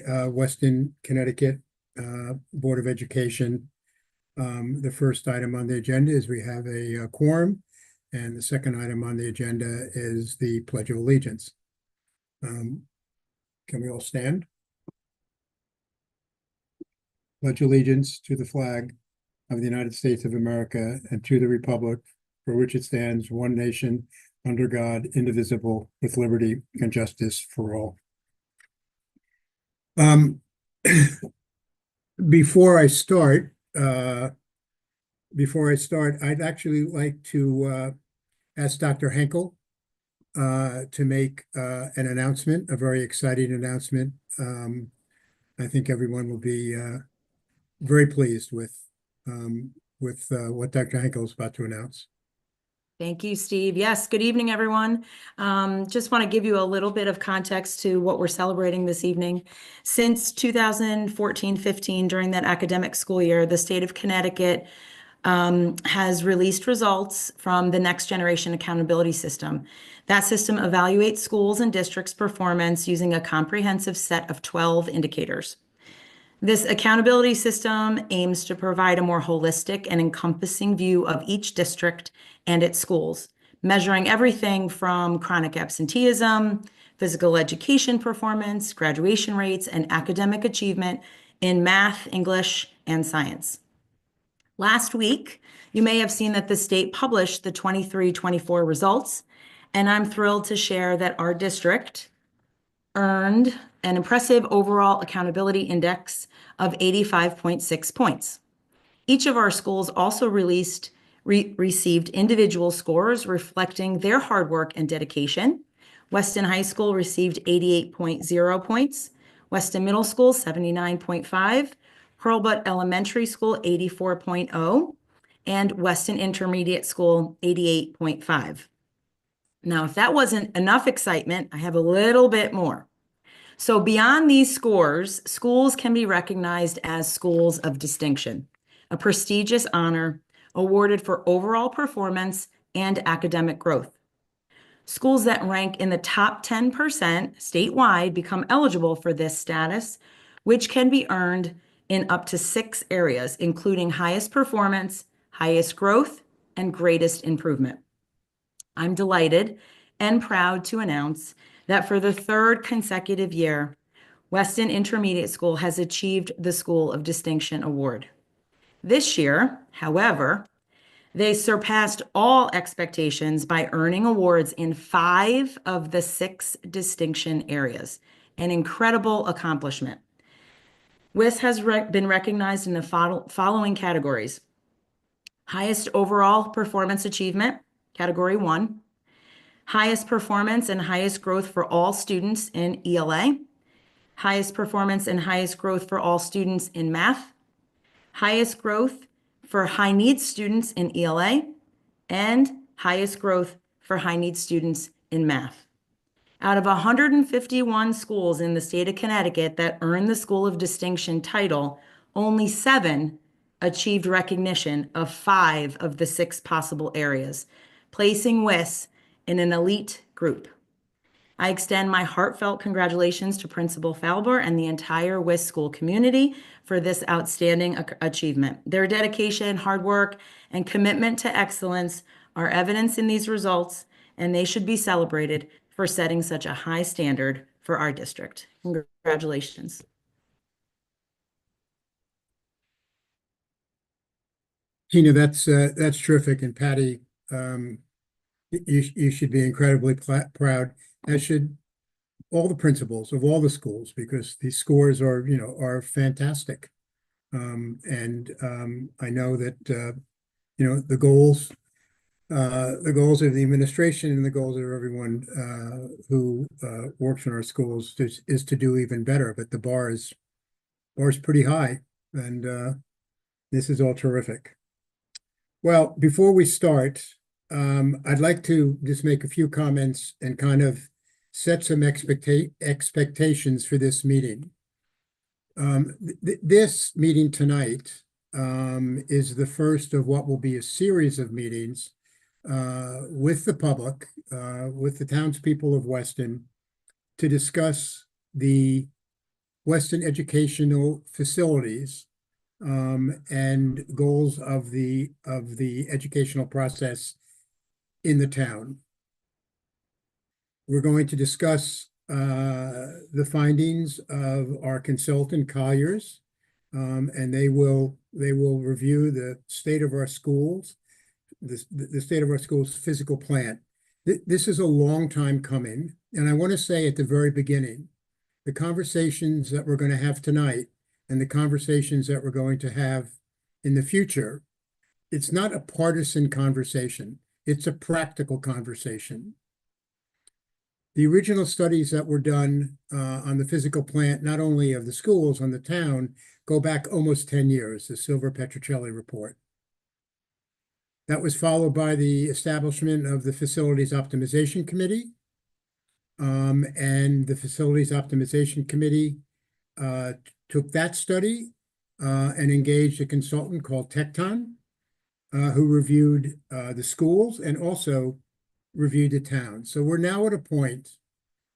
Weston, Connecticut Board of Education. The first item on the agenda is we have a quorum, and the second item on the agenda is the Pledge of Allegiance. Can we all stand? Pledge allegiance to the flag of the United States of America and to the republic for which it stands, one nation, under God, indivisible, with liberty and justice for all. Before I start, I'd actually like to ask Dr. Henkel to make an announcement, a very exciting announcement. I think everyone will be very pleased with what Dr. Henkel is about to announce. Thank you, Steve. Yes, good evening, everyone. Just want to give you a little bit of context to what we're celebrating this evening. Since 2014-15, during that academic school year, the state of Connecticut has released results from the Next Generation Accountability System. That system evaluates schools and districts' performance using a comprehensive set of 12 indicators. This accountability system aims to provide a more holistic and encompassing view of each district and its schools, measuring everything from chronic absenteeism, physical education performance, graduation rates, and academic achievement in math, English, and science. Last week, you may have seen that the state published the 23-24 results, and I'm thrilled to share that our district earned an impressive overall accountability index of 85.6 points. Each of our schools also received individual scores reflecting their hard work and dedication. Weston High School received 88.0 points, Weston Middle School 79.5, Hurlbut Elementary School 84.0, and Weston Intermediate School 88.5. Now, if that wasn't enough excitement, I have a little bit more. So beyond these scores, schools can be recognized as schools of distinction, a prestigious honor awarded for overall performance and academic growth. Schools that rank in the top 10% statewide become eligible for this status, which can be earned in up to 6 areas, including highest performance, highest growth, and greatest improvement. I'm delighted and proud to announce that for the 3rd consecutive year, Weston Intermediate School has achieved the School of Distinction Award. This year, however, they surpassed all expectations by earning awards in 5 of the 6 distinction areas, an incredible accomplishment. WIS has been recognized in the following categories: highest overall performance achievement, category 1, highest performance and highest growth for all students in ELA, highest performance and highest growth for all students in math, highest growth for high needs students in ELA, and highest growth for high needs students in math. Out of 151 schools in the state of Connecticut that earned the School of Distinction title, only 7 achieved recognition of 5 of the 6 possible areas, placing WIS in an elite group. I extend my heartfelt congratulations to Principal Falber and the entire WIS school community for this outstanding achievement. Their dedication, hard work, and commitment to excellence are evidence in these results, and they should be celebrated for setting such a high standard for our district. Congratulations. Tina, that's terrific, and Patty, you should be incredibly proud, as should all the principals of all the schools, because these scores are fantastic. I know that the goals of the administration and the goals of everyone who works in our schools is to do even better, but the bar is pretty high, and this is all terrific. Well, before we start, I'd like to just make a few comments and kind of set some expectations for this meeting. This meeting tonight is the first of what will be a series of meetings with the public, with the townspeople of Weston, to discuss the Weston educational facilities, and goals of the educational process in the town. We're going to discuss the findings of our consultant Colliers, and they will review the state of our schools, the state of our schools' physical plant. This is a long time coming, and I want to say at the very beginning, the conversations that we're going to have tonight and the conversations that we're going to have in the future, it's not a partisan conversation. It's a practical conversation. The original studies that were done on the physical plant, not only of the schools, on the town, go back almost 10 years, the Silver Petrocelli report. That was followed by the establishment of the Facilities Optimization Committee. And the Facilities Optimization Committee took that study and engaged a consultant called Tecton, who reviewed the schools and also reviewed the town. So we're now at a point,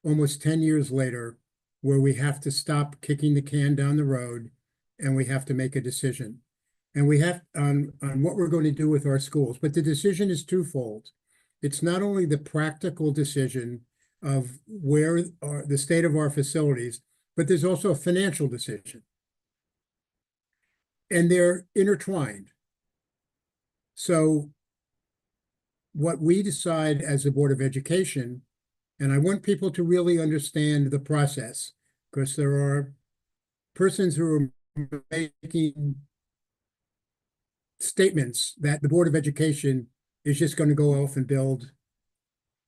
almost 10 years later, where we have to stop kicking the can down the road and we have to make a decision. And we have on what we're going to do with our schools. But the decision is twofold. It's not only the practical decision of where are the state of our facilities, but there's also a financial decision. And they're intertwined. So what we decide as the Board of Education, and I want people to really understand the process, because there are persons who are making statements that the Board of Education is just going to go off and build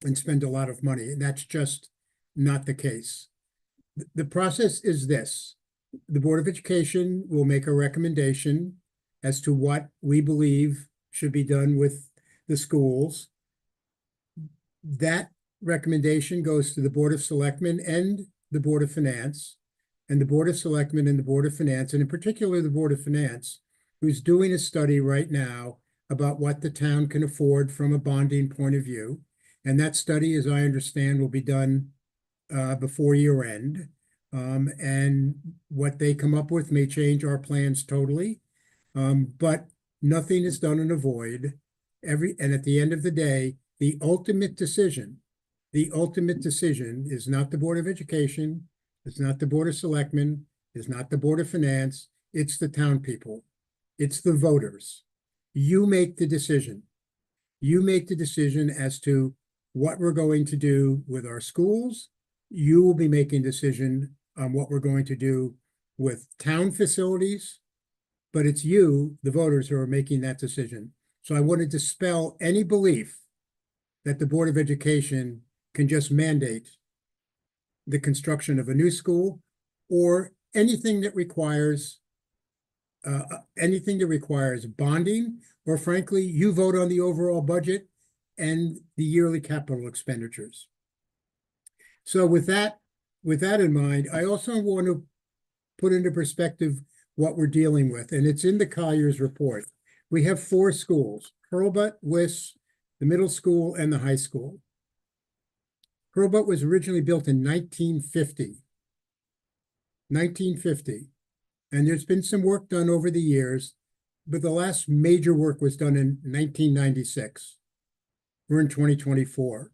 and spend a lot of money, and that's just not the case. The process is this. The Board of Education will make a recommendation as to what we believe should be done with the schools. That recommendation goes to the Board of Selectmen and the Board of Finance, and the Board of Selectmen and the Board of Finance, and in particular the Board of Finance, who's doing a study right now about what the town can afford from a bonding point of view. And that study, as I understand, will be done before year end. And what they come up with may change our plans totally. But nothing is done in a void. And at the end of the day, the ultimate decision is not the Board of Education, it's not the Board of Selectmen, it's not the Board of Finance, it's the town people. It's the voters. You make the decision. You make the decision as to what we're going to do with our schools. You will be making a decision on what we're going to do with town facilities, but it's you, the voters, who are making that decision. So I want to dispel any belief that the Board of Education can just mandate the construction of a new school or anything that requires bonding, or frankly, you vote on the overall budget and the yearly capital expenditures. So with that in mind, I also want to put into perspective what we're dealing with, and it's in the Colliers report. We have 4 schools: Hurlbut, Wyss, the middle school, and the high school. Hurlbut was originally built in 1950. And there's been some work done over the years, but the last major work was done in 1996. We're in 2024.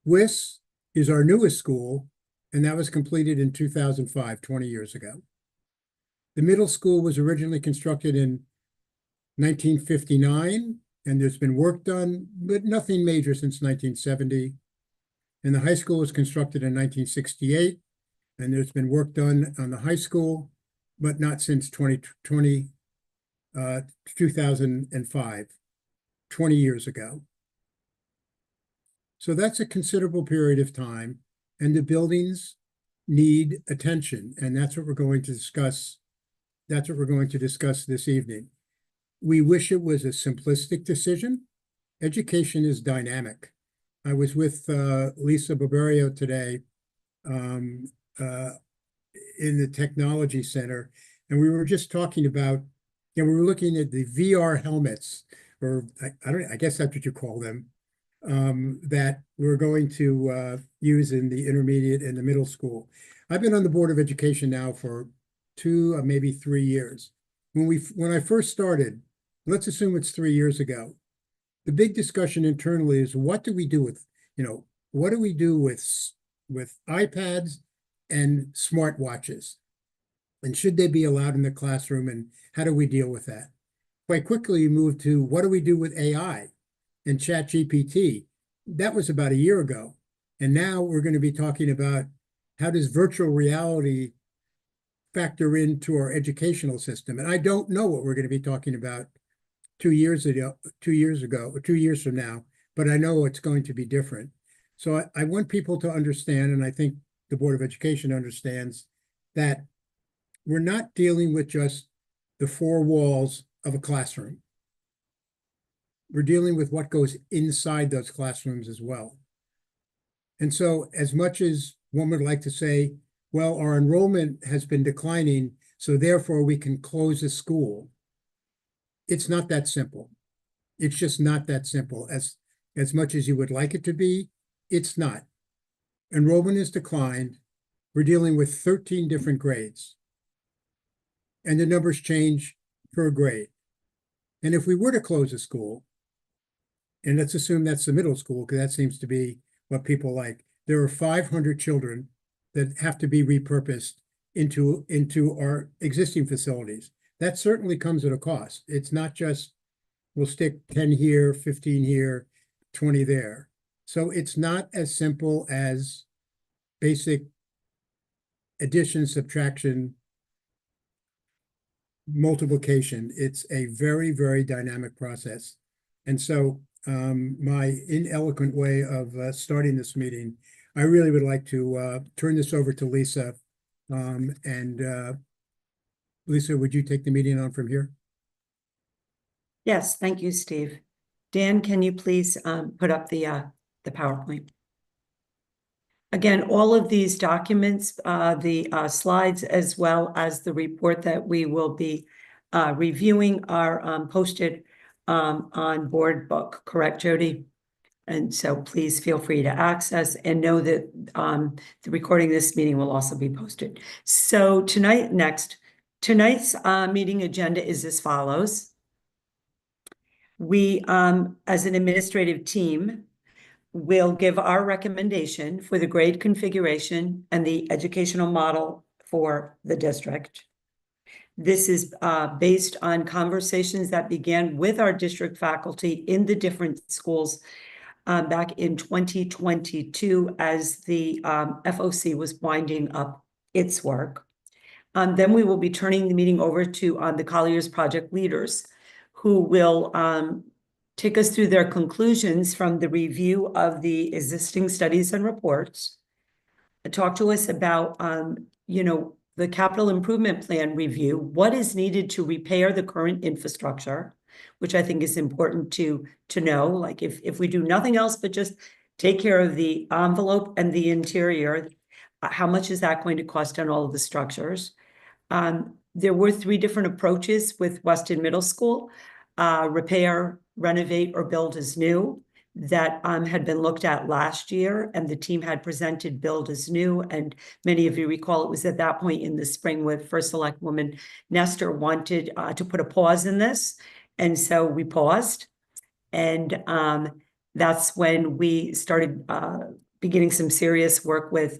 Wyss is our newest school, and that was completed in 2005, 20 years ago. The middle school was originally constructed in 1959, and there's been work done, but nothing major since 1970. And the high school was constructed in 1968, and there's been work done on the high school, but not since 2005, 20 years ago. So that's a considerable period of time, and the buildings need attention, and that's what we're going to discuss. That's what we're going to discuss this evening. We wish it was a simplistic decision. Education is dynamic. I was with Lisa Barberio today in the Technology Center, and we were just talking about, we were looking at the VR helmets, or I guess that's what you call them, that we're going to use in the intermediate and the middle school. I've been on the Board of Education now for 2 or maybe 3 years. When I first started, let's assume it's 3 years ago, the big discussion internally is what do we do with, what do we do with iPads and smartwatches? And should they be allowed in the classroom, and how do we deal with that? Quite quickly, you moved to what do we do with AI and ChatGPT? That was about a year ago. And now we're going to be talking about how does virtual reality factor into our educational system? And I don't know what we're going to be talking about 2 years ago, or 2 years from now, but I know it's going to be different. So I want people to understand, and I think the Board of Education understands, that we're not dealing with just the four walls of a classroom. We're dealing with what goes inside those classrooms as well. And so as much as one would like to say, well, our enrollment has been declining, so therefore we can close the school, it's not that simple. It's just not that simple. As much as you would like it to be, it's not. Enrollment has declined. We're dealing with 13 different grades. And the numbers change per grade. And if we were to close a school, and let's assume that's the middle school, because that seems to be what people like, there are 500 children that have to be repurposed into our existing facilities. That certainly comes at a cost. It's not just, we'll stick 10 here, 15 here, 20 there. So it's not as simple as basic addition, subtraction, multiplication. It's a very, very dynamic process. And so my ineloquent way of starting this meeting, I really would like to turn this over to Lisa. Lisa, would you take the meeting on from here? Yes, thank you, Steve. Dan, can you please put up the PowerPoint? Again, all of these documents, the slides, as well as the report that we will be reviewing are posted on Board Book, correct, Jody? And so please feel free to access, and know that the recording of this meeting will also be posted. So tonight's meeting agenda is as follows. We, as an administrative team, will give our recommendation for the grade configuration and the educational model for the district. This is based on conversations that began with our district faculty in the different schools back in 2022 as the FOC was winding up its work. Then we will be turning the meeting over to the Colliers project leaders, who will take us through their conclusions from the review of the existing studies and reports, talk to us about, the capital improvement plan review, what is needed to repair the current infrastructure, which I think is important to know. Like if we do nothing else but just take care of the envelope and the interior, how much is that going to cost on all of the structures? There were 3 different approaches with Weston Middle School: repair, renovate, or build as new, that had been looked at last year, and the team had presented build as new. And many of you recall it was at that point in the spring with First Selectwoman Nestor wanted to put a pause in this. And so we paused. And that's when we started beginning some serious work with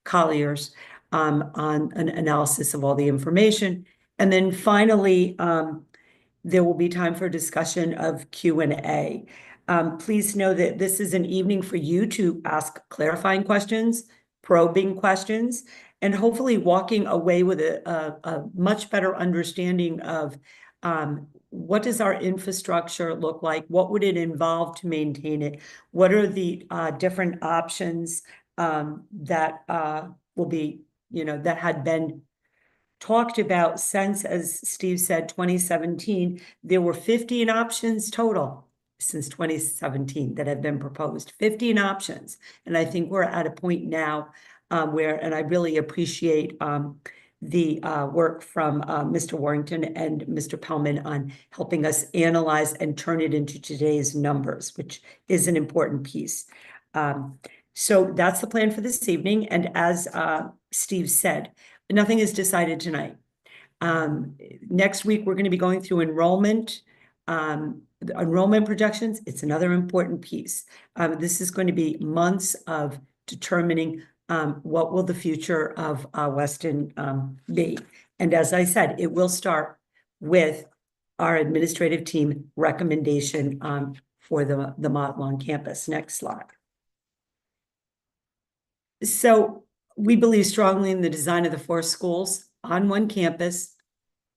Colliers on an analysis of all the information. And then finally, there will be time for discussion of Q&A. Please know that this is an evening for you to ask clarifying questions, probing questions, and hopefully walking away with a much better understanding of what does our infrastructure look like? What would it involve to maintain it? What are the different options that will be, that had been talked about since, as Steve said, 2017. There were 15 options total since 2017 that have been proposed, 15 options. And I think we're at a point now where, and I really appreciate the work from Mr. Warrington and Mr. Pellman on helping us analyze and turn it into today's numbers, which is an important piece. So that's the plan for this evening. And as Steve said, nothing is decided tonight. Next week, we're going to be going through enrollment. The enrollment projections, it's another important piece. This is going to be months of determining what will the future of Weston be. And as I said, it will start with our administrative team recommendation for the model on campus. Next slide. So we believe strongly in the design of the 4 schools on one campus,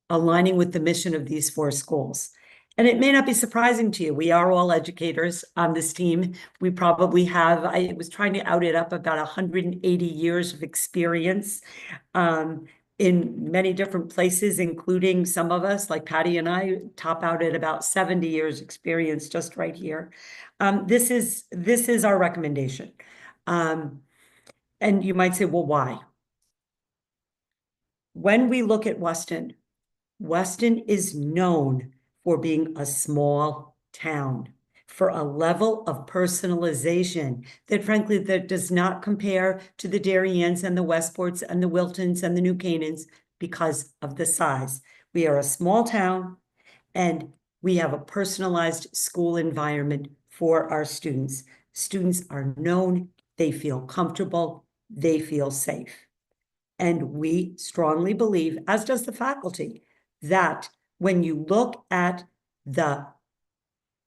aligning with the mission of these 4 schools. And it may not be surprising to you, we are all educators on this team. We probably have, I was trying to out it up, about 180 years of experience in many different places, including some of us, like Patty and I, top out at about 70 years experience just right here. This is our recommendation. And you might say, well, why? When we look at Weston, Weston is known for being a small town, for a level of personalization that frankly, that does not compare to the Dariennes and the Westports and the Wiltons and the New Canaans because of the size. We are a small town and we have a personalized school environment for our students. Students are known, they feel comfortable, they feel safe. And we strongly believe, as does the faculty, that when you look at the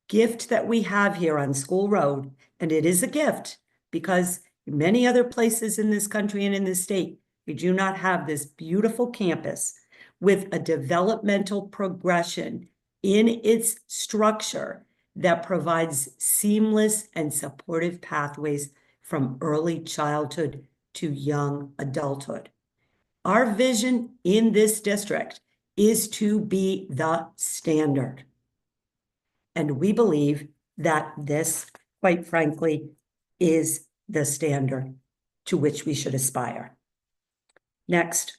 gift that we have here on School Road, and it is a gift because many other places in this country and in this state, we do not have this beautiful campus with a developmental progression in its structure that provides seamless and supportive pathways from early childhood to young adulthood. Our vision in this district is to be the standard. And we believe that this, quite frankly, is the standard to which we should aspire. Next.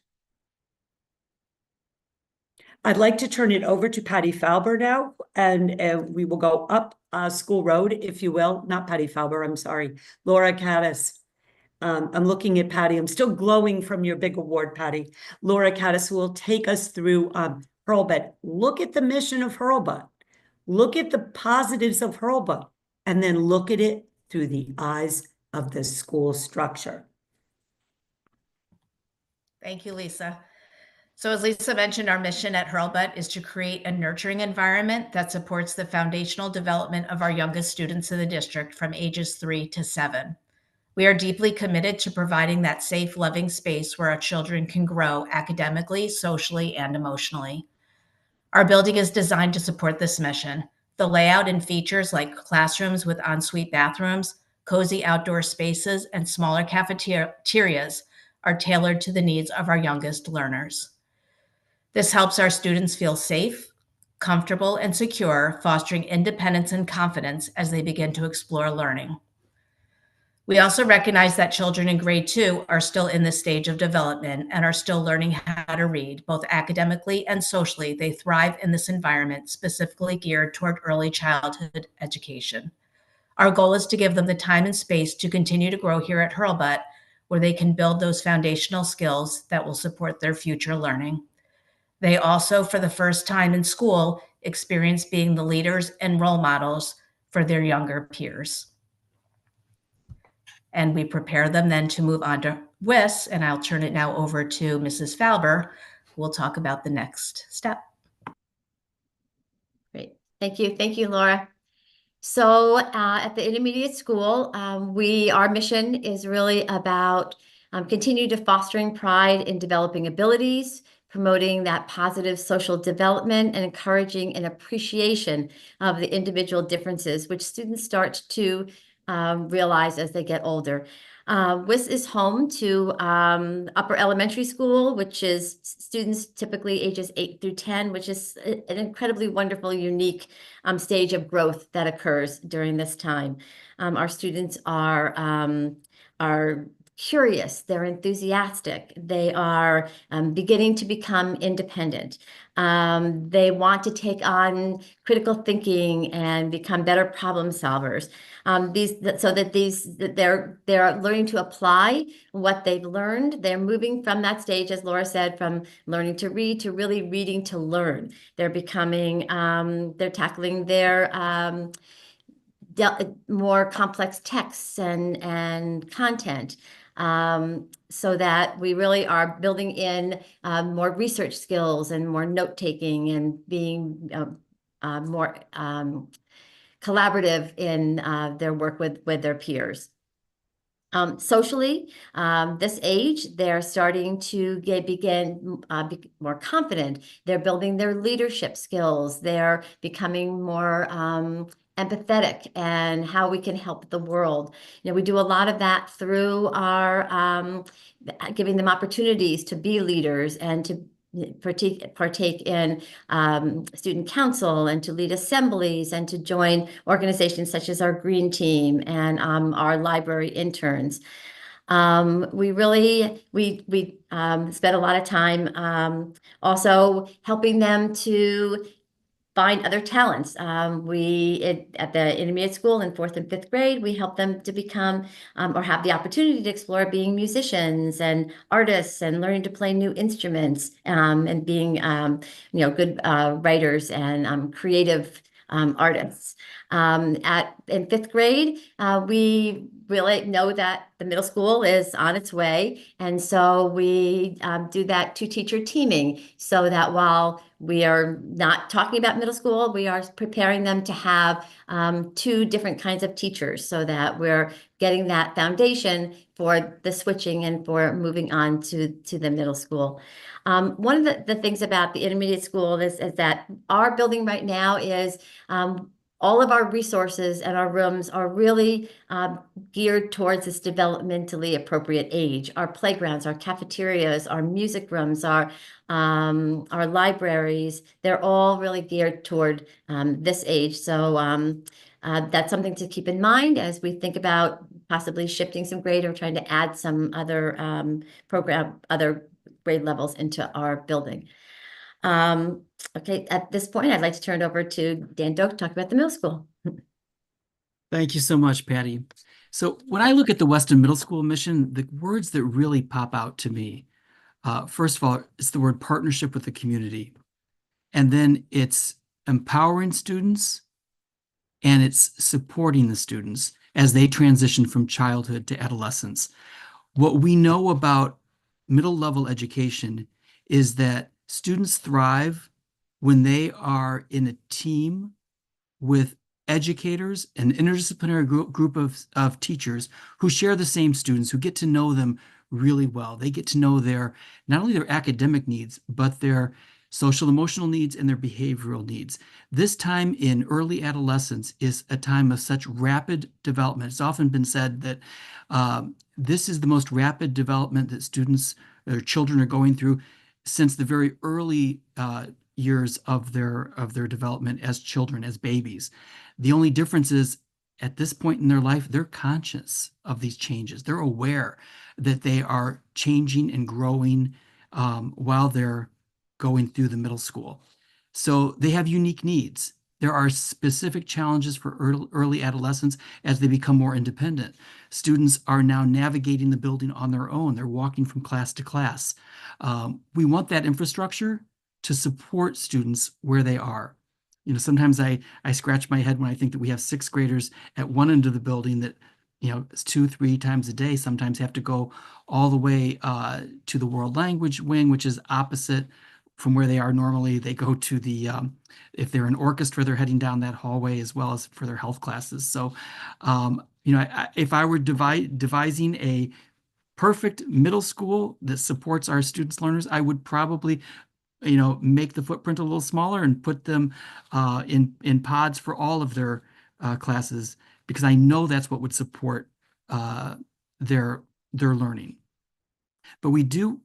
I'd like to turn it over to Patty Falber now, and we will go up School Road, if you will. Not Patty Falber, I'm sorry. Laura Caddis. I'm looking at Patty. I'm still glowing from your big award, Patty. Laura Caddis will take us through Hurlbut. Look at the mission of Hurlbut. Look at the positives of Hurlbut, and then look at it through the eyes of the school structure. Thank you, Lisa. So as Lisa mentioned, our mission at Hurlbut is to create a nurturing environment that supports the foundational development of our youngest students in the district from ages 3 to 7. We are deeply committed to providing that safe, loving space where our children can grow academically, socially, and emotionally. Our building is designed to support this mission. The layout and features like classrooms with ensuite bathrooms, cozy outdoor spaces, and smaller cafeterias are tailored to the needs of our youngest learners. This helps our students feel safe, comfortable, and secure, fostering independence and confidence as they begin to explore learning. We also recognize that children in grade 2 are still in this stage of development and are still learning how to read, both academically and socially. They thrive in this environment specifically geared toward early childhood education. Our goal is to give them the time and space to continue to grow here at Hurlbut, where they can build those foundational skills that will support their future learning. They also, for the first time in school, experience being the leaders and role models for their younger peers. And we prepare them then to move on to WIS, and I'll turn it now over to Mrs. Falber, who will talk about the next step. Great. Thank you. Thank you, Laura. So at the intermediate school, our mission is really about continue to fostering pride in developing abilities, promoting that positive social development, and encouraging an appreciation of the individual differences, which students start to realize as they get older. WIS is home to upper elementary school, which is students typically ages 8 through 10, which is an incredibly wonderful, unique stage of growth that occurs during this time. Our students are curious, they're enthusiastic, they are beginning to become independent. They want to take on critical thinking and become better problem solvers. They're learning to apply what they've learned. They're moving from that stage, as Laura said, from learning to read to really reading to learn. They're becoming, they're tackling their more complex texts and content, so that we really are building in more research skills and more note taking and being more collaborative in their work with their peers. Socially, this age, they're starting to begin be more confident. They're building their leadership skills. They're becoming more empathetic and how we can help the world. You know, we do a lot of that through our giving them opportunities to be leaders and to partake in student council and to lead assemblies and to join organizations such as our Green Team and our library interns. We spent a lot of time also helping them to find other talents. At the intermediate school in 4th and 5th grade, we help them to become or have the opportunity to explore being musicians and artists and learning to play new instruments, and being good writers and creative artists. In 5th grade, we really know that the middle school is on its way. And so we do that two-teacher teaming so that while we are not talking about middle school, we are preparing them to have 2 different kinds of teachers so that we're getting that foundation for the switching and for moving on to the middle school. One of the things about the intermediate school is that our building right now is all of our resources and our rooms are really geared towards this developmentally appropriate age. Our playgrounds, our cafeterias, our music rooms, our libraries, they're all really geared toward this age. So that's something to keep in mind as we think about possibly shifting some grade or trying to add some other other grade levels into our building. Okay, at this point, I'd like to turn it over to Dan Doak to talk about the middle school. Thank you so much, Patty. So when I look at the Weston Middle School mission, the words that really pop out to me, first of all, it's the word partnership with the community. And then it's empowering students and it's supporting the students as they transition from childhood to adolescence. What we know about middle level education is that students thrive when they are in a team with educators, an interdisciplinary group of teachers who share the same students, who get to know them really well. They get to know not only their academic needs, but their social emotional needs and their behavioral needs. This time in early adolescence is a time of such rapid development. It's often been said that this is the most rapid development that students or children are going through since the very early years of their development as children, as babies. The only difference is at this point in their life, they're conscious of these changes. They're aware that they are changing and growing while they're going through the middle school. So they have unique needs. There are specific challenges for early adolescents as they become more independent. Students are now navigating the building on their own. They're walking from class to class. We want that infrastructure to support students where they are. You know, sometimes I scratch my head when I think that we have 6th graders at one end of the building that, you know, 2-3 times a day sometimes have to go all the way to the world language wing, which is opposite from where they are normally. They go to the, if they're in orchestra, they're heading down that hallway as well as for their health classes. So, you know, if I were devising a perfect middle school that supports our students, learners, I would probably, you know, make the footprint a little smaller and put them in pods for all of their classes, because I know that's what would support their learning. But we do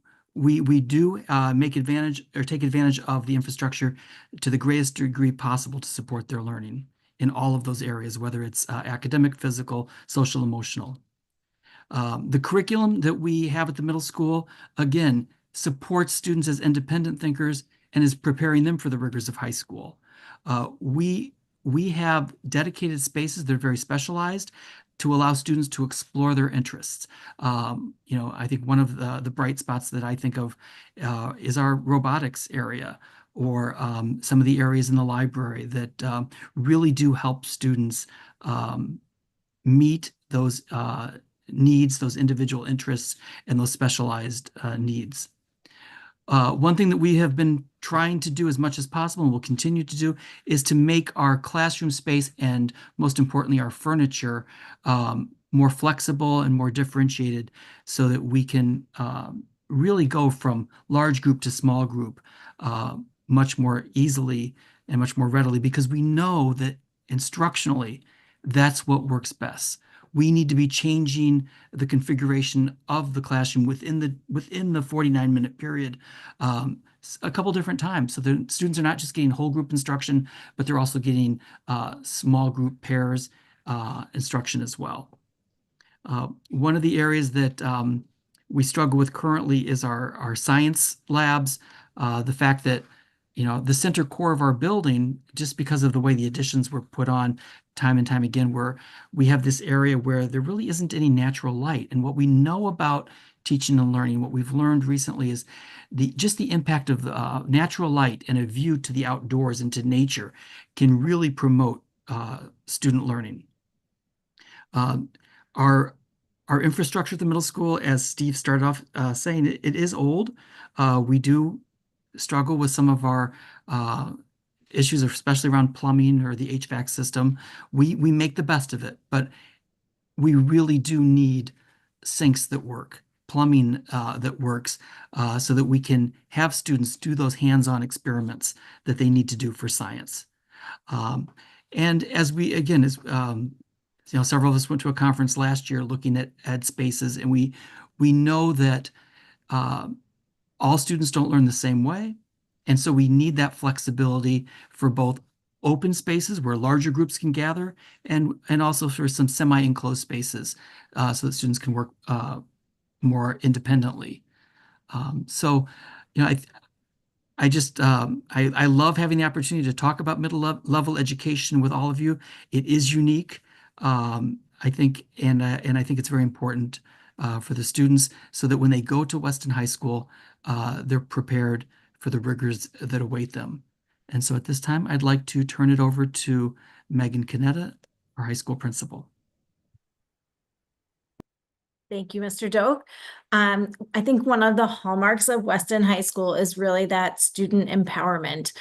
take advantage of the infrastructure to the greatest degree possible to support their learning in all of those areas, whether it's academic, physical, social, emotional. The curriculum that we have at the middle school, again, supports students as independent thinkers and is preparing them for the rigors of high school. We have dedicated spaces that are very specialized to allow students to explore their interests. I think one of the bright spots that I think of is our robotics area, or some of the areas in the library that really do help students meet those needs, those individual interests, and those specialized needs. One thing that we have been trying to do as much as possible and will continue to do is to make our classroom space and, most importantly, our furniture more flexible and more differentiated, so that we can really go from large group to small group much more easily and much more readily, because we know that instructionally that's what works best. We need to be changing the configuration of the classroom within the 49-minute period a couple different times, so the students are not just getting whole group instruction, but they're also getting small group pairs instruction as well. One of the areas that we struggle with currently is our science labs. The fact that the center core of our building, just because of the way the additions were put on time and time again, where we have this area where there really isn't any natural light. And what we know about teaching and learning, what we've learned recently, is just the impact of natural light and a view to the outdoors and to nature can really promote student learning. Our infrastructure at the middle school, as Steve started off saying, it is old. We do struggle with some of our issues, especially around plumbing or the HVAC system. We make the best of it, but we really do need sinks that work, plumbing that works, so that we can have students do those hands-on experiments that they need to do for science. And as we, again, several of us went to a conference last year looking at ed spaces, and we know that all students don't learn the same way. And so we need that flexibility for both open spaces where larger groups can gather, and also for some semi-enclosed spaces so that students can work more independently. I love having the opportunity to talk about middle level education with all of you. It is unique, I think, and I think it's very important for the students, so that when they go to Weston High School, they're prepared for the rigors that await them. And so at this time, I'd like to turn it over to Megan Canetta, our high school principal. Thank you, Mr. Doak. I think one of the hallmarks of Weston High School is really that student empowerment.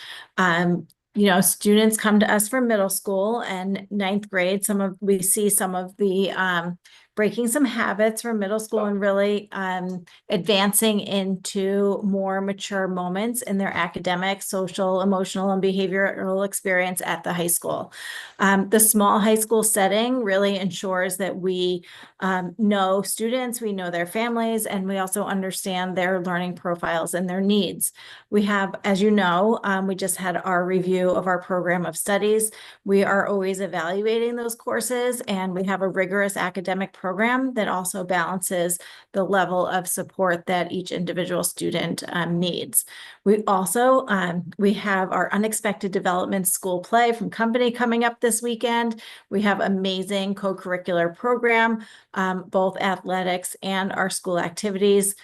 Students come to us from middle school and ninth grade. We see some of the breaking some habits from middle school and really advancing into more mature moments in their academic, social, emotional, and behavioral experience at the high school. The small high school setting really ensures that we know students, we know their families, and we also understand their learning profiles and their needs. We have, as you know, we just had our review of our program of studies. We are always evaluating those courses, and we have a rigorous academic program that also balances the level of support that each individual student needs. We also, we have our Unexpected Development School Play from Company coming up this weekend. We have amazing co-curricular program, both athletics and our school activities.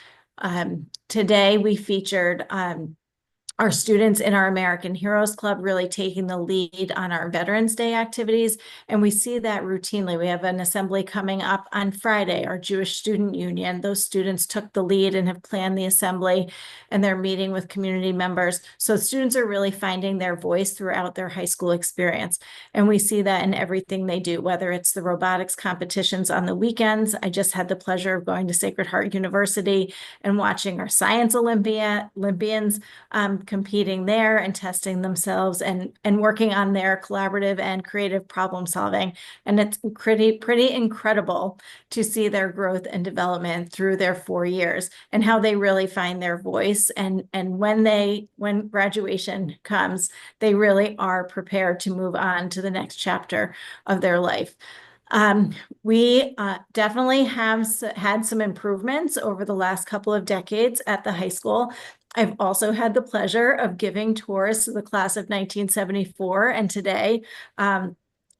Today we featured our students in our American Heroes Club really taking the lead on our Veterans Day activities. And we see that routinely. We have an assembly coming up on Friday, our Jewish Student Union. Those students took the lead and have planned the assembly, and they're meeting with community members. So students are really finding their voice throughout their high school experience. And we see that in everything they do, whether it's the robotics competitions on the weekends. I just had the pleasure of going to Sacred Heart University and watching our science Olympians competing there and testing themselves and working on their collaborative and creative problem solving. And it's pretty incredible to see their growth and development through their 4 years and how they really find their voice. And when graduation comes, they really are prepared to move on to the next chapter of their life. We definitely have had some improvements over the last couple of decades at the high school. I've also had the pleasure of giving tours to the class of 1974, and today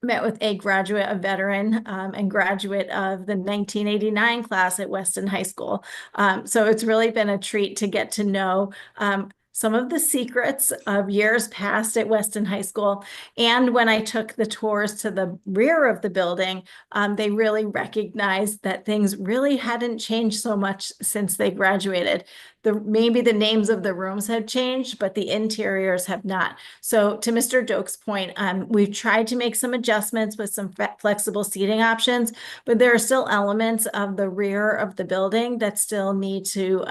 met with a graduate, a veteran, and graduate of the 1989 class at Weston High School. So it's really been a treat to get to know some of the secrets of years past at Weston High School. And when I took the tours to the rear of the building, they really recognized that things really hadn't changed so much since they graduated. Maybe the names of the rooms have changed, but the interiors have not. So to Mr. Doak's point, we've tried to make some adjustments with some flexible seating options, but there are still elements of the rear of the building that still need to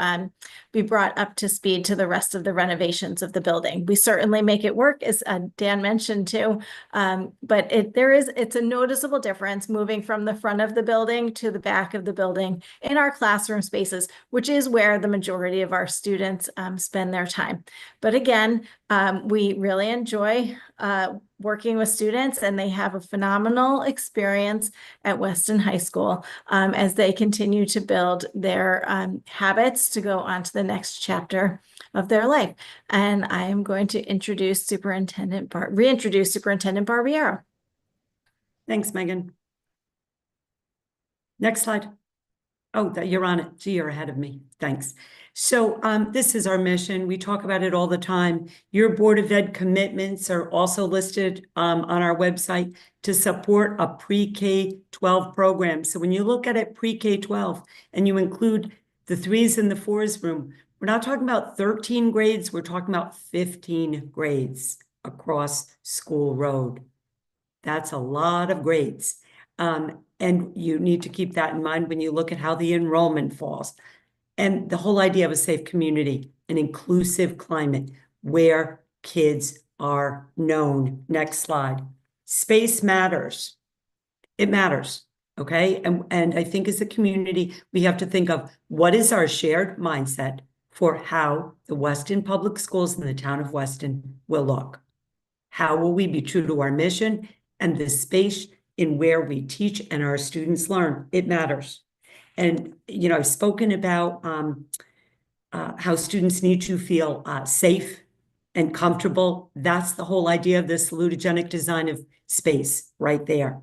be brought up to speed to the rest of the renovations of the building. We certainly make it work, as Dan mentioned too, but it's a noticeable difference moving from the front of the building to the back of the building in our classroom spaces, which is where the majority of our students spend their time. But again, we really enjoy working with students, and they have a phenomenal experience at Weston High School as they continue to build their habits to go on to the next chapter of their life. And I am going to reintroduce Superintendent Barbiero. Thanks, Megan. Next slide. Oh, you're on it. So you're ahead of me. Thanks. So this is our mission. We talk about it all the time. Your Board of Ed commitments are also listed on our website to support a pre-K-12 program. So when you look at it pre-K-12 and you include the 3s and the 4s room, we're not talking about 13 grades. We're talking about 15 grades across School Road. That's a lot of grades. And you need to keep that in mind when you look at how the enrollment falls. And the whole idea of a safe community, an inclusive climate where kids are known. Next slide. Space matters. It matters, okay? And I think as a community, we have to think of what is our shared mindset for how the Weston Public Schools in the town of Weston will look. How will we be true to our mission and the space in where we teach and our students learn? It matters. And, you know, I've spoken about how students need to feel safe and comfortable. That's the whole idea of this salutogenic design of space right there.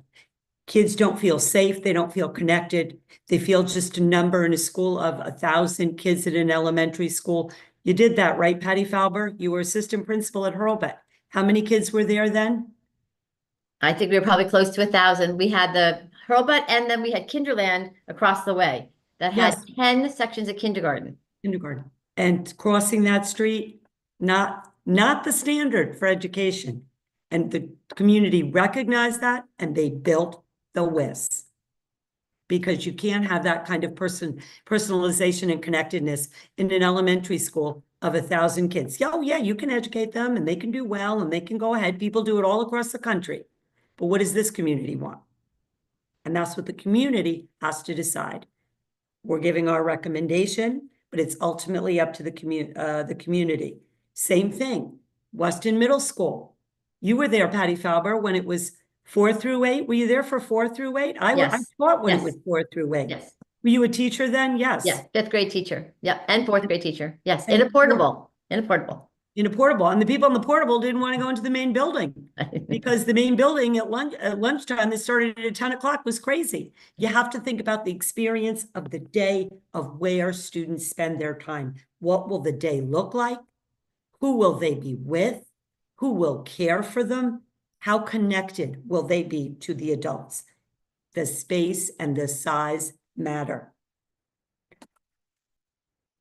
Kids don't feel safe. They don't feel connected. They feel just a number in a school of 1,000 kids at an elementary school. You did that, right, Patty Falber? You were assistant principal at Hurlbut. How many kids were there then? I think we were probably close to 1,000. We had the Hurlbut, and then we had Kinderland across the way that had 10 sections of kindergarten. And crossing that street, not the standard for education. And the community recognized that, and they built the WIS. Because you can't have that kind of personalization and connectedness in an elementary school of 1,000 kids. Oh yeah, you can educate them and they can do well and they can go ahead. People do it all across the country. But what does this community want? And that's what the community has to decide. We're giving our recommendation, but it's ultimately up to the community. Same thing, Weston Middle School. You were there, Patty Falber, when it was 4 through 8. Were you there for 4 through 8? Yes. I taught when Yes. it was 4 through 8. Yes. Were you a teacher then? Yes. Yes. 5th grade teacher. Yep. And 4th grade teacher. Yes. And In a portable. In a portable. In a portable. And the people in the portable didn't want to go into the main building because the main building at lunchtime that started at 10 o'clock was crazy. You have to think about the experience of the day of where students spend their time. What will the day look like? Who will they be with? Who will care for them? How connected will they be to the adults? The space and the size matter.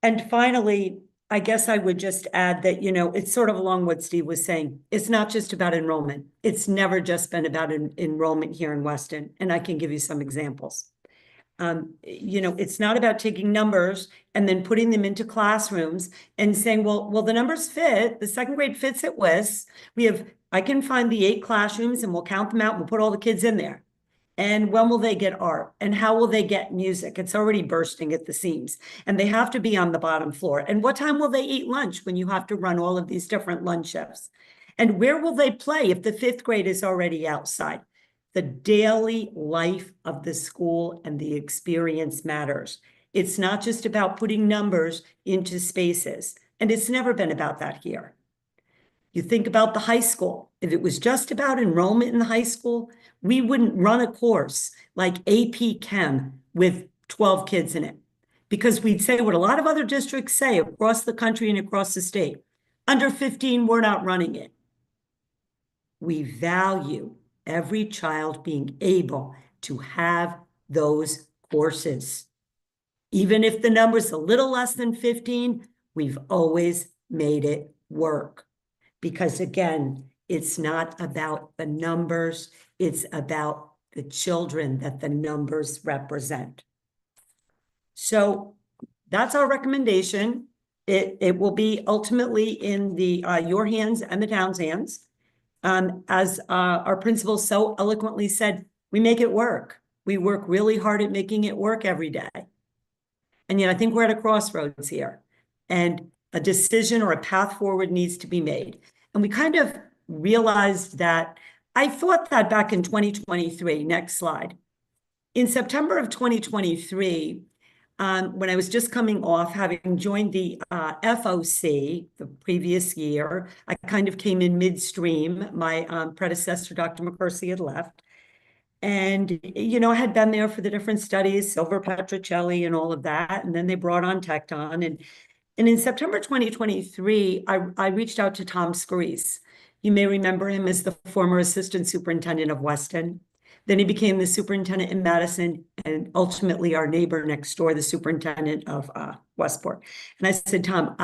And finally, I guess I would just add that, you know, it's sort of along what Steve was saying. It's not just about enrollment. It's never just been about enrollment here in Weston. And I can give you some examples. You know, it's not about taking numbers and then putting them into classrooms and saying, well, the numbers fit. The 2nd grade fits at WIS. I can find the 8 classrooms and we'll count them out and we'll put all the kids in there. And when will they get art? And how will they get music? It's already bursting at the seams. And they have to be on the bottom floor. And what time will they eat lunch when you have to run all of these different lunch shifts? And where will they play if the 5th grade is already outside? the daily life of the school and the experience matters. It's not just about putting numbers into spaces, and it's never been about that here. You think about the high school. If it was just about enrollment in the high school, we wouldn't run a course like AP Chem with 12 kids in it, because we'd say what a lot of other districts say across the country and across the state. Under 15, we're not running it. We value every child being able to have those courses. Even if the number's a little less than 15, we've always made it work. Because again, it's not about the numbers, it's about the children that the numbers represent. So that's our recommendation. It will be ultimately in the your hands and the town's hands. As our principal so eloquently said, we make it work. We work really hard at making it work every day. And yet I think we're at a crossroads here, and a decision or a path forward needs to be made. And we kind of realized that, I thought that back in 2023, next slide. In September of 2023, when I was just coming off having joined the FOC the previous year, I kind of came in midstream. My predecessor, Dr. McCursey, had left. And, you know, I had been there for the different studies, Silver Petrocelli and all of that. And then they brought on Tecton. And in September 2023, I reached out to Tom Scarice. You may remember him as the former assistant superintendent of Weston. Then he became the superintendent in Madison, and ultimately our neighbor next door, the superintendent of Westport. And I said, Tom,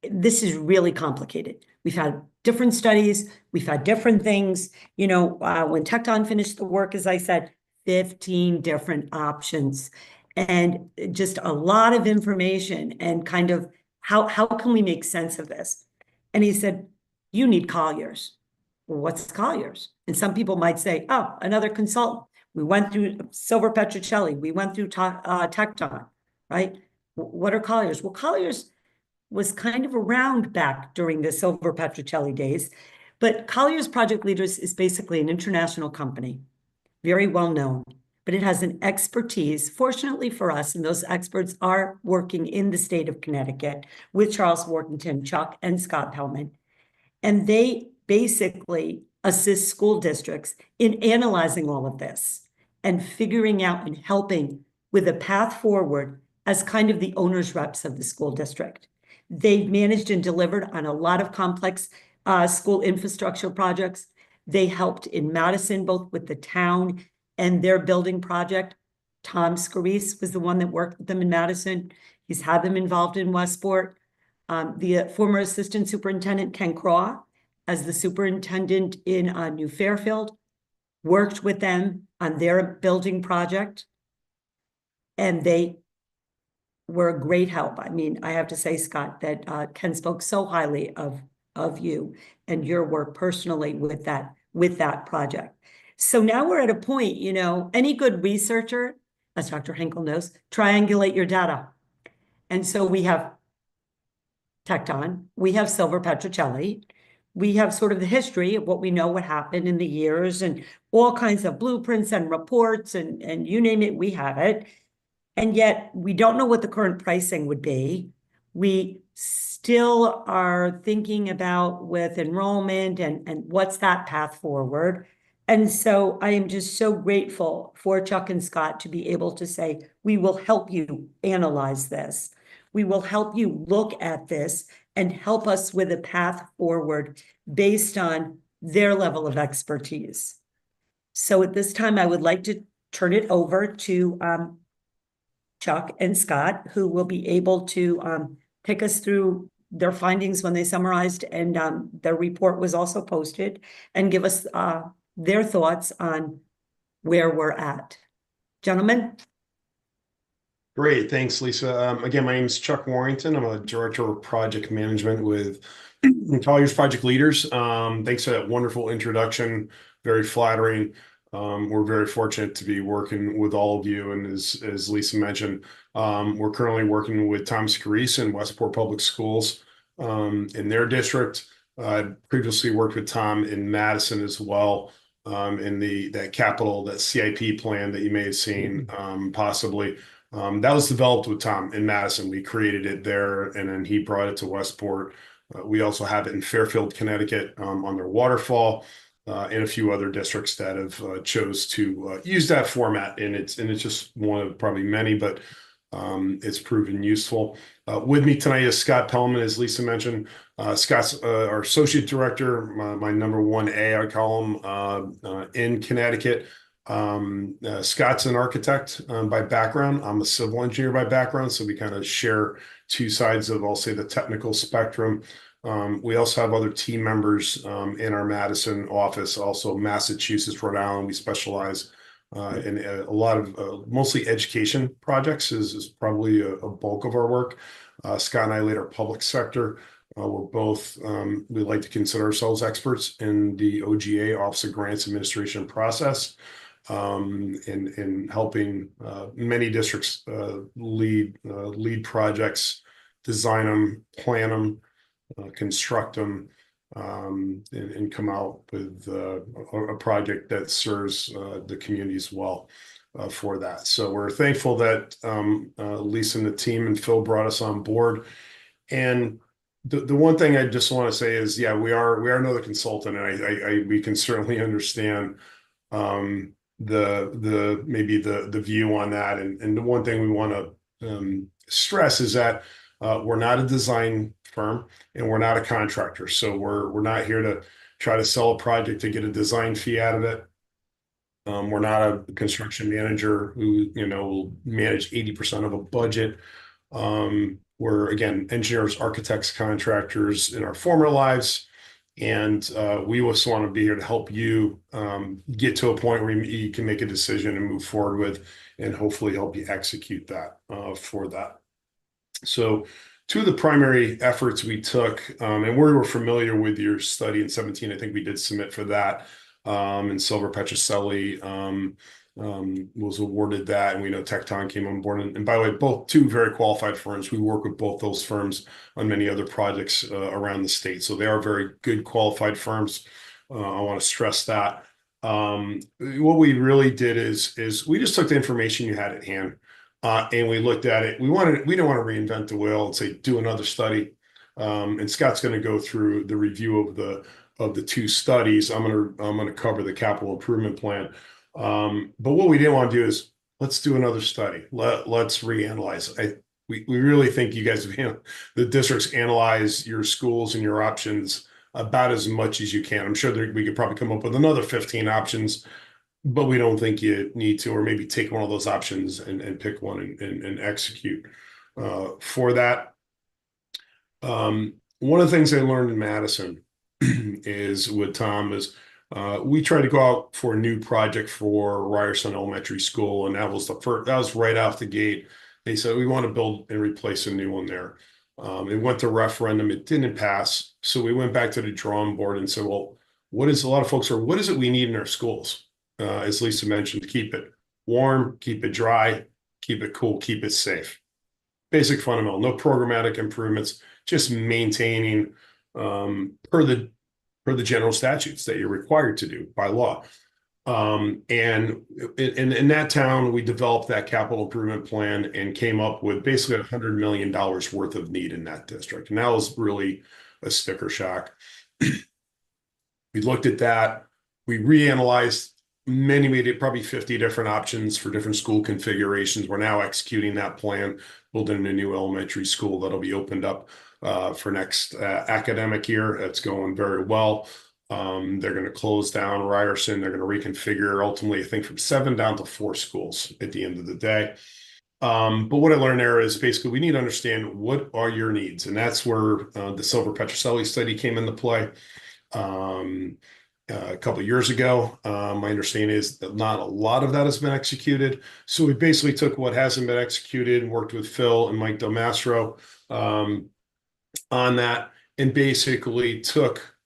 this is really complicated. We've had different studies, we've had different things. You know, when Tecton finished the work, as I said, 15 different options, and just a lot of information, and kind of how can we make sense of this? And he said, you need Colliers. Well, what's Colliers? And some people might say, oh, another consultant. We went through Silver Petrocelli. We went through Tecton, right? What are Colliers? Well, Colliers was kind of around back during the Silver Petrocelli days, but Colliers Project Leaders is basically an international company, very well known, but it has an expertise, fortunately for us, and those experts are working in the state of Connecticut with Charles Worthington, Chuck, and Scott Pellman. And they basically assist school districts in analyzing all of this and figuring out and helping with a path forward as kind of the owner's reps of the school district. They've managed and delivered on a lot of complex school infrastructure projects. They helped in Madison, both with the town and their building project. Tom Scarice was the one that worked with them in Madison. He's had them involved in Westport. The former assistant superintendent, Ken Craw, as the superintendent in New Fairfield, worked with them on their building project. And they were a great help. I mean, I have to say, Scott, that Ken spoke so highly of you and your work personally with that project. So now we're at a point, you know, any good researcher, as Dr. Henkel knows, triangulate your data. And so we have Tecton, we have Silver Petrocelli, we have sort of the history of what we know what happened in the years, and all kinds of blueprints and reports, and you name it, we have it. And yet we don't know what the current pricing would be. We still are thinking about with enrollment and what's that path forward. And so I am just so grateful for Chuck and Scott to be able to say, we will help you analyze this. We will help you look at this and help us with a path forward based on their level of expertise. So at this time, I would like to turn it over to Chuck and Scott, who will be able to take us through their findings when they summarized, and their report was also posted, and give us their thoughts on where we're at. Gentlemen? Great, thanks, Lisa. Again, my name is Chuck Warrington. I'm a director of project management with Colliers Project Leaders. Thanks for that wonderful introduction, very flattering. We're very fortunate to be working with all of you. And as Lisa mentioned, we're currently working with Tom Scarice in Westport Public Schools in their district. I previously worked with Tom in Madison as well. in that capital, that CIP plan that you may have seen, possibly. That was developed with Tom in Madison. We created it there, and then he brought it to Westport. We also have it in Fairfield, Connecticut, on their waterfall, and a few other districts that have chose to use that format. And it's just one of probably many, but it's proven useful. With me tonight is Scott Pellman, as Lisa mentioned. Scott's our associate director, my number 1A, I call him, in Connecticut. Scott's an architect by background. I'm a civil engineer by background, so we kind of share two sides of, I'll say, the technical spectrum. We also have other team members in our Madison office, also Massachusetts, Rhode Island. We specialize in a lot of mostly education projects is probably a bulk of our work. Scott and I lead our public sector. We're both, we like to consider ourselves experts in the OGA, Office of Grants Administration process, in helping many districts lead projects, design them, plan them, construct them, and come out with a project that serves the communities well for that. So we're thankful that Lisa and the team and Phil brought us on board. And the one thing I just want to say is, yeah, we are another consultant, and we can certainly understand maybe the view on that. And the one thing we want to stress is that we're not a design firm and we're not a contractor. So we're not here to try to sell a project to get a design fee out of it. We're not a construction manager who, will manage 80% of a budget. We're, again, engineers, architects, contractors in our former lives. And we also want to be here to help you get to a point where you can make a decision and move forward with, and hopefully help you execute that for that. So two of the primary efforts we took, and we were familiar with your study in 17, I think we did submit for that, and Silver Petrocelli was awarded that, and we know Tecton came on board. And by the way, both two very qualified firms. We work with both those firms on many other projects around the state. So they are very good qualified firms. I want to stress that. What we really did is we just took the information you had at hand, and we looked at it. We didn't want to reinvent the wheel and say, do another study. And Scott's going to go through the review of the two studies. I'm going to cover the capital improvement plan. But what we didn't want to do is, let's do another study. Let's reanalyze. We really think you guys, the districts analyze your schools and your options about as much as you can. I'm sure we could probably come up with another 15 options, but we don't think you need to, or maybe take one of those options and pick one and execute for that. One of the things I learned in Madison is with Tom is, we tried to go out for a new project for Ryerson Elementary School, and that was right off the gate. They said, we want to build and replace a new one there. It went to referendum, it didn't pass. So we went back to the drawing board and said, well, what is it we need in our schools? As Lisa mentioned, keep it warm, keep it dry, keep it cool, keep it safe. Basic fundamental, no programmatic improvements, just maintaining per the general statutes that you're required to do by law. And in that town, we developed that capital improvement plan and came up with basically $100 million worth of need in that district. And that was really a sticker shock. We looked at that. We reanalyzed probably 50 different options for different school configurations. We're now executing that plan, building a new elementary school that'll be opened up for next academic year. It's going very well. They're going to close down Ryerson. They're going to reconfigure ultimately, I think, from 7 down to 4 schools at the end of the day. But what I learned there is basically we need to understand what are your needs. And that's where the Silver Petrocelli study came into play a couple of years ago. My understanding is that not a lot of that has been executed. So we basically took what hasn't been executed and worked with Phil and Mike Del Mastro on that, and basically took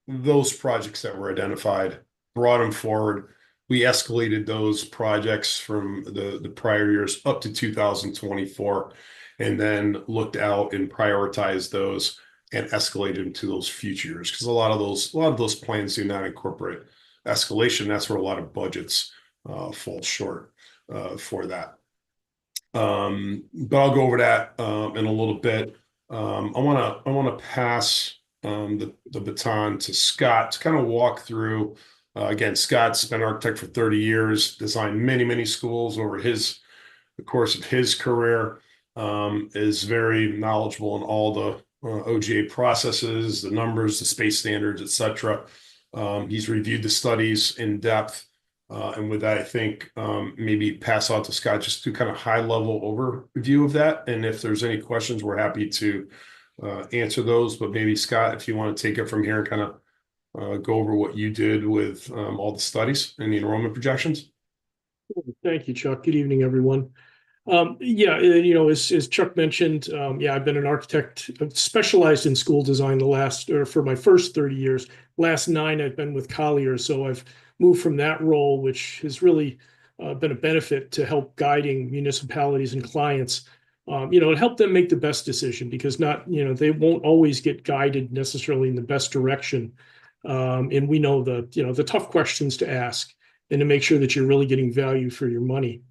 those projects that were identified, brought them forward. We escalated those projects from the prior years up to 2024, and then looked out and prioritized those and escalated them to those future years, because a lot of those plans do not incorporate escalation. That's where a lot of budgets fall short for that. But I'll go over that in a little bit. I wanna pass the baton to Scott to kind of walk through. Again, Scott's been an architect for 30 years, designed many schools over the course of his career. Is very knowledgeable in all the OGA processes, the numbers, the space standards, etc. He's reviewed the studies in depth. And with that, I think maybe pass on to Scott just to kind of high level overview of that. And if there's any questions, we're happy to answer those. But maybe Scott, if you want to take it from here and kind of go over what you did with all the studies and the enrollment projections. Thank you, Chuck. Good evening, everyone. As Chuck mentioned, I've been an architect, specialized in school design for my first 30 years. Last 9, I've been with Collier, so I've moved from that role, which has really been a benefit to help guiding municipalities and clients, to help them make the best decision, because they won't always get guided necessarily in the best direction. And we know the tough questions to ask and to make sure that you're really getting value for your money.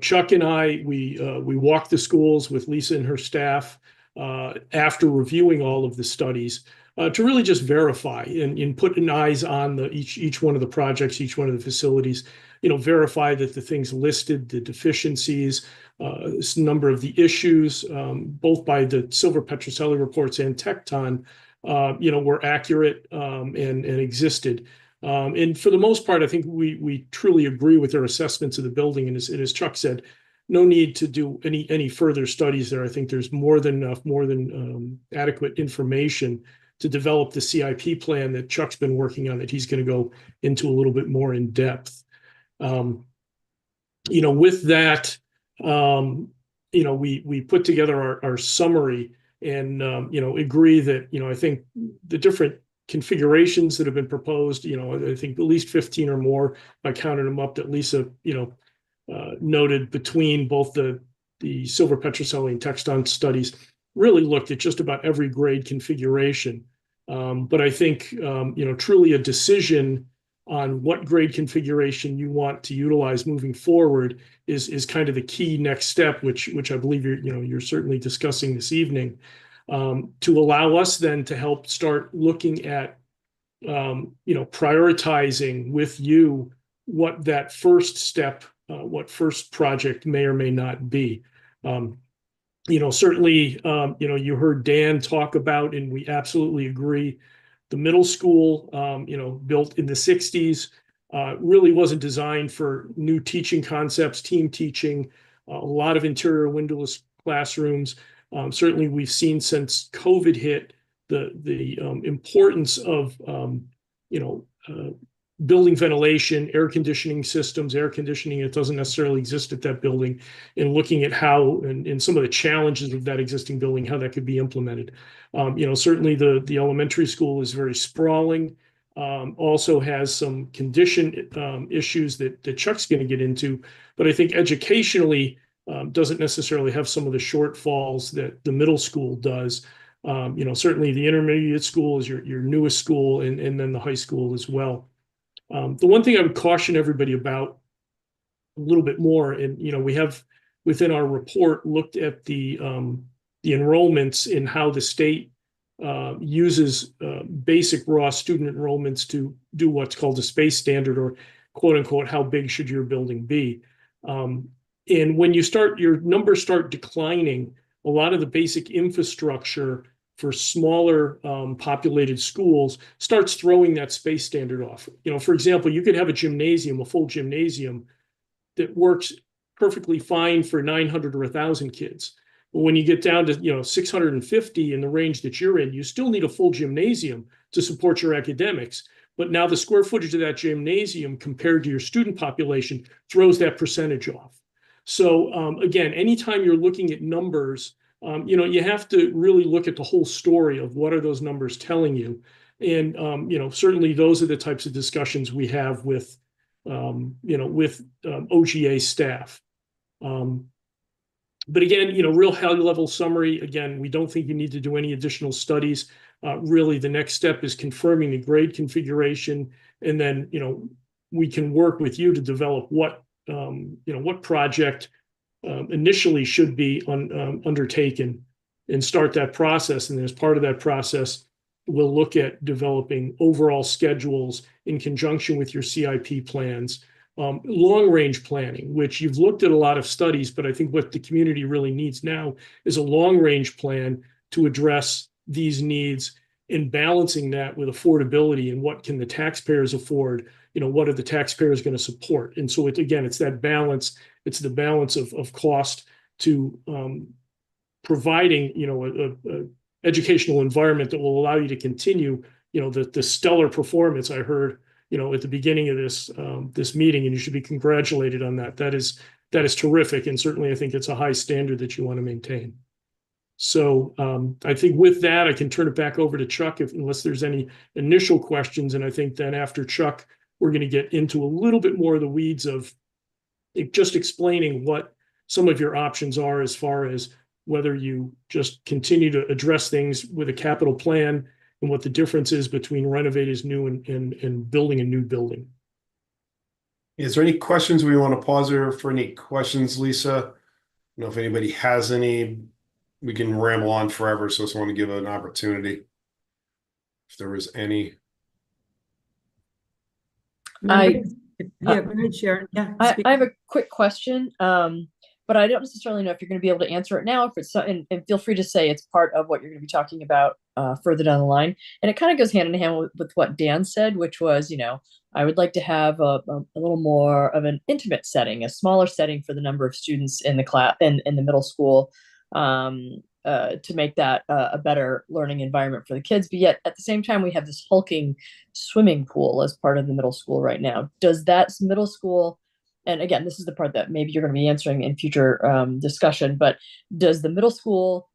Chuck and I, we walked the schools with Lisa and her staff after reviewing all of the studies to really just verify and put an eyes on each one of the projects, each one of the facilities, verify that the things listed, the deficiencies, this number of the issues, both by the Silver Petroselli reports and Tecton, were accurate and existed. And for the most part, I think we truly agree with their assessments of the building. And as Chuck said, no need to do any further studies there. I think there's more than enough, more than adequate information to develop the CIP plan that Chuck's been working on, that he's going to go into a little bit more in depth. With that, we put together our summary and, agree that, I think the different configurations that have been proposed, I think at least 15 or more, I counted them up, that Lisa, noted between both the Silver Petroselli and Tecton studies, really looked at just about every grade configuration. But I think, truly a decision on what grade configuration you want to utilize moving forward is kind of the key next step, which I believe you're certainly discussing this evening, to allow us then to help start looking at, prioritizing with you what that first step, what first project may or may not be. Certainly, you heard Dan talk about, and we absolutely agree, the middle school, built in the 60s, really wasn't designed for new teaching concepts, team teaching, a lot of interior windowless classrooms. Certainly, we've seen since COVID hit the importance of, building ventilation, air conditioning systems, air conditioning, it doesn't necessarily exist at that building, and looking at how, and some of the challenges of that existing building, how that could be implemented. Certainly the elementary school is very sprawling, also has some condition issues that Chuck's going to get into, but I think educationally doesn't necessarily have some of the shortfalls that the middle school does. Certainly the intermediate school is your newest school, and then the high school as well. The one thing I would caution everybody about a little bit more, and we have within our report looked at the enrollments and how the state uses basic raw student enrollments to do what's called a space standard, or quote unquote, how big should your building be? And when your numbers start declining, a lot of the basic infrastructure for smaller populated schools starts throwing that space standard off. For example, you could have a full gymnasium that works perfectly fine for 900 or 1,000 kids. But when you get down to 650 in the range that you're in, you still need a full gymnasium to support your academics. But now the square footage of that gymnasium compared to your student population throws that percentage off. So again, anytime you're looking at numbers, you have to really look at the whole story of what are those numbers telling you. And, certainly those are the types of discussions we have with OGA staff. But again, real high level summary, again, we don't think you need to do any additional studies. Really, the next step is confirming the grade configuration, and then, we can work with you to develop what project initially should be undertaken and start that process. And as part of that process, we'll look at developing overall schedules in conjunction with your CIP plans, long-range planning, which you've looked at a lot of studies, but I think what the community really needs now is a long-range plan to address these needs, in balancing that with affordability and what can the taxpayers afford, what are the taxpayers going to support? And so it's that balance. It's the balance of cost to providing, a educational environment that will allow you to continue, the stellar performance I heard, at the beginning of this meeting, and you should be congratulated on that. That is terrific. And certainly I think it's a high standard that you want to maintain. So I think with that, I can turn it back over to Chuck unless there's any initial questions. And I think then after Chuck, we're going to get into a little bit more of the weeds of just explaining what some of your options are as far as whether you just continue to address things with a capital plan and what the difference is between renovate as new and building a new building. Is there any questions? We want to pause there for any questions, Lisa? I don't know if anybody has any. We can ramble on forever, so I just want to give an opportunity if there was any. Yeah, go ahead, Sharon. Yeah. I have a quick question, but I don't necessarily know if you're going to be able to answer it now. If it's and feel free to say it's part of what you're going to be talking about further down the line. And it kind of goes hand in hand with what Dan said, which was, I would like to have a little more of an intimate setting, a smaller setting for the number of students in the class in the middle school, to make that a better learning environment for the kids. But yet at the same time, we have this hulking swimming pool as part of the middle school right now. Does that middle school, and again, this is the part that maybe you're going to be answering in future discussion, but does the middle school,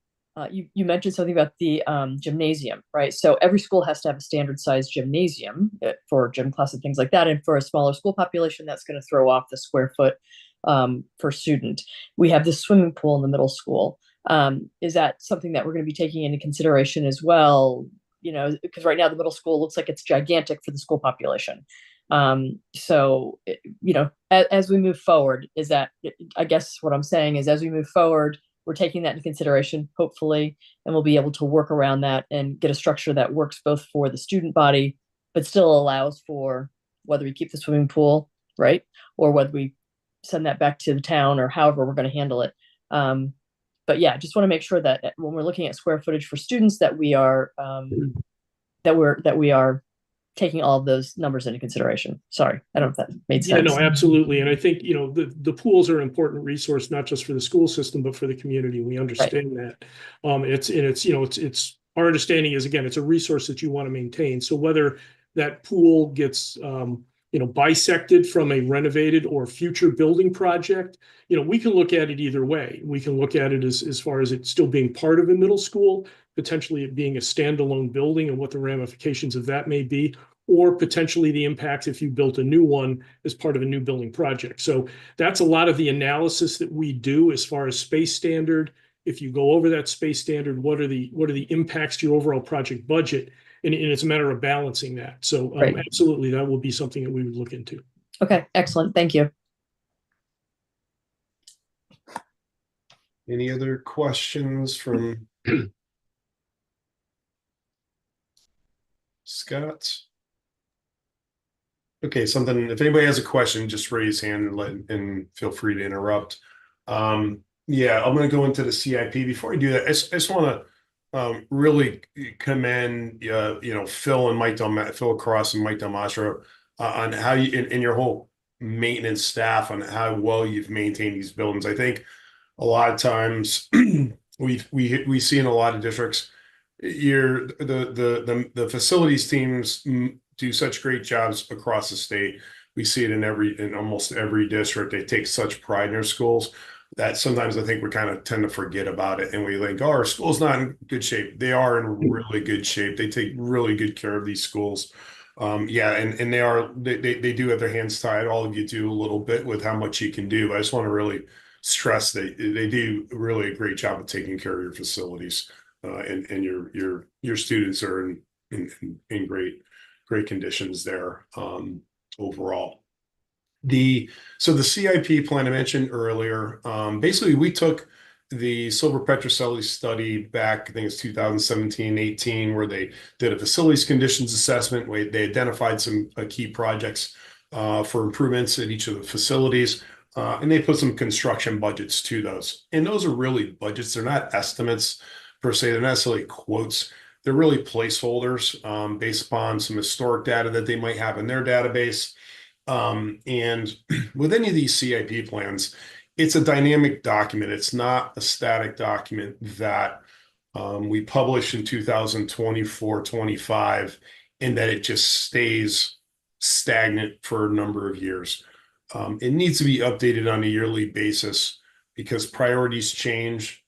you mentioned something about the gymnasium, right? So every school has to have a standard size gymnasium for gym class and things like that. And for a smaller school population, that's going to throw off the square foot per student. We have the swimming pool in the middle school. Is that something that we're going to be taking into consideration as well? Because right now the middle school looks like it's gigantic for the school population. So, as we move forward, is that, I guess what I'm saying is, as we move forward, we're taking that into consideration, hopefully, and we'll be able to work around that and get a structure that works both for the student body, but still allows for whether we keep the swimming pool, right? Or whether we send that back to the town, or however we're going to handle it. But yeah, just want to make sure that when we're looking at square footage for students, that we are that we are taking all of those numbers into consideration. Sorry, I don't know if that made sense. Yeah, no, absolutely. And I think, the pools are an important resource, not just for the school system, but for the community. We understand that. It's our understanding is, again, it's a resource that you want to maintain. So whether that pool gets, bisected from a renovated or future building project, we can look at it either way. We can look at it as far as it still being part of a middle school, potentially it being a standalone building and what the ramifications of that may be, or potentially the impact if you built a new one as part of a new building project. So that's a lot of the analysis that we do as far as space standard. If you go over that space standard, what are the impacts to your overall project budget? And it's a matter of balancing that. So Right. Absolutely, that will be something that we would look into. Okay, excellent. Thank you. Any other questions from Scott? Okay, if anybody has a question, just raise hand and feel free to interrupt. Yeah, I'm going to go into the CIP. Before I do that, I just want to really commend Phil and Phil Cross and Mike Delmastro on how you and your whole maintenance staff on how well you've maintained these buildings. I think a lot of times we see in a lot of districts, the facilities teams do such great jobs across the state. We see it in almost every district. They take such pride in their schools that sometimes I think we kind of tend to forget about it, and we think, oh, our school's not in good shape. They are in really good shape. They take really good care of these schools. And they do have their hands tied. All of you do a little bit with how much you can do. But I just want to really stress they do really a great job of taking care of your facilities, and your students are in great conditions there, overall. So the CIP plan I mentioned earlier, basically we took the Silver Petroselli study back, I think it's 2017-18, where they did a facilities conditions assessment, where they identified some key projects for improvements at each of the facilities, and they put some construction budgets to those. And those are really budgets. They're not estimates per se. They're not necessarily quotes. They're really placeholders based upon some historic data that they might have in their database. And with any of these CIP plans, it's a dynamic document. It's not a static document that we publish in 2024-25 and that it just stays stagnant for a number of years. It needs to be updated on a yearly basis because priorities change.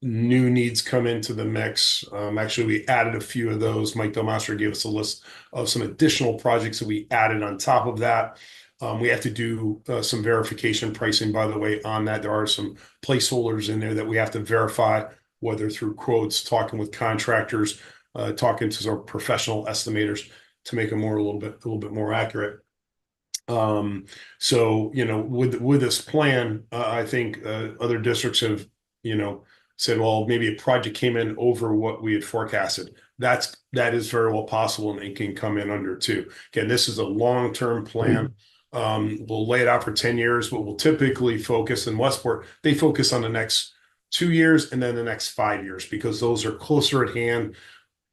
New needs come into the mix. Actually, we added a few of those. Mike Del Mastro gave us a list of some additional projects that we added on top of that. We have to do some verification pricing, by the way, on that. There are some placeholders in there that we have to verify, whether through quotes, talking with contractors, talking to some professional estimators to make them a little bit more accurate. So, with this plan, I think other districts have, said, well, maybe a project came in over what we had forecasted. That is very well possible, and it can come in under too. Again, this is a long-term plan. We'll lay it out for 10 years, but we'll typically focus in Westport. They focus on the next 2 years and then the next 5 years because those are closer at hand,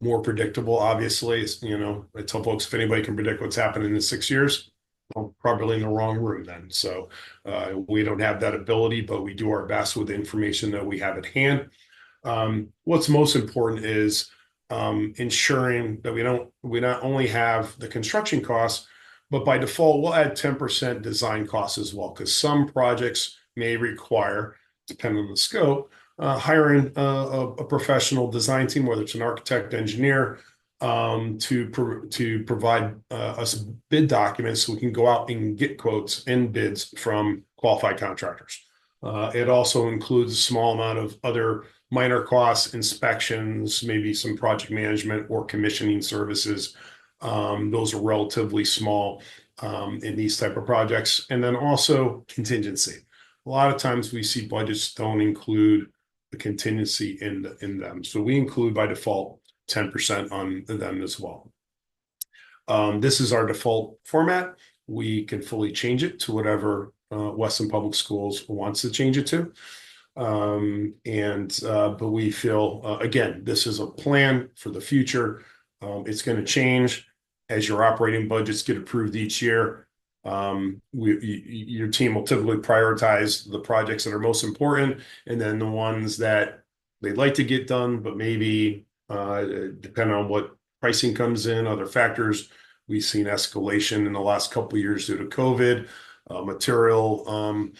more predictable. Obviously, I tell folks if anybody can predict what's happening in 6 years, well, probably in the wrong room then. So we don't have that ability, but we do our best with the information that we have at hand. What's most important is ensuring that we not only have the construction costs, but by default, we'll add 10% design costs as well, because some projects may require, depending on the scope, hiring a professional design team, whether it's an architect, engineer, to provide us bid documents so we can go out and get quotes and bids from qualified contractors. It also includes a small amount of other minor costs, inspections, maybe some project management or commissioning services. Those are relatively small in these type of projects. And then also contingency. A lot of times we see budgets don't include the contingency in them. So we include by default 10% on them as well. This is our default format. We can fully change it to whatever Weston Public Schools wants to change it to. But we feel, again, this is a plan for the future. It's going to change as your operating budgets get approved each year. Your team will typically prioritize the projects that are most important, and then the ones that they'd like to get done, but maybe depending on what pricing comes in, other factors. We've seen escalation in the last couple of years due to COVID. Material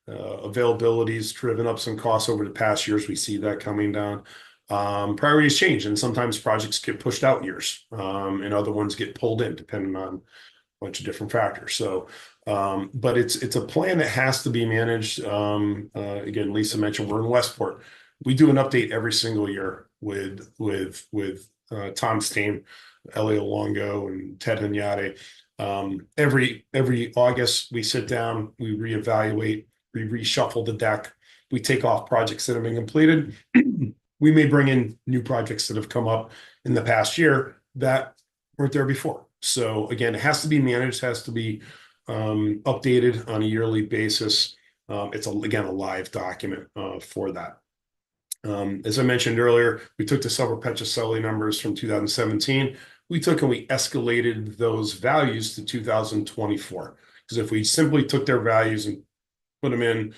availability's driven up some costs over the past years. We see that coming down. Priorities change, and sometimes projects get pushed out years, and other ones get pulled in, depending on a bunch of different factors. So, but it's a plan that has to be managed. Again, Lisa mentioned we're in Westport. We do an update every single year with Tom's team, Elio Longo and Ted Hunyadi. Every August we sit down, we reevaluate, we reshuffle the deck, we take off projects that have been completed. We may bring in new projects that have come up in the past year that weren't there before. So again, it has to be managed, has to be updated on a yearly basis. It's again a live document for that. As I mentioned earlier, we took the Silver Petroselli numbers from 2017. We took and we escalated those values to 2024. Because if we simply took their values and put them in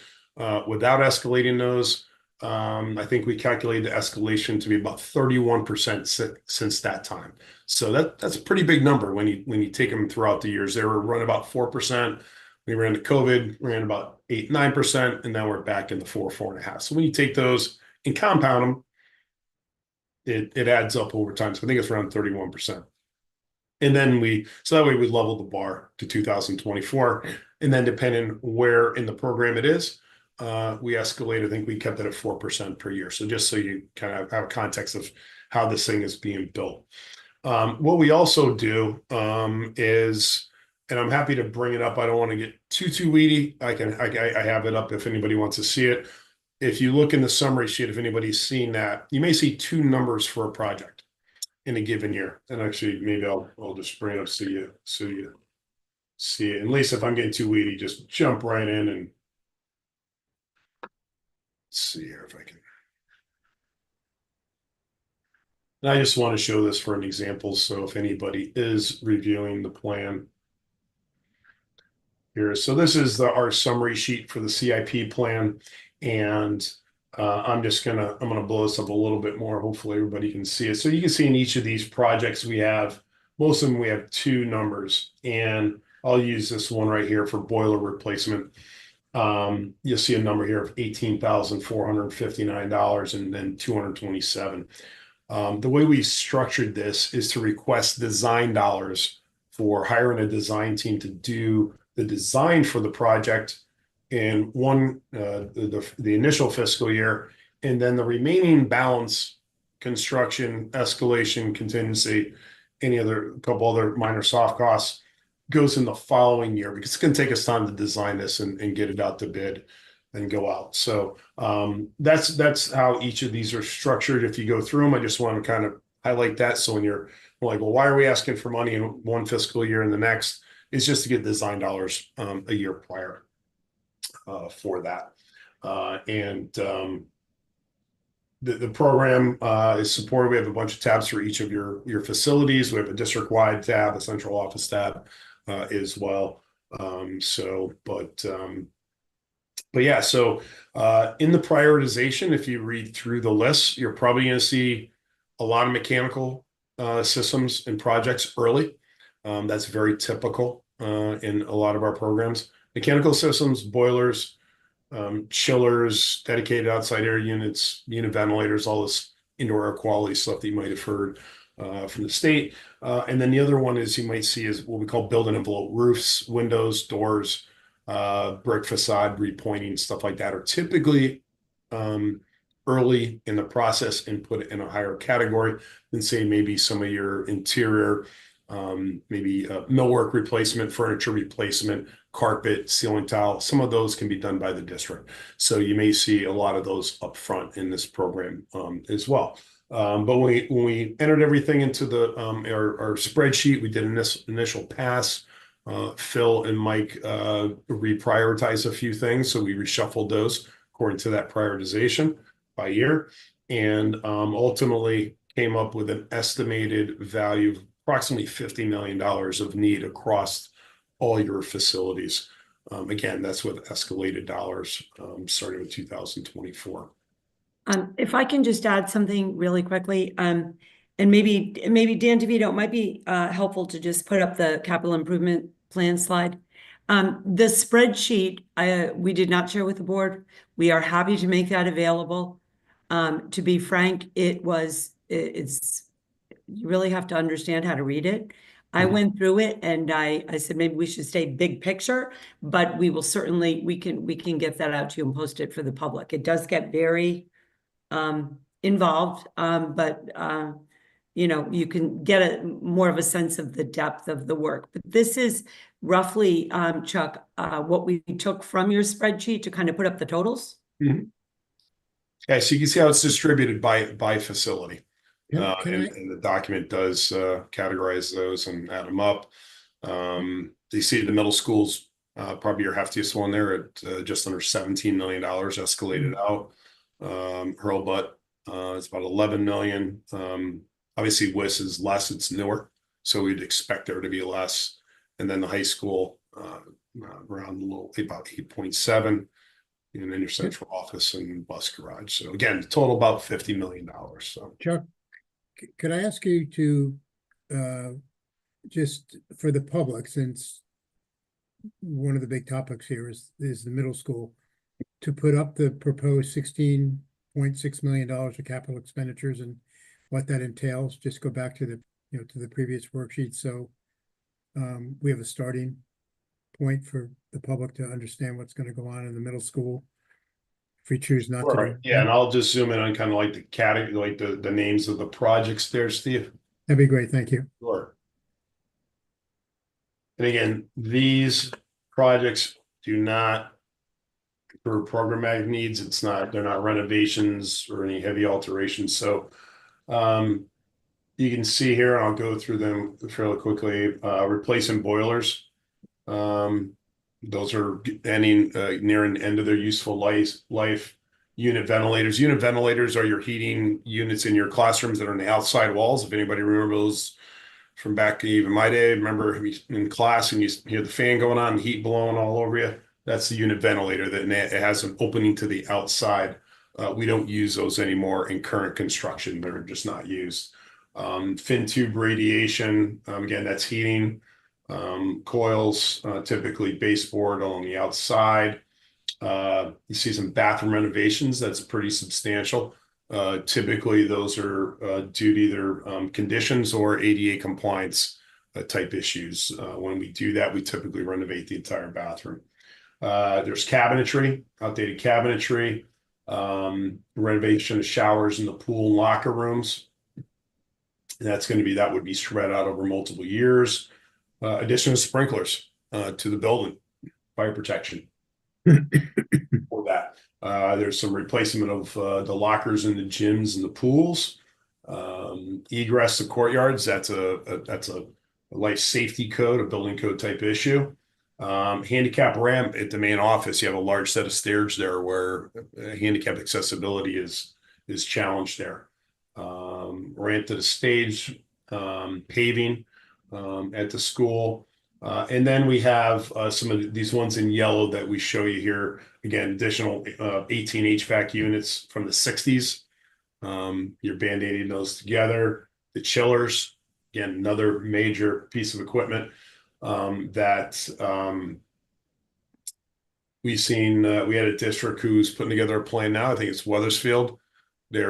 without escalating those, I think we calculated the escalation to be about 31% since that time. So that's a pretty big number when you take them throughout the years. They were run about 4%. We ran to COVID, ran about 8-9%, and now we're back in the 4.5. So when you take those and compound them, it adds up over time. So I think it's around 31%. And then so that way we level the bar to 2024. And then depending where in the program it is, we escalate. I think we kept it at 4% per year. So just so you kind of have a context of how this thing is being built. What we also do is, and I'm happy to bring it up. I don't want to get too weedy. I have it up if anybody wants to see it. If you look in the summary sheet, if anybody's seen that, you may see two numbers for a project in a given year. And actually, maybe I'll just bring it up so you see it. At least if I'm getting too weedy, just jump right in and see here if I can. And I just want to show this for an example. So if anybody is reviewing the plan here, so this is our summary sheet for the CIP plan. And I'm gonna blow this up a little bit more. Hopefully everybody can see it. So you can see in each of these projects most of them we have two numbers, and I'll use this one right here for boiler replacement. You'll see a number here of $18,459 and then 227. The way we structured this is to request design dollars for hiring a design team to do the design for the project in the initial fiscal year, and then the remaining balance, construction, escalation, contingency, couple other minor soft costs, goes in the following year, because it's going to take us time to design this and get it out to bid and go out. So that's how each of these are structured. If you go through them, I just want to kind of highlight that. So when you're like, well, why are we asking for money in one fiscal year and the next? It's just to get design dollars a year prior for that. The program is supported. We have a bunch of tabs for each of your facilities. We have a district-wide tab, a central office tab as well. But yeah, so in the prioritization, if you read through the list, you're probably going to see a lot of mechanical systems and projects early. That's very typical in a lot of our programs. Mechanical systems, boilers, chillers, dedicated outside air units, unit ventilators, all this indoor air quality stuff that you might have heard from the state. And then the other one is you might see is what we call building envelope roofs, windows, doors, brick facade, repointing, stuff like that are typically early in the process and put in a higher category than say maybe some of your interior, maybe millwork replacement, furniture replacement, carpet, ceiling tile. Some of those can be done by the district. So you may see a lot of those up front in this program as well. But when we entered everything into the our spreadsheet, we did an initial pass. Phil and Mike reprioritized a few things, so we reshuffled those according to that prioritization by year, and ultimately came up with an estimated value of approximately $50 million of need across all your facilities. Again, that's with escalated dollars starting with 2024. If I can just add something really quickly, and maybe Dan DeVito, it might be helpful to just put up the capital improvement plan slide. The spreadsheet we did not share with the board. We are happy to make that available. To be frank, it's you really have to understand how to read it. I went through it and I said maybe we should stay big picture, but we will certainly we can get that out to you and post it for the public. It does get very involved, but you know, you can get more of a sense of the depth of the work. But this is roughly, Chuck, what we took from your spreadsheet to kind of put up the totals. Mm-hmm. Yeah, so you can see how it's distributed by facility. And the document does categorize those and add them up. You see the middle schools, probably your heftiest one there at just under $17 million escalated out. Hurlbut, it's about 11 million. Obviously WIS is less, it's newer, so we'd expect there to be less. And then the high school, around about 8.7, and then your central office and bus garage. So again, total about $50 million. So Chuck, could I ask you to just for the public, since one of the big topics here is the middle school, to put up the proposed $16.6 million of capital expenditures and what that entails? Just go back to the previous worksheet, so we have a starting point for the public to understand what's going to go on in the middle school if we choose not to. Right. Yeah, and I'll just zoom in on kind of like the category, like the names of the projects there, Steve. That'd be great, thank you. Sure. And again, these projects do not, for programmatic needs, it's not, they're not renovations or any heavy alterations. So you can see here, I'll go through them fairly quickly, replacing boilers. Those are ending near an end of their useful life. Unit ventilators. Unit ventilators are your heating units in your classrooms that are on the outside walls. If anybody remembers those from back even my day, remember in class and you hear the fan going on, and heat blowing all over you. That's the unit ventilator that it has an opening to the outside. We don't use those anymore in current construction. They're just not used. Fin tube radiation, again, that's heating. Coils, typically baseboard on the outside. You see some bathroom renovations. That's pretty substantial. Typically, those are due to either conditions or ADA compliance type issues. When we do that, we typically renovate the entire bathroom. There's cabinetry, outdated cabinetry, renovation of showers in the pool and locker rooms. And that would be spread out over multiple years. Addition of sprinklers to the building, fire protection for that. There's some replacement of the lockers in the gyms and the pools. Egress to courtyards, that's a life safety code, a building code type issue. Handicap ramp at the main office. You have a large set of stairs there where handicap accessibility is challenged there. Ramp to the stage, paving at the school. And then we have some of these ones in yellow that we show you here. Again, additional 18 HVAC units from the 60s. You're band-aiding those together. The chillers, again, another major piece of equipment that we've seen. We had a district who's putting together a plan now. I think it's Weathersfield. They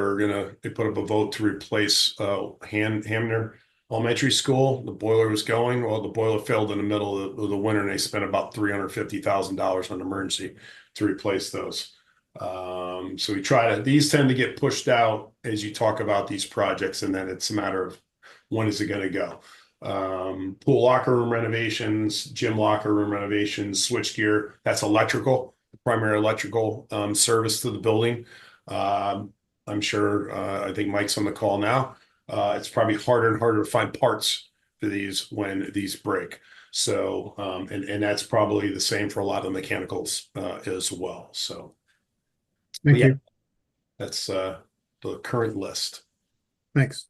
put up a vote to replace Hamner Elementary School. The boiler was going. Well, the boiler failed in the middle of the winter, and they spent about $350,000 on emergency to replace those. So these tend to get pushed out as you talk about these projects, and then it's a matter of when is it going to go. Pool locker room renovations, gym locker room renovations, switchgear. That's electrical, primary electrical service to the building. I'm sure, I think Mike's on the call now. It's probably harder and harder to find parts for these when these break. So, and that's probably the same for a lot of mechanicals as well. So, Thank you. That's the current list. Thanks.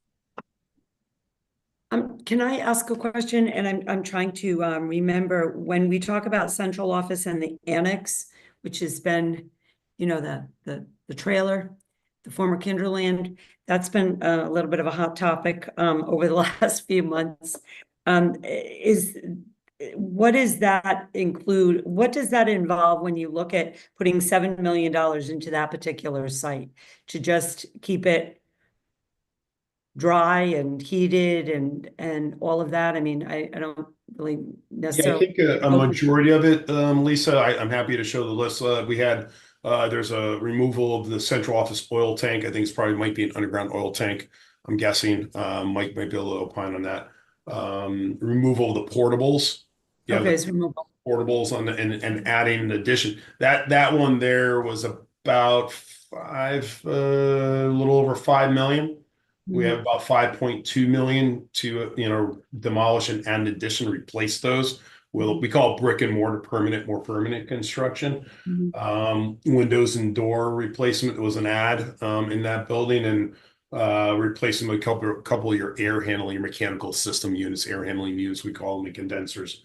Can I ask a question? And I'm trying to remember when we talk about central office and the annex, which has been, the trailer, the former Kinderland, that's been a little bit of a hot topic over the last few months. What does that include? What does that involve when you look at putting $7 million into that particular site to just keep it dry and heated and all of that? I mean, I don't really necessarily. Yeah, I think a majority of it, Lisa, I'm happy to show the list. We had, there's a removal of the central office oil tank. I think might be an underground oil tank. I'm guessing Mike might be able to opine on that. Removal of the portables. Yeah, okay, it's removal. Portables and adding an addition. That one there was about a little over 5 million. We have about 5.2 million to demolish and addition, replace those. We call it brick and mortar more permanent construction. Windows and door replacement was an add in that building, and replacing a couple of your air handling, your mechanical system units, air handling units, we call them the condensers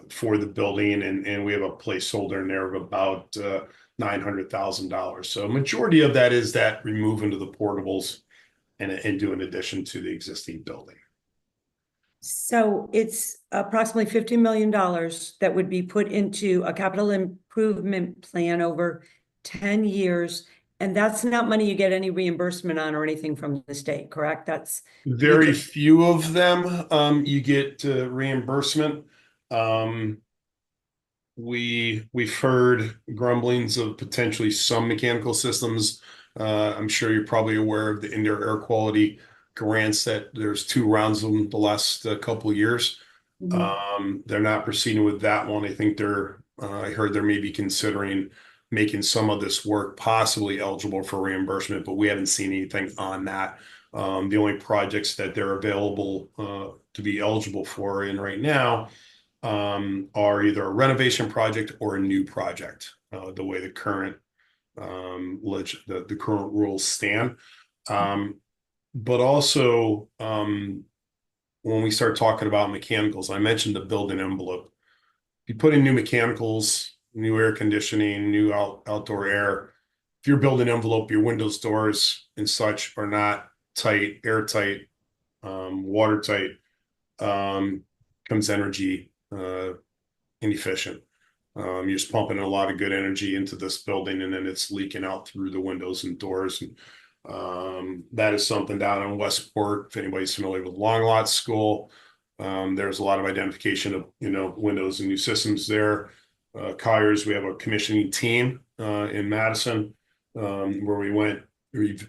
for the building, and we have a placeholder in there of about $900,000. So majority of that is that removing of the portables and do an addition to the existing building. So it's approximately $50 million that would be put into a capital improvement plan over 10 years. And that's not money you get any reimbursement on or anything from the state, correct? That's very few of them. You get reimbursement. we've heard grumblings of potentially some mechanical systems. I'm sure you're probably aware of the indoor air quality grants that there's 2 rounds of them the last couple of years. They're not proceeding with that one. I think I heard they're maybe considering making some of this work possibly eligible for reimbursement, but we haven't seen anything on that. The only projects that they're available to be eligible for in right now are either a renovation project or a new project, the way the current the current rules stand. But also, when we start talking about mechanicals, I mentioned the building envelope. If you put in new mechanicals, new air conditioning, new outdoor air, if your building envelope, your windows, doors, and such are not tight, airtight, watertight, comes energy inefficient. You're just pumping a lot of good energy into this building, and then it's leaking out through the windows and doors. And that is something down in Westport. If anybody's familiar with Long Lot School, there's a lot of identification of windows and new systems there. Colliers, we have a commissioning team in Madison where we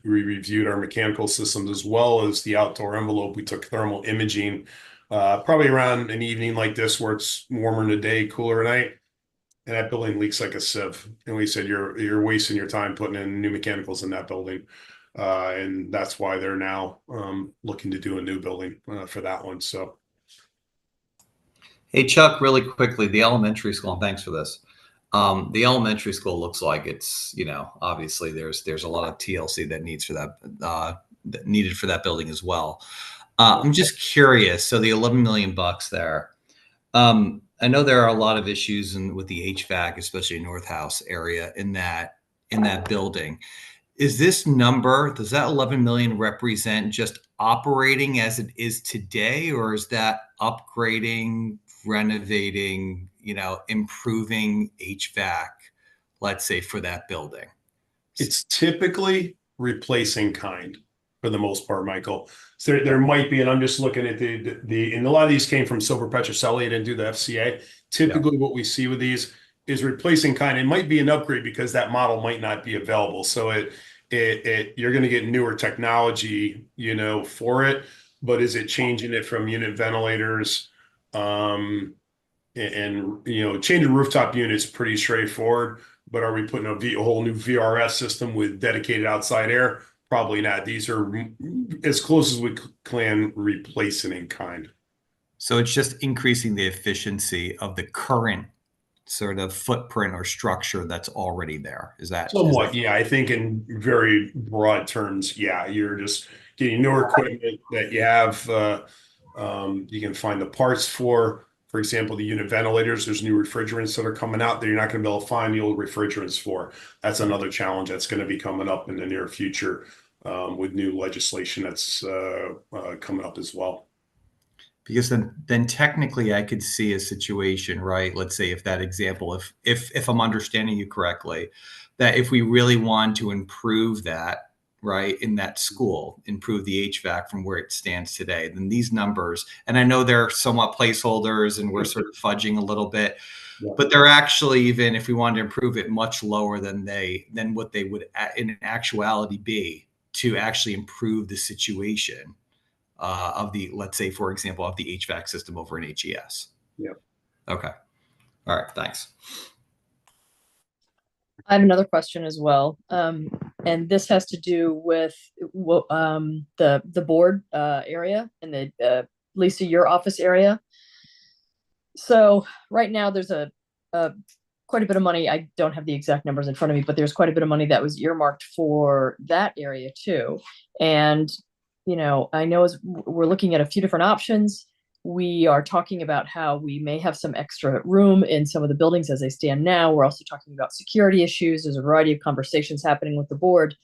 reviewed our mechanical systems as well as the outdoor envelope. We took thermal imaging probably around an evening like this where it's warmer in the day, cooler at night, and that building leaks like a sieve. And we said, you're wasting your time putting in new mechanicals in that building. And that's why they're now looking to do a new building for that one. So. Hey, Chuck, really quickly, the elementary school, and thanks for this. The elementary school looks like it's, obviously there's a lot of TLC that needs for that, needed for that building as well. I'm just curious. So the 11 million bucks there, I know there are a lot of issues with the HVAC, especially in North House area in that building. Is this number, does that 11 million represent just operating as it is today, or is that upgrading, renovating, improving HVAC, let's say, for that building? It's typically replacing kind for the most part, Michael. So there might be, and I'm just looking at and a lot of these came from Silver Petrocelli. I didn't do the FCA. Typically what we see with these is replacing kind. It might be an upgrade because that model might not be available. So you're going to get newer technology, for it, but is it changing it from unit ventilators, and changing rooftop units pretty straightforward, but are we putting a whole new VRS system with dedicated outside air? Probably not. These are as close as we can replacing in kind. So it's just increasing the efficiency of the current sort of footprint or structure that's already there. Is that somewhat? Yeah, I think in very broad terms, yeah, you're just getting newer equipment that you have. You can find the parts for example, the unit ventilators. There's new refrigerants that are coming out that you're not going to be able to find the old refrigerants for. That's another challenge that's going to be coming up in the near future with new legislation that's coming up as well. Because then technically I could see a situation, right? Let's say if that example, if I'm understanding you correctly, that if we really want to improve that, right, in that school, improve the HVAC from where it stands today, then these numbers, and I know they're somewhat placeholders and we're sort of fudging a little bit, but they're actually, even if we wanted to improve it, much lower than what they would in actuality be to actually improve the situation of the, let's say, for example, of the HVAC system over in HES. Yeah. Okay. All right. Thanks. I have another question as well. And this has to do with the board area and the Lisa, your office area. So right now there's a quite a bit of money. I don't have the exact numbers in front of me, but there's quite a bit of money that was earmarked for that area too. And I know as we're looking at a few different options, we are talking about how we may have some extra room in some of the buildings as they stand now. We're also talking about security issues. There's a variety of conversations happening with the board.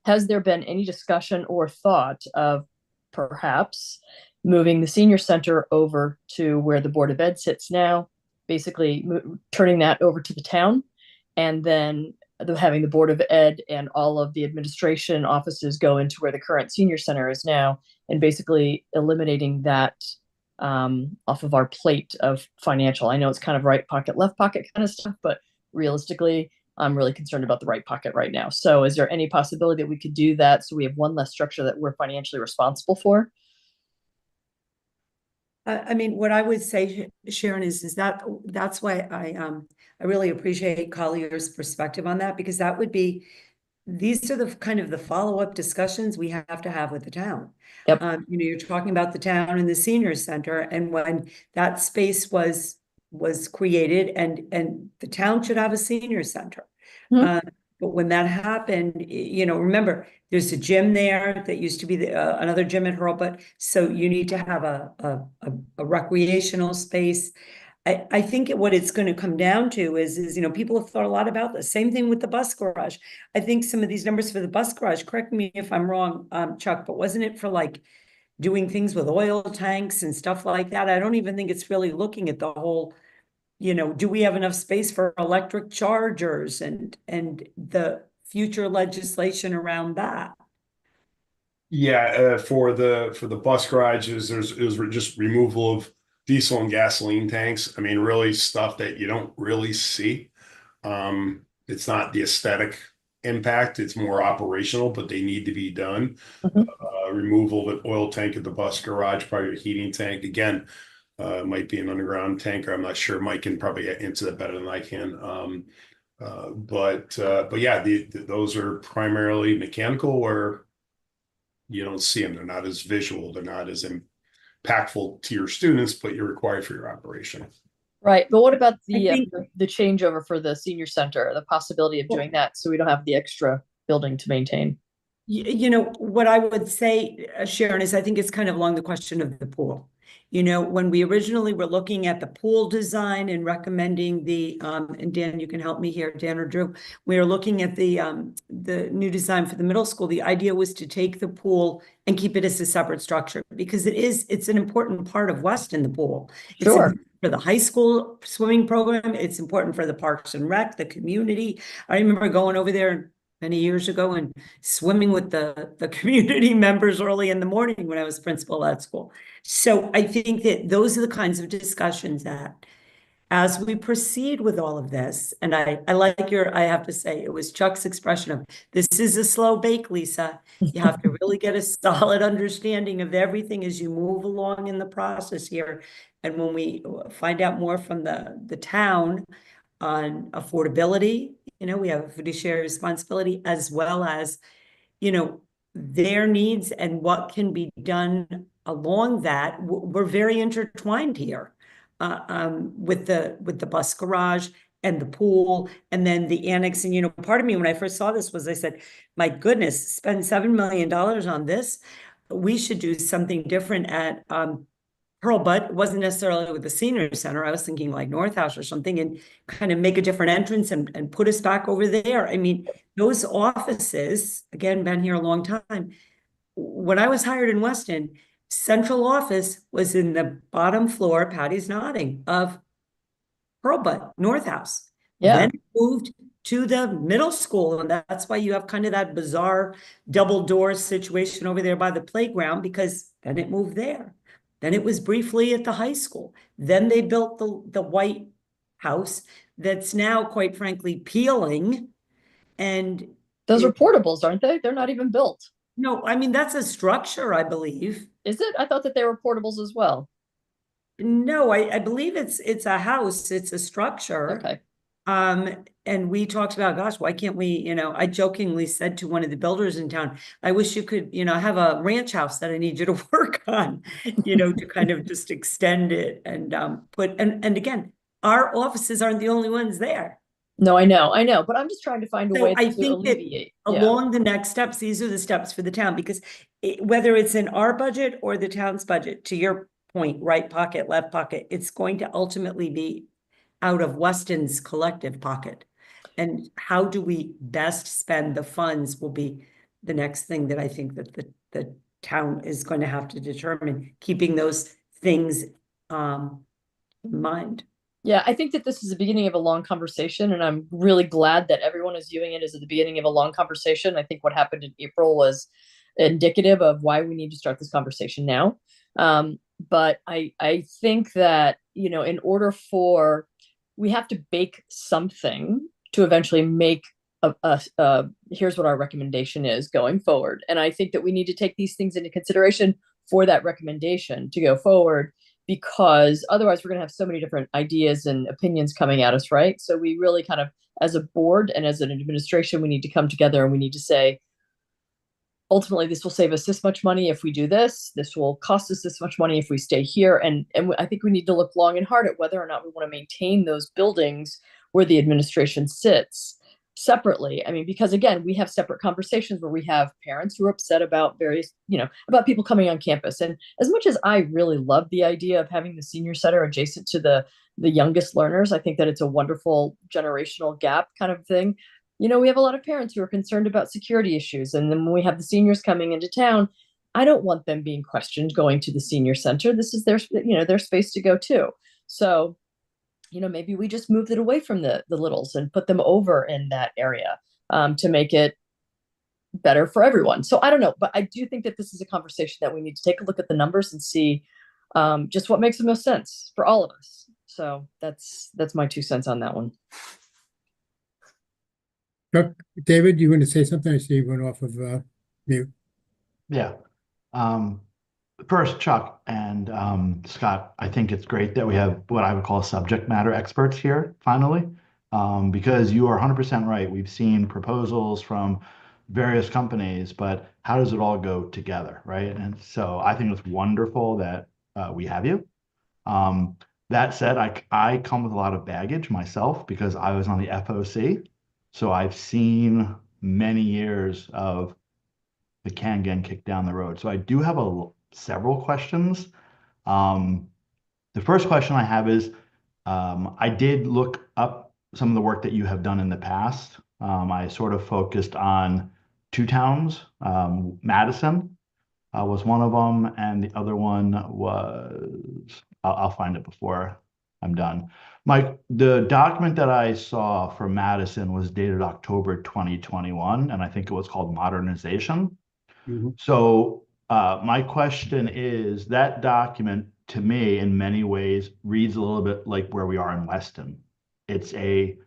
Has there been any discussion or thought of perhaps moving the senior center over to where the Board of Ed sits now, basically turning that over to the town, and then having the Board of Ed and all of the administration offices go into where the current senior center is now, and basically eliminating that off of our plate of financial. I know it's kind of right pocket, left pocket kind of stuff, but realistically, I'm really concerned about the right pocket right now. So is there any possibility that we could do that so we have one less structure that we're financially responsible for? I mean, what I would say, Sharon, is that's why I really appreciate Collier's perspective on that, because that would be, these are the kind of the follow-up discussions we have to have with the town. Yep. You know, you're talking about the town and the senior center, and when that space was created, and the town should have a senior center. Mhm. But when that happened, you know, remember, there's a gym there that used to be another gym at Hurlbut, so you need to have a recreational space. I think what it's going to come down to is, you know, people have thought a lot about this. Same thing with the bus garage. I think some of these numbers for the bus garage, correct me if I'm wrong, Chuck, but wasn't it for like doing things with oil tanks and stuff like that? I don't even think it's really looking at the whole, you know, do we have enough space for electric chargers and the future legislation around that? Yeah, for the bus garages, it was just removal of diesel and gasoline tanks. I mean, really stuff that you don't really see. It's not the aesthetic impact, it's more operational, but they need to be done. Mhm. Removal of the oil tank at the bus garage, probably a heating tank. Again, might be an underground tanker. I'm not sure. Mike can probably answer that better than I can. But yeah, those are primarily mechanical, or you don't see them. They're not as visual. They're not as impactful to your students, but you're required for your operation. Right. But what about I think- the changeover for the senior center, the possibility of doing that so we don't have the extra building to maintain? You know, what I would say, Sharon, is I think it's kind of along the question of the pool. You know, when we originally were looking at the pool design and recommending the, and Dan, you can help me here, Dan or Drew, we were looking at the new design for the middle school. The idea was to take the pool and keep it as a separate structure, because it's an important part of Weston, the pool. It's Sure. important for the high school swimming program. It's important for the Parks and Rec, the community. I remember going over there many years ago and swimming with the community members early in the morning when I was principal at school. So I think that those are the kinds of discussions that, as we proceed with all of this, and I like I have to say, it was Chuck's expression of, this is a slow bake, Lisa. You have to really get a solid understanding of everything as you move along in the process here. And when we find out more from the town on affordability, you know, we have a fiduciary responsibility, as well as, you know, their needs and what can be done along that. We're very intertwined here, with the bus garage and the pool, and then the annex. And, you know, part of me, when I first saw this, was I said, my goodness, spend $7 million on this. We should do something different at, Hurlbut. It wasn't necessarily with the senior center. I was thinking like North House or something, and kind of make a different entrance and put us back over there. I mean, those offices, again, been here a long time. When I was hired in Weston, central office was in the bottom floor, Patty's nodding, of Hurlbut, North House. Yeah. Then it moved to the middle school, and that's why you have kind of that bizarre double door situation over there by the playground, because then it moved there. Then it was briefly at the high school. Then they built the White House that's now, quite frankly, peeling. And Those are portables, aren't they? They're not even built. no, I mean, that's a structure, I believe. Is it? I thought that they were portables as well. No, I believe it's a house, it's a structure. Okay. And we talked about, gosh, why can't we, you know, I jokingly said to one of the builders in town, I wish you could, you know, have a ranch house that I need you to work on, you know, to kind of just extend it and and again, our offices aren't the only ones there. No, I know, but I'm just trying to find a So way I to think that alleviate. along the next steps, these are the steps for the town, because whether it's in our budget or the town's budget, to your point, right pocket, left pocket, it's going to ultimately be out of Weston's collective pocket. And how do we best spend the funds will be the next thing that I think that the town is going to have to determine, keeping those things in mind. Yeah, I think that this is the beginning of a long conversation, and I'm really glad that everyone is viewing it as the beginning of a long conversation. I think what happened in April was indicative of why we need to start this conversation now. But I think that, you know, in order for, we have to bake something to eventually make here's what our recommendation is going forward. And I think that we need to take these things into consideration for that recommendation to go forward, because otherwise we're going to have so many different ideas and opinions coming at us, right? So we really kind of, as a board and as an administration, we need to come together and we need to say, ultimately, this will save us this much money if we do this. This will cost us this much money if we stay here. And I think we need to look long and hard at whether or not we want to maintain those buildings where the administration sits separately. I mean, because again, we have separate conversations where we have parents who are upset about various, you know, about people coming on campus. And as much as I really love the idea of having the senior center adjacent to the youngest learners, I think that it's a wonderful generational gap kind of thing. You know, we have a lot of parents who are concerned about security issues. And then when we have the seniors coming into town, I don't want them being questioned going to the senior center. This is their, you know, their space to go to. So, you know, maybe we just moved it away from the littles and put them over in that area to make it better for everyone. So I don't know, but I do think that this is a conversation that we need to take a look at the numbers and see just what makes the most sense for all of us. So that's my 2 cents on that one. David, you want to say something? I see you went off of mute. Yeah. First, Chuck and Scott, I think it's great that we have what I would call subject matter experts here, finally, because you are 100% right. We've seen proposals from various companies, but how does it all go together, right? And so I think it's wonderful that we have you. That said, I come with a lot of baggage myself because I was on the FOC. So I've seen many years of the can getting kicked down the road. So I do have several questions. The first question I have is, I did look up some of the work that you have done in the past. I sort of focused on 2 towns. Madison was one of them, and the other one was, I'll find it before I'm done. Mike, the document that I saw for Madison was dated October 2021, and I think it was called Modernization. Mm-hmm. So my question is, that document to me in many ways reads a little bit like where we are in Weston. It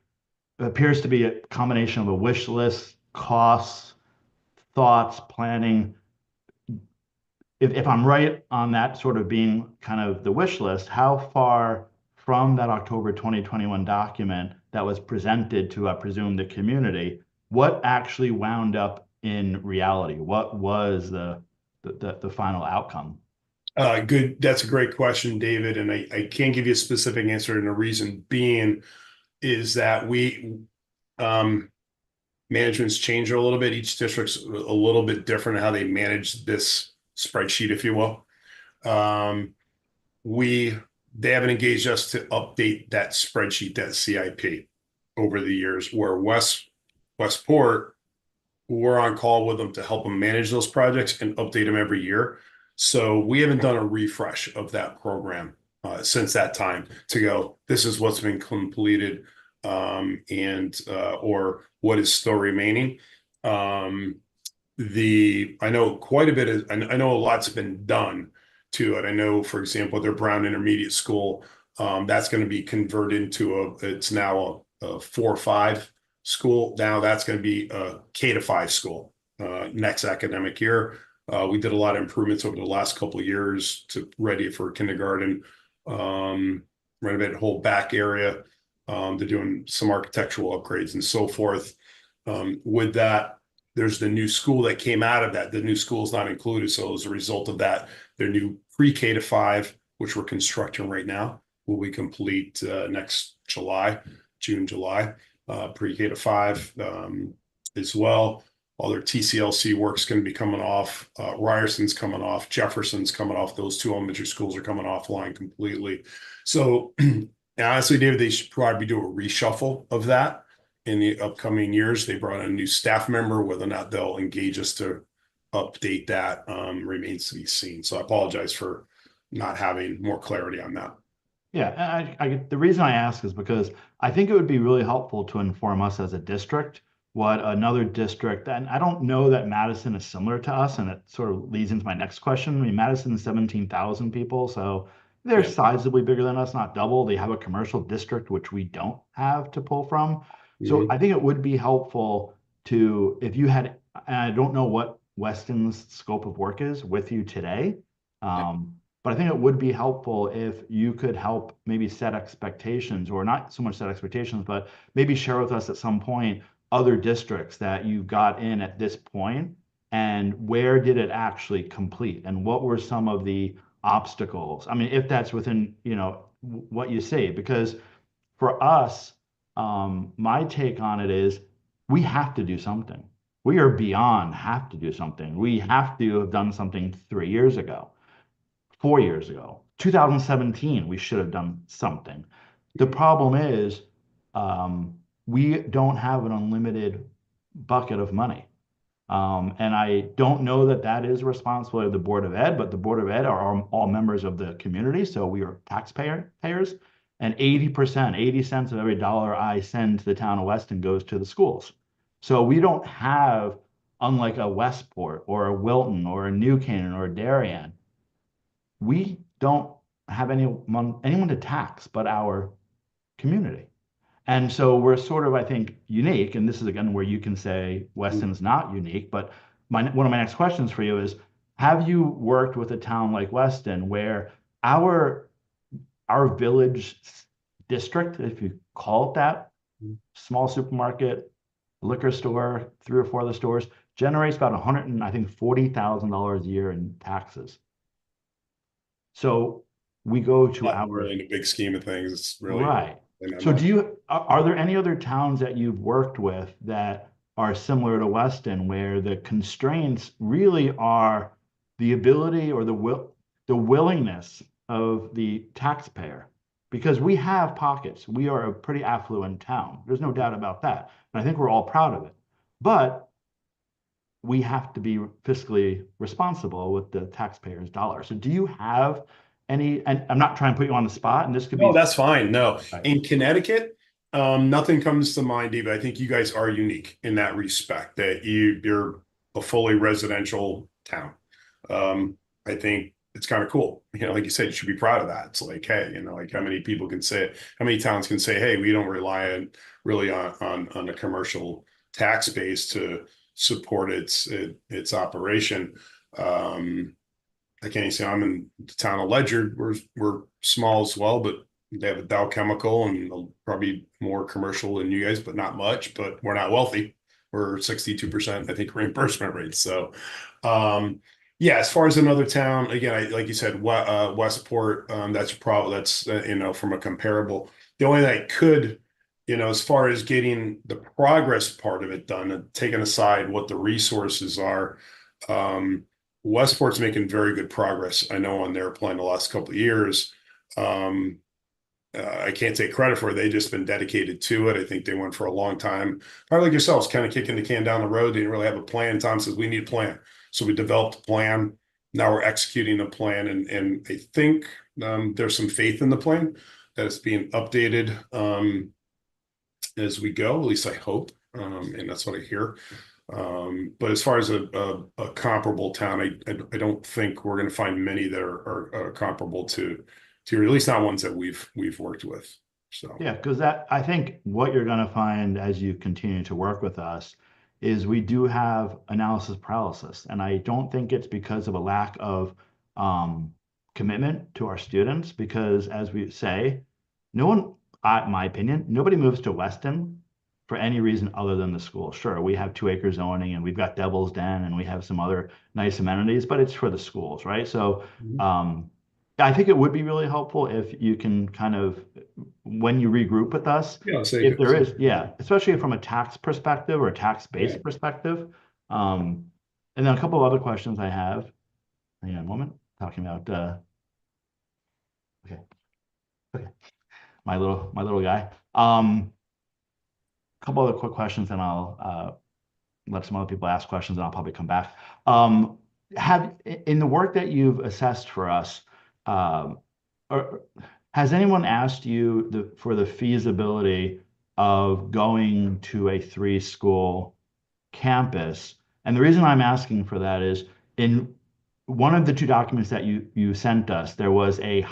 appears to be a combination of a wish list, costs, thoughts, planning. If I'm right on that sort of being kind of the wish list, how far from that October 2021 document that was presented to, I presume, the community, what actually wound up in reality? What was the final outcome? Good. That's a great question, David. And I can't give you a specific answer. And the reason being is that management's changed a little bit. Each district's a little bit different how they manage this spreadsheet, if you will. They haven't engaged us to update that spreadsheet, that CIP, over the years, where Westport, we're on call with them to help them manage those projects and update them every year. So we haven't done a refresh of that program since that time to go, this is what's been completed or what is still remaining. I know quite a bit I know a lot's been done to it. I know, for example, their Brown Intermediate School, that's going to be converted into it's now a 4-5 school. Now that's going to be a K-5 school next academic year. We did a lot of improvements over the last couple of years to ready for kindergarten, renovate the whole back area. They're doing some architectural upgrades and so forth. With that, there's the new school that came out of that. The new school is not included. So as a result of that, their new pre-K to 5, which we're constructing right now, will be complete next June, July. Pre-K to 5 as well. All their TCLC work's going to be coming off. Ryerson's coming off. Jefferson's coming off. Those 2 elementary schools are coming offline completely. So honestly, David, they should probably do a reshuffle of that in the upcoming years. They brought in a new staff member. Whether or not they'll engage us to update that remains to be seen. So I apologize for not having more clarity on that. Yeah, the reason I ask is because I think it would be really helpful to inform us as a district what another district, and I don't know that Madison is similar to us, and it sort of leads into my next question. I mean, Madison's 17,000 people, so they're Yeah. sizably bigger than us, not double. They have a commercial district, which we don't have to pull from. So I think it would be helpful to, if you had, and I don't know what Weston's scope of work is with you today, but I think it would be helpful if you could help maybe set expectations, or not so much set expectations, but maybe share with us at some point other districts that you got in at this point, and where did it actually complete, and what were some of the obstacles? I mean, if that's within, what you say, because for us, my take on it is we have to do something. We are beyond have to do something. We have to have done something 3 years ago, 4 years ago, 2017, we should have done something. The problem is, we don't have an unlimited bucket of money. And I don't know that that is responsibility of the Board of Ed, but the Board of Ed are all members of the community, so we are taxpayers. And 80%, 80 cents of every dollar I send to the town of Weston goes to the schools. So we don't have, unlike a Westport or a Wilton or a New Canaan or a Darien, we don't have anyone to tax but our community. And so we're sort of, I think, unique. And this is again where you can say Weston's not unique. But one of my next questions for you is, have you worked with a town like Weston where our village district, if you call it that, small supermarket, liquor store, 3 or 4 other stores, generates about $140,000 a year in taxes. So we go to Really in the big scheme of things, it's really right. So are there any other towns that you've worked with that are similar to Weston, where the constraints really are the ability or the willingness of the taxpayer? Because we have pockets. We are a pretty affluent town. There's no doubt about that. And I think we're all proud of it. But we have to be fiscally responsible with the taxpayers' dollars. So do you have any, and I'm not trying to put you on the spot, and this could be. No, that's fine. No, Right. in Connecticut, nothing comes to mind, Eva. I think you guys are unique in that respect, that you're a fully residential town. I think it's kind of cool. Like you said, you should be proud of that. It's like, hey, like how many people can say it? How many towns can say, hey, we don't rely really on a commercial tax base to support its operation. I can't even say I'm in the town of Ledger. We're small as well, but they have a Dow Chemical and probably more commercial than you guys, but not much. But we're not wealthy. We're 62%, I think, reimbursement rate. So, yeah, as far as another town, again, like you said, Westport, that's probably from a comparable. The only thing I could, as far as getting the progress part of it done, and taking aside what the resources are, Westport's making very good progress. I know on their plan the last couple of years. I can't take credit for it. They've just been dedicated to it. I think they went for a long time. Probably like yourselves, kind of kicking the can down the road. They didn't really have a plan. Tom says, we need a plan. So we developed a plan. Now we're executing the plan. And I think there's some faith in the plan that it's being updated as we go. At least I hope. And that's what I hear. But as far as a comparable town, I don't think we're going to find many that are comparable to at least not ones that we've worked with. So yeah, because I think what you're going to find as you continue to work with us is we do have analysis paralysis, and I don't think it's because of a lack of commitment to our students. Because as we say, no one, in my opinion, nobody moves to Weston for any reason other than the school. Sure, we have 2-acre zoning and we've got Devil's Den and we have some other nice amenities, but it's for the schools, right? So I think it would be really helpful if you can kind of, when you regroup with us, if there is, especially from a tax perspective or a tax-based perspective. And then a couple of other questions I have. Hang on a moment, talking about, okay, my little guy. A couple other quick questions, and I'll let some other people ask questions, and I'll probably come back. In the work that you've assessed for us, or has anyone asked you for the feasibility of going to a 3-school campus. And the reason I'm asking for that is in one of the 2 documents that you sent us, there was a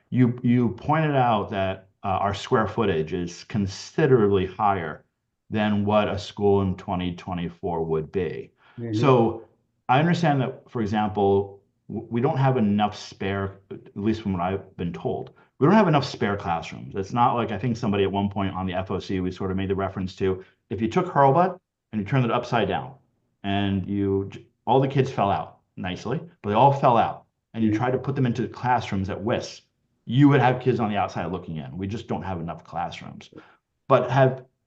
you pointed out that our square footage is considerably higher than what a school in 2024 would be. So I understand that, for example, we don't have enough spare, at least from what I've been told, we don't have enough spare classrooms. It's not like, I think somebody at one point on the FOC, we sort of made the reference to, if you took Hurlbut and you turned it upside down and all the kids fell out nicely, but they all fell out, and you tried to put them into classrooms at WIS, you would have kids on the outside looking in. We just don't have enough classrooms. But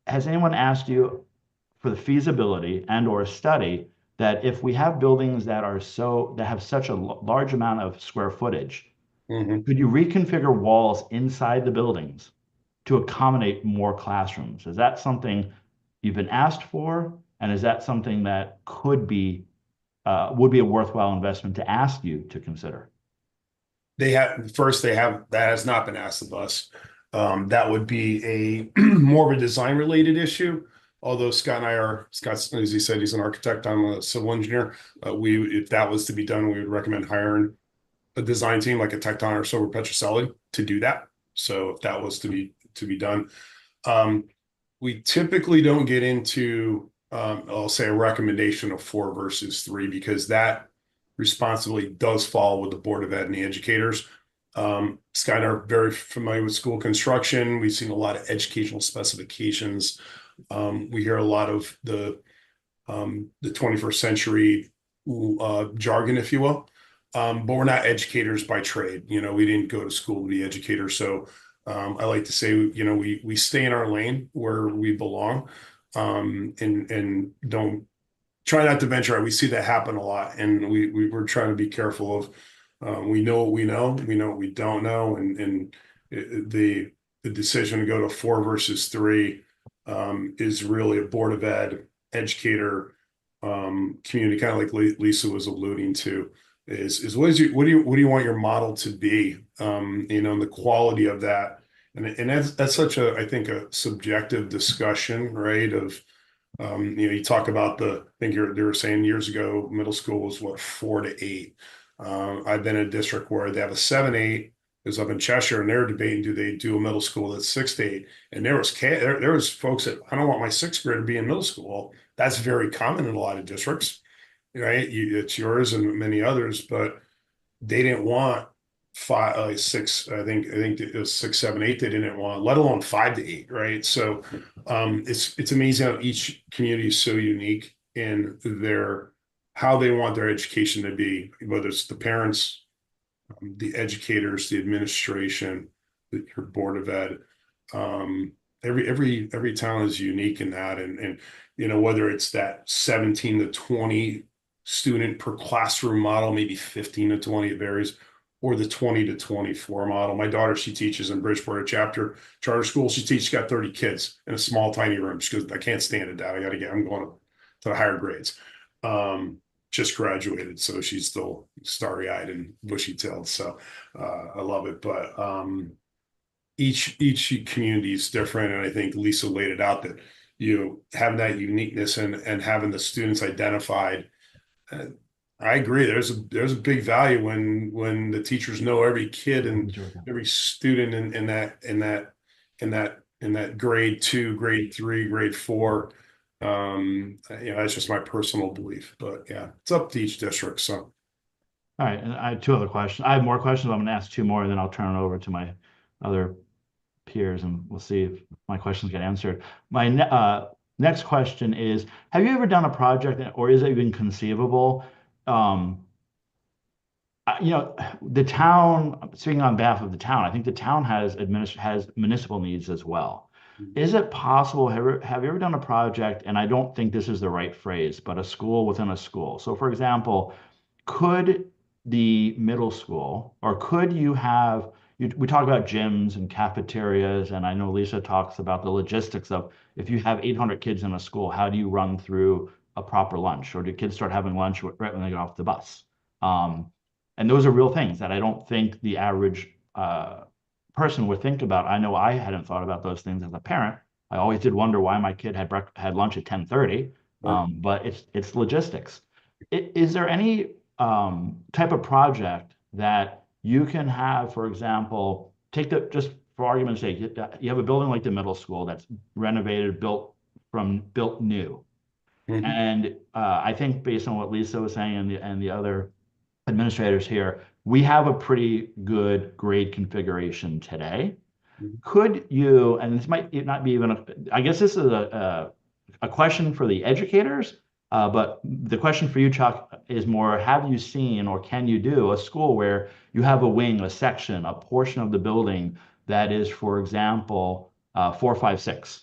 has anyone asked you for the feasibility and or a study that if we have buildings that have such a large amount of square footage, could you reconfigure walls inside the buildings to accommodate more classrooms? Is that something you've been asked for? And is that something that would be a worthwhile investment to ask you to consider? That has not been asked of us. That would be a more of a design related issue. Although Scott's, as he said, he's an architect, I'm a civil engineer. If that was to be done, we would recommend hiring a design team like a Tecton or Silver Petrocelli to do that. So if that was to be done, we typically don't get into, I'll say, a recommendation of 4 versus 3, because that responsibility does fall with the Board of Ed and the educators. Scott and I are very familiar with school construction. We've seen a lot of educational specifications. We hear a lot of the 21st century jargon, if you will. But we're not educators by trade. We didn't go to school to be educators. So I like to say, we stay in our lane where we belong, and don't try not to venture out. We see that happen a lot, and we're trying to be careful of, we know what we know what we don't know, and the decision to go to 4 versus 3 is really a Board of Ed, educator, community, kind of like Lisa was alluding to, is what do you want your model to be, and the quality of that, and that's such a, I think, a subjective discussion, right? Of you talk about I think they were saying years ago, middle school was 4 to 8. I've been in a district where they have a 7-8. Is up in Cheshire, and they're debating, do they do a middle school that's 6 to 8? And there was folks that, I don't want my 6th grader to be in middle school. That's very common in a lot of districts, right? It's yours and many others, but they didn't want 5, 6. I think it was 6, 7, 8. They didn't want, let alone 5 to 8, right? So it's amazing how each community is so unique in how they want their education to be, whether it's the parents, the educators, the administration, your Board of Ed. Every town is unique in that, and whether it's that 17 to 20 student per classroom model, maybe 15 to 20, it varies, or the 20 to 24 model. My daughter, she teaches in Bridgeport, a chapter charter school. She's got 30 kids in a small, tiny room. She goes, I can't stand it, Dad. I'm going to the higher grades. Just graduated, so she's still starry-eyed and bushy-tailed. So I love it. But each community is different, and I think Lisa laid it out that having that uniqueness and having the students identified. I agree. There's a big value when the teachers know every kid and every student in that grade 2, grade 3, grade 4. That's just my personal belief, but yeah, it's up to each district. So, all right, and I have 2 other questions. I have more questions. I'm going to ask 2 more, and then I'll turn it over to my other peers, and we'll see if my questions get answered. My next question is: have you ever done a project, or is it even conceivable? The town, speaking on behalf of the town, I think the town has municipal needs as well. Is it possible, have you ever done a project, and I don't think this is the right phrase, but a school within a school? So for example, could the middle school, or could you have, we talk about gyms and cafeterias, and I know Lisa talks about the logistics of, if you have 800 kids in a school, how do you run through a proper lunch? Or do kids start having lunch right when they get off the bus? And those are real things that I don't think the average person would think about. I know I hadn't thought about those things as a parent. I always did wonder why my kid had lunch at 10:30. But it's logistics. Is there any type of project that you can have, for example, just for argument's sake, you have a building like the middle school that's renovated, built new. And I think based on what Lisa was saying and the other administrators here, we have a pretty good grade configuration today. Could you, and this might not be even, I guess this is a question for the educators, but the question for you, Chuck, is more, have you seen or can you do a school where you have a wing, a section, a portion of the building that is, for example, 4, 5, 6,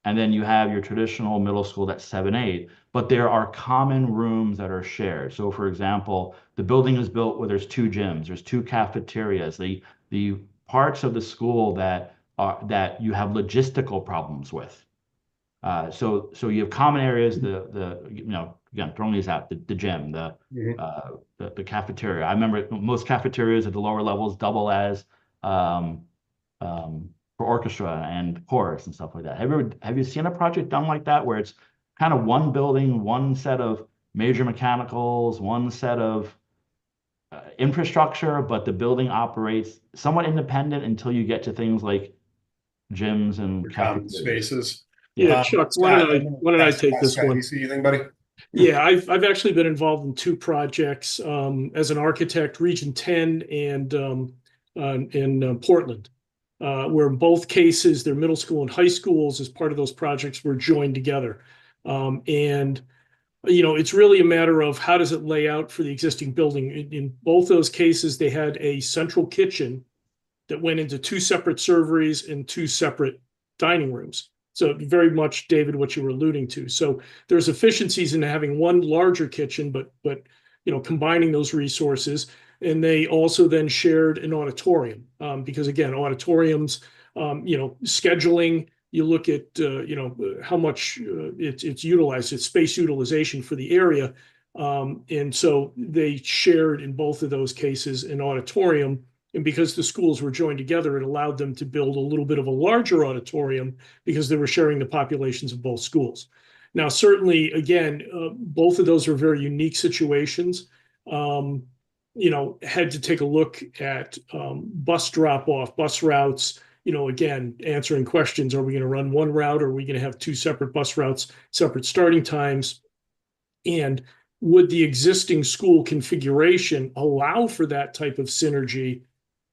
and then you have your traditional middle school that's 7, 8, but there are common rooms that are shared. So for example, the building is built where there's 2 gyms, there's 2 cafeterias, the parts of the school that you have logistical problems with. So you have common areas, again, throwing these out, the gym, the cafeteria. I remember most cafeterias at the lower levels double as for orchestra and chorus and stuff like that. Have you seen a project done like that where it's kind of one building, one set of major mechanicals, one set of infrastructure, but the building operates somewhat independent until you get to things like gyms and common spaces? Yeah, Chuck, why don't I take this one? You see anything, buddy? Yeah, I've actually been involved in 2 projects as an architect, Region 10 and in Portland, where in both cases, their middle school and high schools, as part of those projects, were joined together. And it's really a matter of how does it lay out for the existing building. In both those cases, they had a central kitchen that went into 2 separate serveries and 2 separate dining rooms. So very much, David, what you were alluding to. So there's efficiencies in having one larger kitchen, but combining those resources. And they also then shared an auditorium because, again, auditoriums, scheduling. You look at how much it's utilized, it's space utilization for the area, and so they shared in both of those cases an auditorium. And because the schools were joined together, it allowed them to build a little bit of a larger auditorium because they were sharing the populations of both schools. Now, certainly, again, both of those are very unique situations. Had to take a look at bus drop-off, bus routes, again, answering questions. Are we going to run one route? Or are we going to have 2 separate bus routes, separate starting times? And would the existing school configuration allow for that type of synergy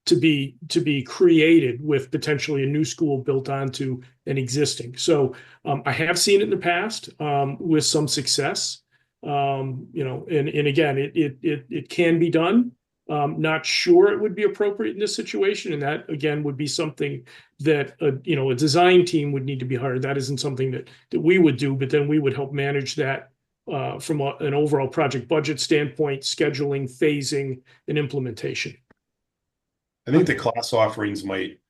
to be created with potentially a new school built onto an existing? So I have seen it in the past with some success. And again, it can be done. Not sure it would be appropriate in this situation, and that again would be something that a design team would need to be hired. That isn't something that we would do, but then we would help manage that from an overall project budget standpoint, scheduling, phasing, and implementation. I think the class offerings might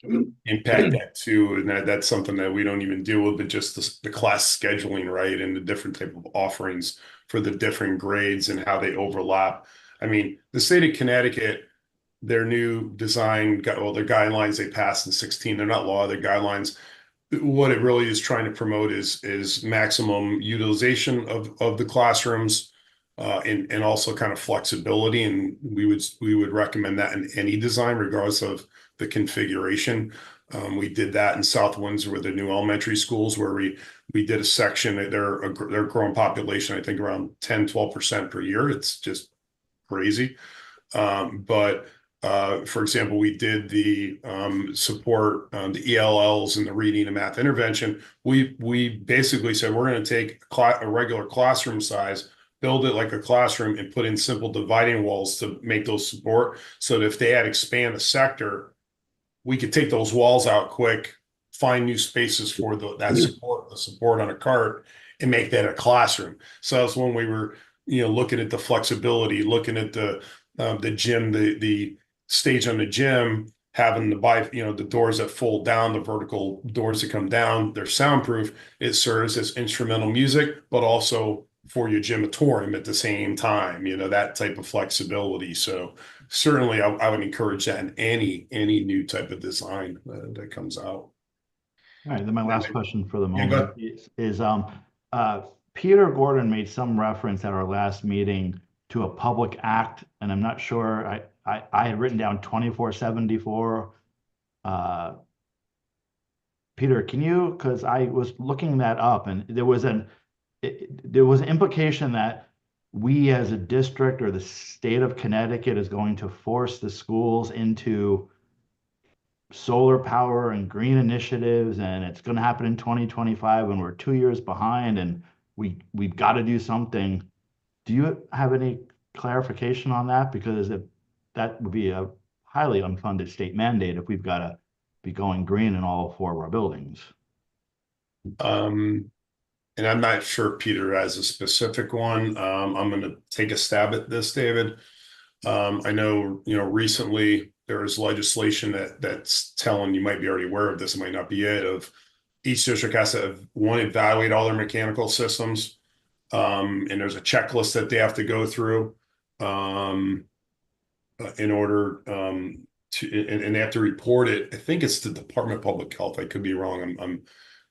impact that too, and that's something that we don't even deal with, but just the class scheduling, right, and the different type of offerings for the different grades and how they overlap. I mean, the state of Connecticut, their new design, their guidelines they passed in 2016, they're not law, they're guidelines. What it really is trying to promote is maximum utilization of the classrooms, and also kind of flexibility. And we would recommend that in any design, regardless of the configuration. We did that in South Windsor with the new elementary schools, where we did a section. They're a growing population, I think around 10-12% per year. It's just crazy. But for example, we did the support the ELLs and the reading and math intervention. We basically said we're going to take a regular classroom size, build it like a classroom, and put in simple dividing walls to make those support, so that if they had to expand a sector, we could take those walls out quick, find new spaces for the support on a cart, and make that a classroom. So that's when we were looking at the flexibility, looking at the gym, the stage on the gym, having the doors that fold down, the vertical doors that come down, they're soundproof. It serves as instrumental music, but also for your gymatorium at the same time, that type of flexibility. So certainly I would encourage that in any new type of design that comes out. All right, then my last question for the Yeah, go moment is Peter Gordon made some reference at our last meeting to a public act, and I'm not sure, I had written down 2474. Peter, can you, because I was looking that up, and there was an implication that we as a district or the state of Connecticut is going to force the schools into solar power and green initiatives, and it's going to happen in 2025 when we're 2 years behind, and we've got to do something. Do you have any clarification on that? Because that would be a highly unfunded state mandate if we've got to be going green in all 4 of our buildings. And I'm not sure Peter has a specific one. I'm going to take a stab at this, David. I know, recently there is legislation that's telling, you might be already aware of this, it might not be it, of each district has to evaluate all their mechanical systems. And there's a checklist that they have to go through in order and they have to report it. I think it's the Department of Public Health. I could be wrong. I'm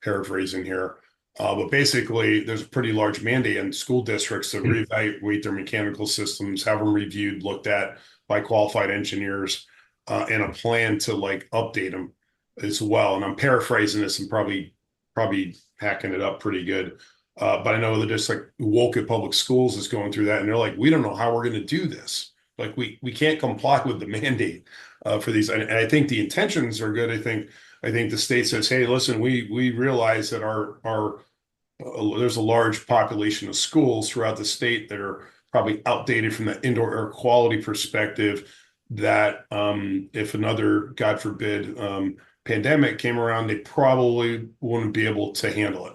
paraphrasing here. But basically, there's a pretty large mandate in school districts to reevaluate their mechanical systems, have them reviewed, looked at by qualified engineers, and a plan to update them as well. And I'm paraphrasing this and probably hacking it up pretty good. But I know that just Woket Public Schools is going through that, and they're like, we don't know how we're going to do this. We can't comply with the mandate for these. And I think the intentions are good. I think the state says, hey, listen, we realize that there's a large population of schools throughout the state that are probably outdated from the indoor air quality perspective, that if another, God forbid, pandemic came around, they probably wouldn't be able to handle it.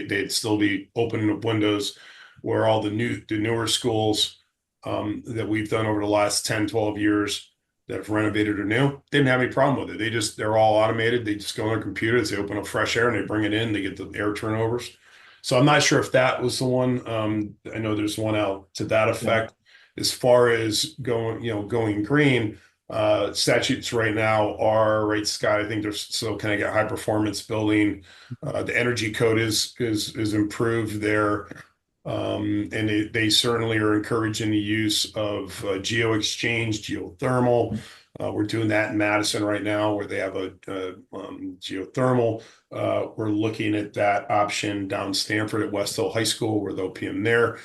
They'd still be opening up windows, where all the newer schools that we've done over the last 10, 12 years that have renovated or new, they didn't have any problem with it. They're all automated. They just go on their computers, they open up fresh air and they bring it in, they get the air turnovers. So I'm not sure if that was the one. I know there's one out to that effect. Yeah. As far as going green, statutes right now are, right, Scott, I think they're still kind of got high performance building. The energy code is improved there. And they certainly are encouraging the use of geo exchange, geothermal. We're doing that in Madison right now, where they have a geothermal. We're looking at that option down Stanford at West Hill High School, where the OPM there.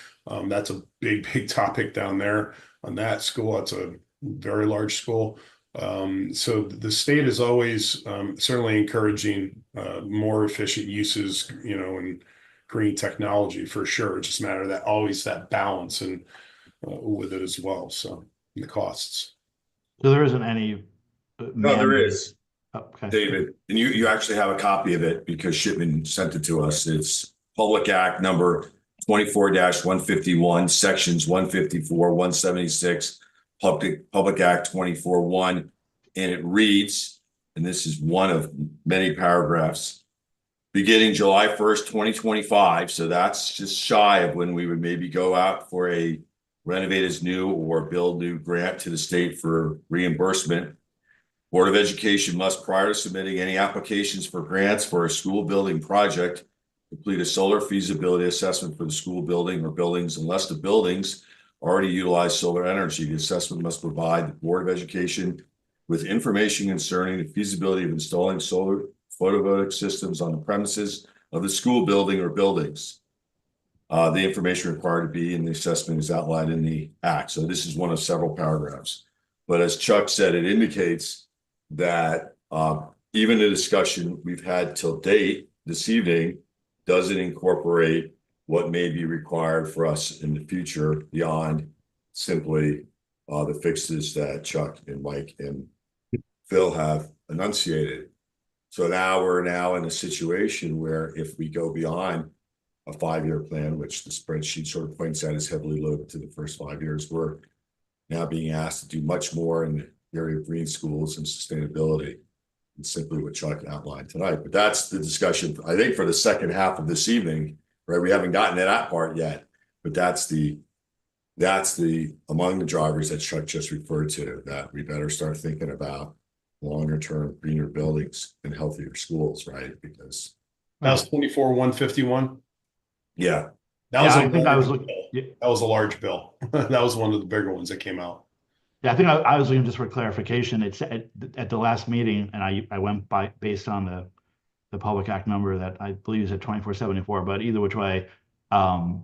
That's a big topic down there on that school. That's a very large school. So the state is always certainly encouraging more efficient uses, and green technology for sure. It's just a matter of that balance and with it as well. So the costs. So there isn't any. No, there is. Okay. David, and you actually have a copy of it because Shipman sent it to us. It's Public Act number 24-151, sections 154, 176, Public Act 24-1, and it reads, and this is one of many paragraphs, beginning July 1st, 2025. So that's just shy of when we would maybe go out for a renovate as new or build new grant to the state for reimbursement. Board of Education must, prior to submitting any applications for grants for a school building project, complete a solar feasibility assessment for the school building or buildings, unless the buildings already utilize solar energy. The assessment must provide the Board of Education with information concerning the feasibility of installing solar photovoltaic systems on the premises of the school building or buildings. The information required to be in the assessment is outlined in the act. So this is one of several paragraphs. But as Chuck said, it indicates that even the discussion we've had till date this evening doesn't incorporate what may be required for us in the future beyond simply the fixes that Chuck and Mike and Phil have enunciated. So now we're in a situation where if we go beyond a 5-year plan, which the spreadsheet sort of points out is heavily loaded to the first 5 years, we're now being asked to do much more in the area of green schools and sustainability, and simply what Chuck outlined tonight. But that's the discussion, I think, for the second half of this evening, right? We haven't gotten to that part yet, but that's the that's among the drivers that Chuck just referred to, that we better start thinking about longer term greener buildings and healthier schools, right? Because That was 24,151. yeah, That was Yeah, a I think I was large looking. bill. Yeah, That was a large bill. That was one of the bigger ones that came out. I think I was looking just for clarification. It's at the last meeting, and I went by based on the Public Act number that I believe is at 2474. But either which way, I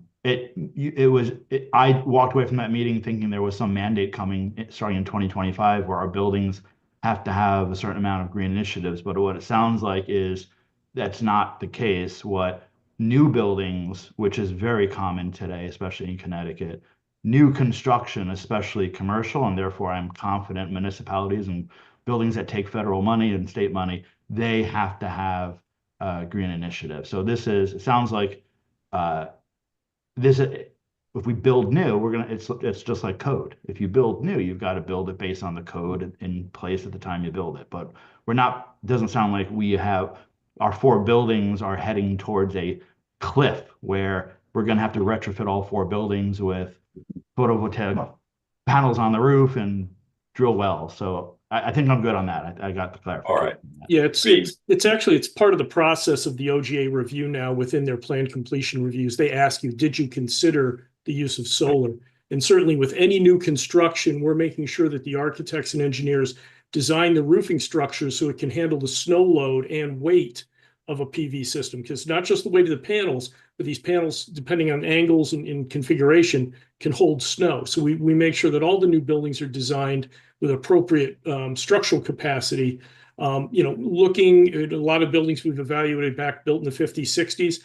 walked away from that meeting thinking there was some mandate coming starting in 2025 where our buildings have to have a certain amount of green initiatives. But what it sounds like is that's not the case. What new buildings, which is very common today, especially in Connecticut, new construction, especially commercial, and therefore I'm confident municipalities and buildings that take federal money and state money, they have to have green initiative. So it sounds like if we build new, it's just like code. If you build new, you've got to build it based on the code in place at the time you build it. But doesn't sound like our 4 buildings are heading towards a cliff where we're going to have to retrofit all 4 buildings with photovoltaic panels on the roof and drill wells. So I think I'm good on that. I got the clarification. all right. Yeah, it's part of the process of the OGA review now within their plan completion reviews. They ask you, did you consider the use of solar? And certainly with any new construction, we're making sure that the architects and engineers design the roofing structure so it can handle the snow load and weight of a PV system. Because not just the weight of the panels, but these panels, depending on angles and configuration, can hold snow. So we make sure that all the new buildings are designed with appropriate structural capacity. Looking at a lot of buildings we've evaluated built in the 50s, 60s,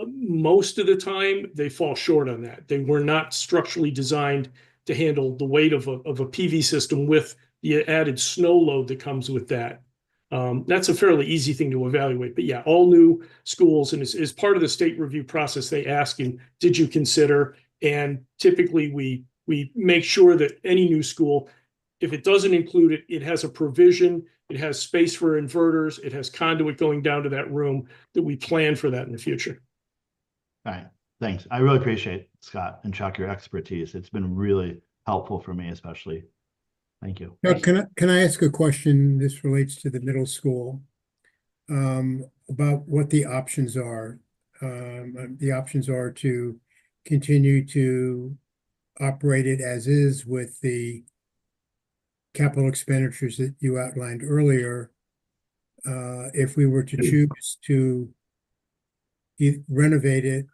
most of the time they fall short on that. They were not structurally designed to handle the weight of a PV system with the added snow load that comes with that. That's a fairly easy thing to evaluate. But yeah, all new schools, and as part of the state review process, they ask you, did you consider? And typically we make sure that any new school, if it doesn't include it, it has a provision, it has space for inverters, it has conduit going down to that room, that we plan for that in the future. All right, thanks. I really appreciate, Scott and Chuck, your expertise. It's been really helpful for me, especially. Thank you. Now, can I ask a question? This relates to the middle school, about what the options are. The options are to continue to operate it as is with the capital expenditures that you outlined earlier. If we were to choose to renovate it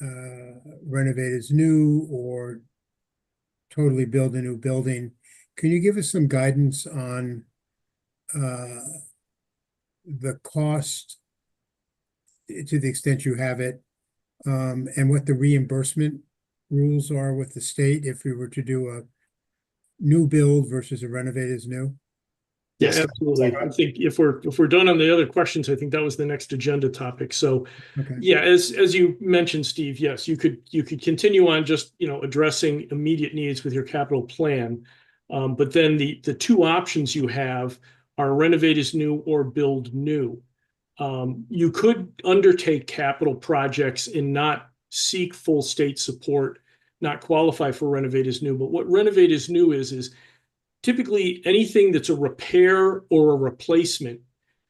as new or totally build a new building, can you give us some guidance on the cost, to the extent you have it, and what the reimbursement rules are with the state if we were to do a new build versus a renovate as new? Yes, absolutely. I think if we're done on the other questions, I think that was the next agenda topic. So Okay. yeah, as you mentioned, Steve, yes, you could continue on just, addressing immediate needs with your capital plan. But then the 2 options you have are renovate as new or build new. You could undertake capital projects and not seek full state support, not qualify for renovate as new. But what renovate as new is typically anything that's a repair or a replacement.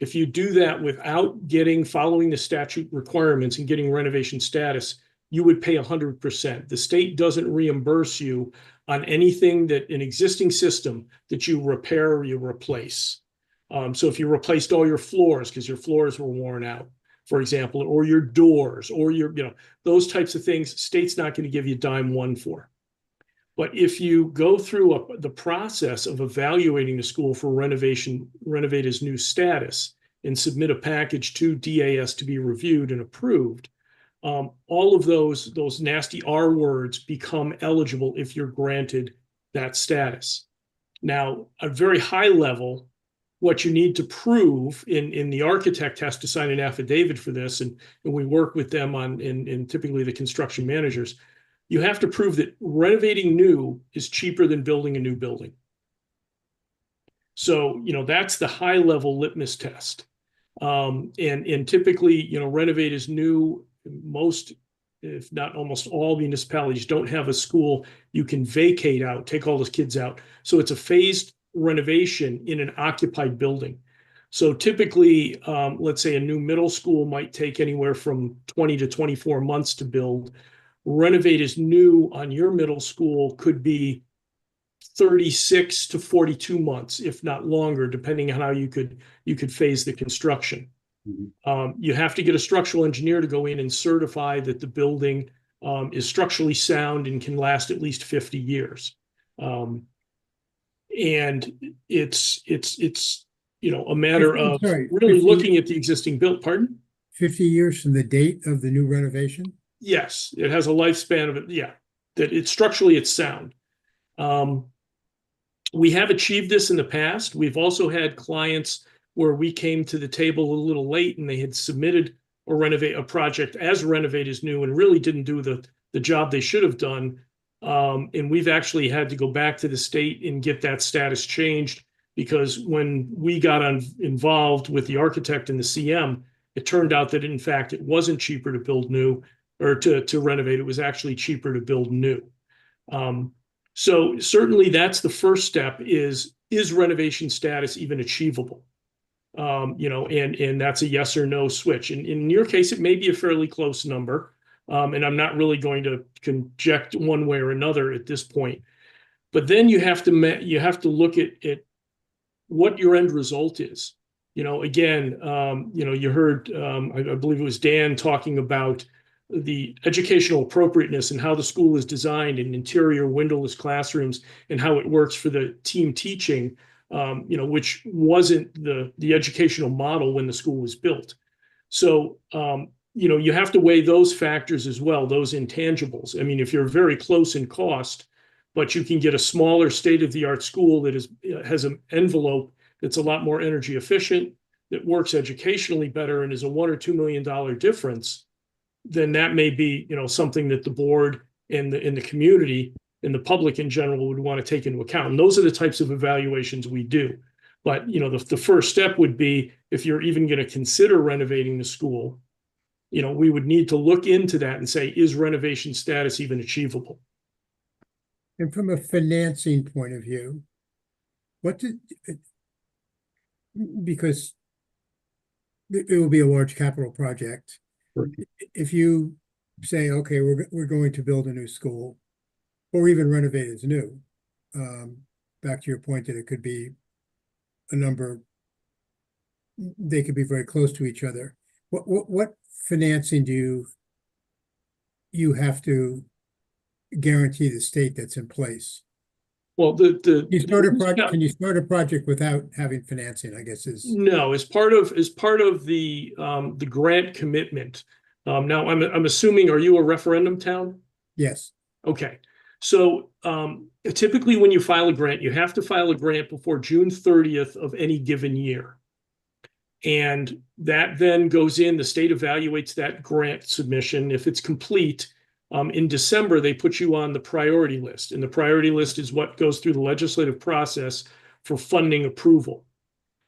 If you do that without following the statute requirements and getting renovation status, you would pay 100%. The state doesn't reimburse you on anything that an existing system that you repair or you replace. So if you replaced all your floors because your floors were worn out, for example, or your doors, or those types of things, state's not going to give you dime one for. But if you go through the process of evaluating the school for renovate as new status, and submit a package to DAS to be reviewed and approved, all of those nasty R words become eligible if you're granted that status. Now, at a very high level, what you need to prove, in the architect has to sign an affidavit for this, and we work with them in typically the construction managers. You have to prove that renovating new is cheaper than building a new building. So, that's the high level litmus test. And typically, renovate as new, most if not almost all municipalities don't have a school you can vacate out, take all those kids out. So it's a phased renovation in an occupied building. So typically, let's say a new middle school might take anywhere from 20 to 24 months to build. Renovate is new on your middle school could be 36 to 42 months, if not longer, depending on how you could phase the construction. You have to get a structural engineer to go in and certify that the building is structurally sound and can last at least 50 years. And it's a matter I'm of sorry, really 50 looking at the existing build. Pardon? 50 years from the date of the new renovation? Yes, it has a lifespan of it. Yeah, that it's structurally it's sound. We have achieved this in the past. We've also had clients where we came to the table a little late and they had submitted a project as Renovate is new and really didn't do the job they should have done. And we've actually had to go back to the state and get that status changed, because when we got involved with the architect and the CM, it turned out that in fact it wasn't cheaper to build new or to renovate. It was actually cheaper to build new. So certainly that's the first step is renovation status even achievable? And that's a yes or no switch. And in your case, it may be a fairly close number. And I'm not really going to conject one way or another at this point. But then you have to look at what your end result is. Again, you heard, I believe it was Dan talking about the educational appropriateness and how the school is designed and interior windowless classrooms and how it works for the team teaching, which wasn't the educational model when the school was built. So, you have to weigh those factors as well, those intangibles. I mean, if you're very close in cost, but you can get a smaller state-of-the-art school that has an envelope that's a lot more energy efficient, that works educationally better and is a $1 or $2 million difference, then that may be, something that the board and the community and the public in general would want to take into account. And those are the types of evaluations we do. But, the first step would be, if you're even going to consider renovating the school, we would need to look into that and say, is renovation status even achievable? And from a financing point of view, because it will be a large capital project. If you say, okay, we're going to build a new school, or even renovate as new, back to your point that it could be a number, they could be very close to each other. What financing do you have to guarantee the state that's in place? Well, can you start a project without having financing, I guess no, as part of the grant commitment. Now I'm assuming, are you a referendum town? Yes. Okay. So typically when you file a grant, you have to file a grant before June 30th of any given year. And that then goes in, the state evaluates that grant submission. If it's complete, in December, they put you on the priority list. And the priority list is what goes through the legislative process for funding approval.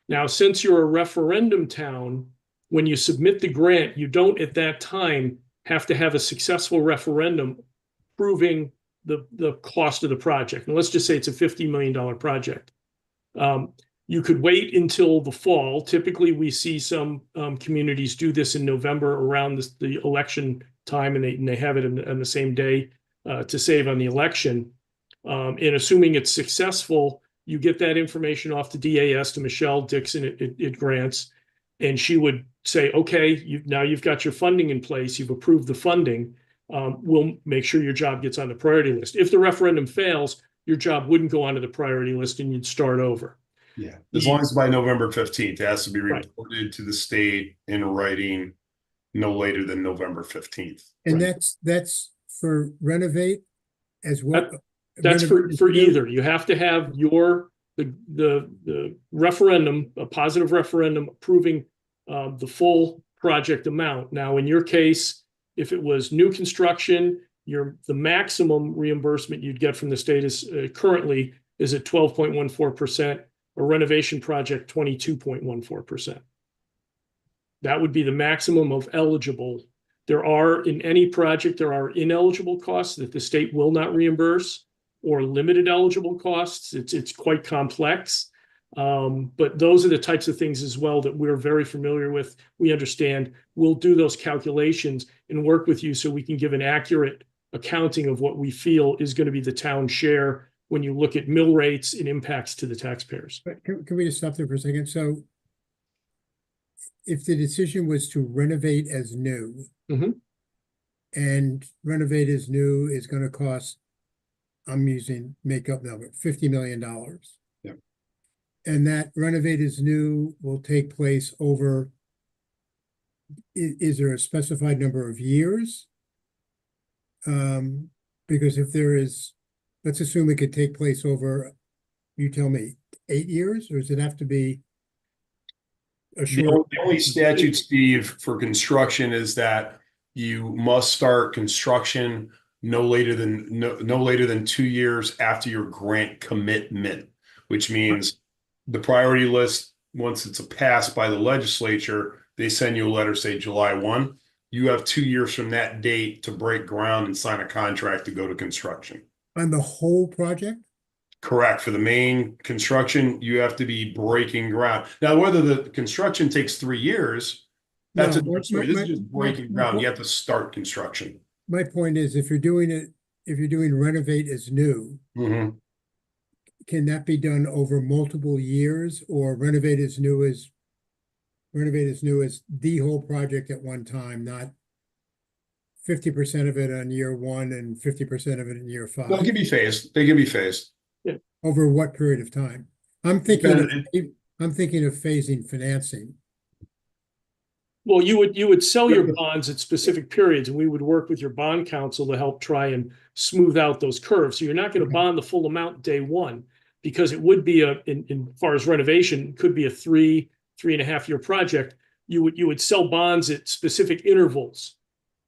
Now, since you're a referendum town, when you submit the grant, you don't at that time have to have a successful referendum proving the cost of the project. And let's just say it's a $50 million project. You could wait until the fall. Typically, we see some communities do this in November around the election time, and they have it on the same day to save on the election. And assuming it's successful, you get that information off to DAS, to Michelle Dixon at Grants, and she would say, okay, now you've got your funding in place, you've approved the funding, we'll make sure your job gets on the priority list. If the referendum fails, your job wouldn't go onto the priority list and you'd start over. Yeah, as long as by November 15th, it has to be reported to the state in writing no later than November 15th. And that's for Renovate as well? That's for either. You have to have the referendum, a positive referendum approving the full project amount. Now, in your case, if it was new construction, the maximum reimbursement you'd get from the state is currently is at 12.14%. A renovation project, 22.14%. That would be the maximum of eligible. There are, in any project, there are ineligible costs that the state will not reimburse or limited eligible costs. It's quite complex. But those are the types of things as well that we're very familiar with. We understand. We'll do those calculations and work with you so we can give an accurate accounting of what we feel is going to be the town share when you look at mill rates and impacts to the taxpayers. But can we just stop there for a second? So if the decision was to renovate as new, Mhm. and renovate as new is gonna cost, I'm using make-up number, $50 million. Yep. And that renovate as new will take place over, is there a specified number of years? Because if there is, let's assume it could take place over, you tell me, 8 years, or does it have to be a The short? only statute, Steve, for construction is that you must start construction no later than 2 years after your grant commitment, which means the priority list, once it's passed by the legislature, they send you a letter, say July 1. You have 2 years from that date to break ground and sign a contract to go to construction. On the whole project? Correct. For the main construction, you have to be breaking ground. Now, whether the construction takes 3 years, that's a No, different story. This is just my- breaking ground. You have to start construction. My point is, if you're doing renovate as new, Mhm. can that be done over multiple years, or renovate as new as the whole project at one time, not 50% of it on year one and 50% of it in year They 5? can be phased. They can be phased. Over what period of time? I'm thinking Depending- of phasing financing. Well, you would sell your bonds at specific periods, and we would work with your bond counsel to help try and smooth out those curves. So you're not going to Okay. bond the full amount day one, because it would be in far as renovation, could be a 3.5 year project. You would sell bonds at specific intervals.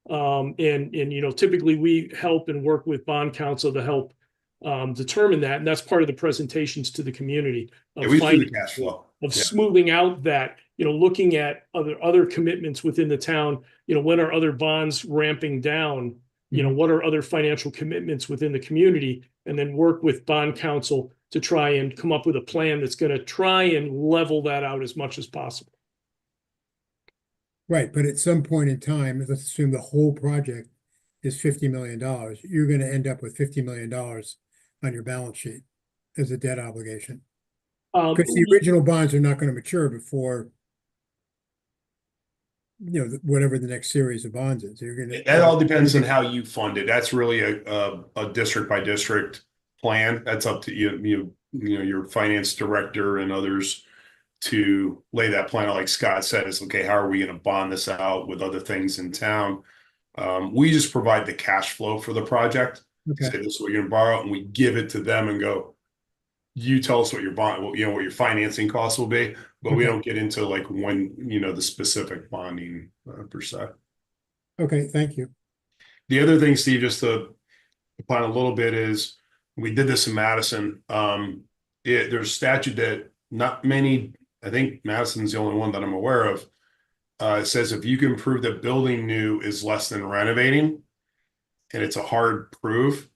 And typically we help and work with bond counsel to help determine that. And that's part of the presentations to the community Yeah, of we do the finding, cash flow. of Yeah. smoothing out that, looking at other commitments within the town, when are other bonds ramping down? What are other financial commitments within the community? And then work with bond counsel to try and come up with a plan that's going to try and level that out as much as possible. Right, but at some point in time, let's assume the whole project is $50 million. You're gonna end up with $50 million on your balance sheet as a debt obligation. Because the original bonds are not gonna mature before, whatever the next series of bonds is. You're gonna. That all depends on how you fund it. That's really a district by district plan. That's up to you, your finance director and others to lay that plan out. Like Scott said, is okay, how are we going to bond this out with other things in town? We just provide the cash flow for the project. Okay. Say this is what you're going to borrow, and we give it to them and go, you tell us what your bond, what your financing costs will be, but we Okay. don't get into like when, the specific bonding per se. Okay, thank you. The other thing, Steve, just to upon a little bit is we did this in Madison. There's a statute that not many, I think Madison's the only one that I'm aware of. It says if you can prove that building new is less than renovating, and it's a hard proof,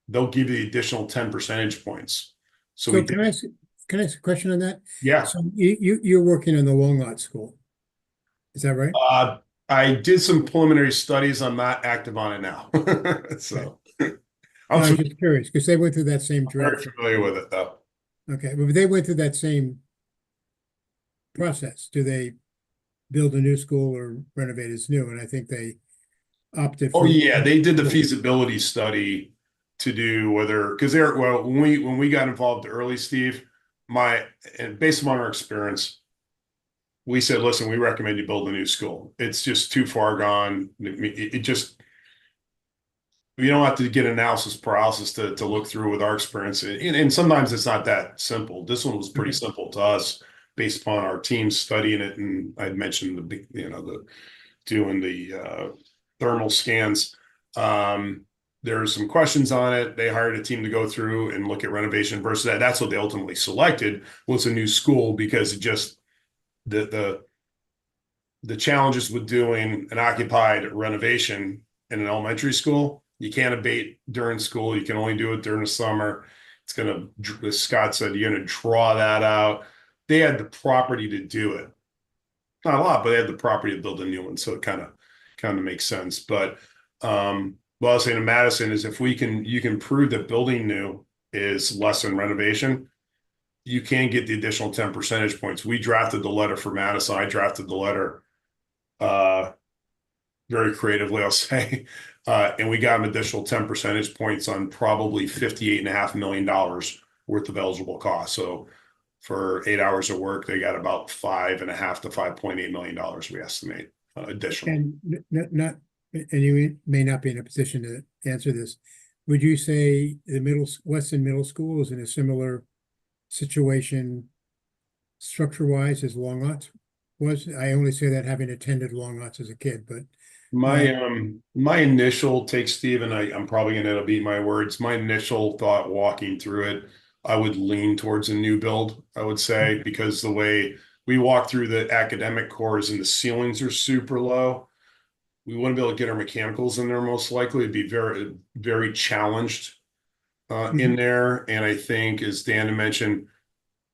they'll give you the additional 10 percentage points. So we So can I ask a question on that? yeah. So you're working on the Long Lot School. Is that right? I did some preliminary studies. I'm not active on it now. So I was I'm just curious, because they went through that same very drill. familiar with it though. Okay, but they went through that same process. Do they build a new school or renovate as new? And I think they opted Oh for. yeah, they did the feasibility study to do whether, because when we got involved early, Steve, and based on our experience, we said, listen, we recommend you build a new school. It's just too far gone. It just, you don't have to get analysis paralysis to look through with our experience. And sometimes it's not that simple. This one was pretty simple to us based upon our team studying it. And I'd mentioned doing the thermal scans. There's some questions on it. They hired a team to go through and look at renovation versus that. That's what they ultimately selected was a new school because it just, the the challenges with doing an occupied renovation in an elementary school, you can't abate during school. You can only do it during the summer. It's gonna, as Scott said, you're gonna draw that out. They had the property to do it. Not a lot, but they had the property to build a new one, so it kind of makes sense. But what I was saying to Madison is, if you can prove that building new is less than renovation, you can get the additional 10 percentage points. We drafted the letter for Madison. I drafted the letter very creatively, I'll say. And we got an additional 10 percentage points on probably $58.5 million worth of eligible costs. So for 8 hours of work, they got about $5.5 to $5.8 million, we estimate, additional. And and you may not be in a position to answer this. Would you say the Weston Middle School is in a similar situation structure-wise as Longlots was? I only say that having attended Longlots as a kid, but my initial take, Steve, and I'm probably gonna end up eating my words. My initial thought walking through it, I would lean towards a new build, I would say, because the way we walk through the academic cores and the ceilings are super low, we wouldn't be able to get our mechanicals in there most likely. It'd be very, very challenged in there. And I think, as Dan mentioned,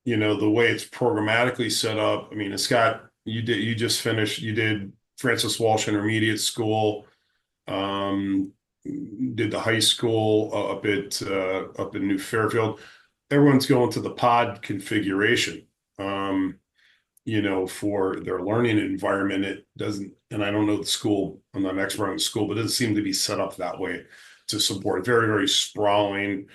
the way it's programmatically set up, I mean, Scott, you did Francis Walsh Intermediate School, did the high school up in New Fairfield. Everyone's going to the pod configuration, for their learning environment. It doesn't, and I don't know the school, I'm not an expert on the school, but it doesn't seem to be set up that way to support very, very sprawling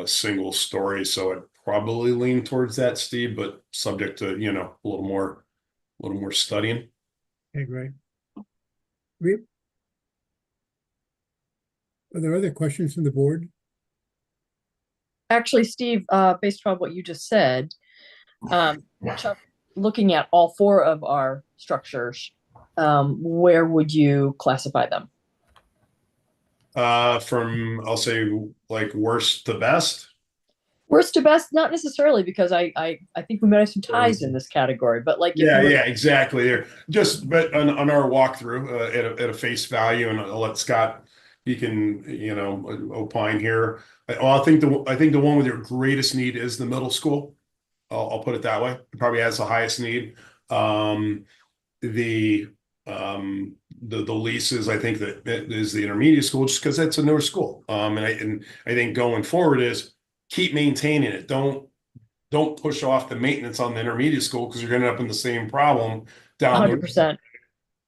single story. So I'd probably lean towards that, Steve, but subject to, a little more studying. okay, great. Are there other questions from the board? Actually, Steve, based on what you just said, Chuck, looking at all four of our structures, where would you classify them? From, I'll say, like, worst to best. Worst to best, not necessarily, because I think we might have some ties in this category, but like, Yeah, exactly. There, but on our walkthrough, at a face value, and I'll let Scott, he can, opine here. I think the one with your greatest need is the middle school. I'll put it that way. It probably has the highest need. The leases, I think that is the intermediate school, just because it's a newer school. And I think going forward is keep maintaining it. Don't push off the maintenance on the intermediate school, because you're going to end up in the same problem down 100%.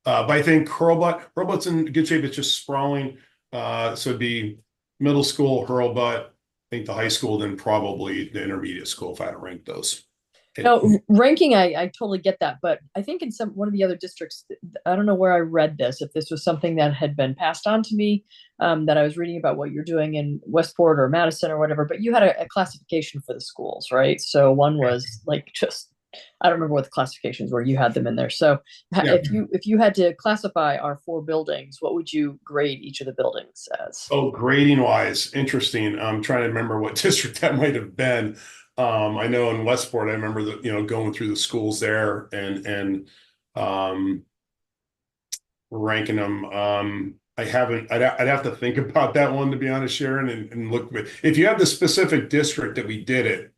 But I think Hurlbut's in good shape. It's just sprawling. So it'd be middle school, Hurlbut, I think the high school, then probably the intermediate school, if I had to rank those. No, ranking, I totally get that, but I think in one of the other districts, I don't know where I read this, if this was something that had been passed on to me, that I was reading about what you're doing in Westport or Madison or whatever, but you had a classification for the schools, right? So one was like, I don't remember what the classifications were. You had them in there. So Yeah. if you had to classify our four buildings, what would you grade each of the buildings as? Oh, grading wise, interesting. I'm trying to remember what district that might have been. I know in Westport, I remember that, going through the schools there and ranking them. I'd have to think about that one, to be honest, Sharon, and look. If you have the specific district that we did it,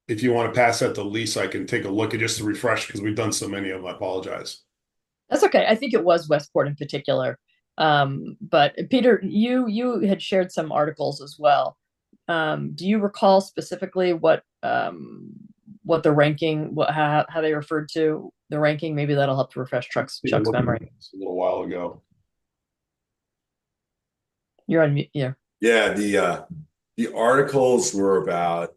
if you want to pass that to Lisa, I can take a look at just to refresh, because we've done so many of them. I apologize. That's okay. I think it was Westport in particular. But Peter, you had shared some articles as well. Do you recall specifically what the ranking, how they referred to the ranking? Maybe that'll help to refresh Chuck's memory. A little while ago. You're on mute. Yeah. Yeah, the articles were about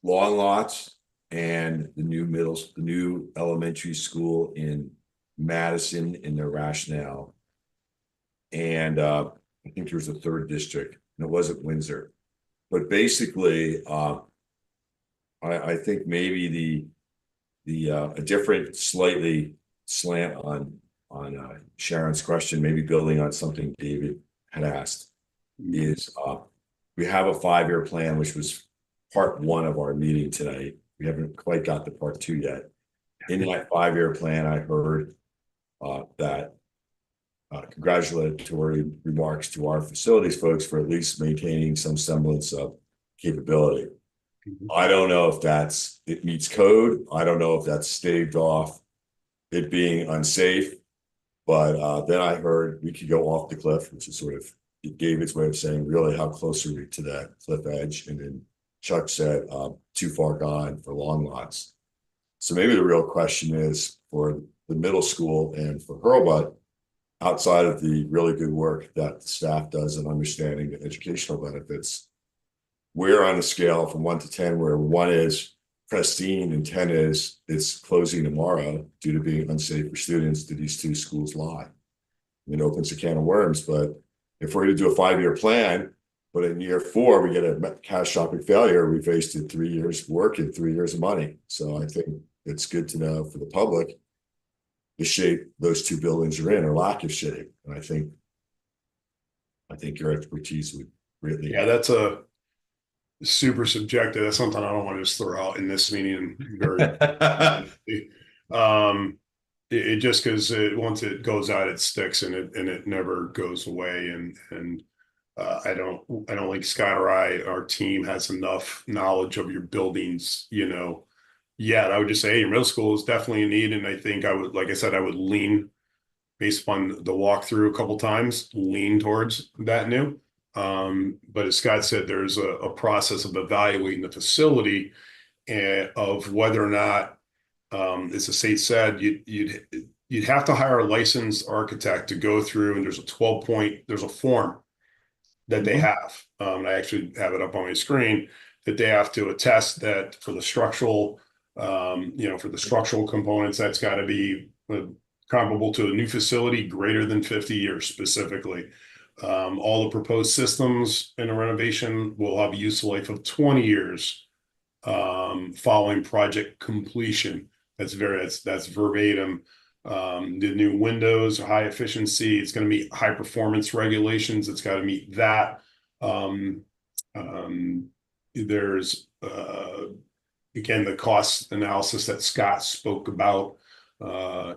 Longlots and the new elementary school in Madison in their rationale. And I think there was a third district, and it wasn't Windsor. But basically, I think maybe a different slightly slant on Sharon's question, maybe building on something David had asked, is we have a 5-year plan, which was part 1 of our meeting tonight. We haven't quite got to part 2 yet. in that 5-year plan, I heard that congratulatory remarks to our facilities folks for at least maintaining some semblance of capability. I don't know if it meets code. I don't know if that's staved off it being unsafe. But then I heard we could go off the cliff, which is sort of David's way of saying really how close are we to that cliff edge. And then Chuck said too far gone for long lots. So maybe the real question is for the middle school and for Hurlbut, outside of the really good work that the staff does in understanding the educational benefits, we're on a scale from 1 to 10, where 1 is pristine and 10 is it's closing tomorrow due to being unsafe for students. Do these two schools lie? It opens a can of worms. But if we're going to do a 5-year plan, but in year 4 we get a catastrophic failure, we wasted 3 years work and 3 years of money. So I think it's good to know for the public the shape those two buildings are in, or lack of shape. And I think your expertise would greatly. Yeah, that's a super subjective. That's something I don't want to just throw out in this meeting. It just because once it goes out, it sticks, and it never goes away. And I don't think Scott or our team has enough knowledge of your buildings, yet. I would just say, hey, your middle school is definitely in need. And I think I would, like I said, I would lean, based upon the walkthrough a couple times, lean towards that new. But as Scott said, there's a process of evaluating the facility and of whether or not, as the state said, you'd have to hire a licensed architect to go through, and there's a 12-point, there's a form that they have. I actually have it up on my screen, that they have to attest that for the structural, for the structural components, that's got to be comparable to a new facility greater than 50 years specifically. All the proposed systems in a renovation will have a useful life of 20 years following project completion. That's verbatim. The new windows are high efficiency. It's going to meet high performance regulations. It's got to meet that. There's again, the cost analysis that Scott spoke about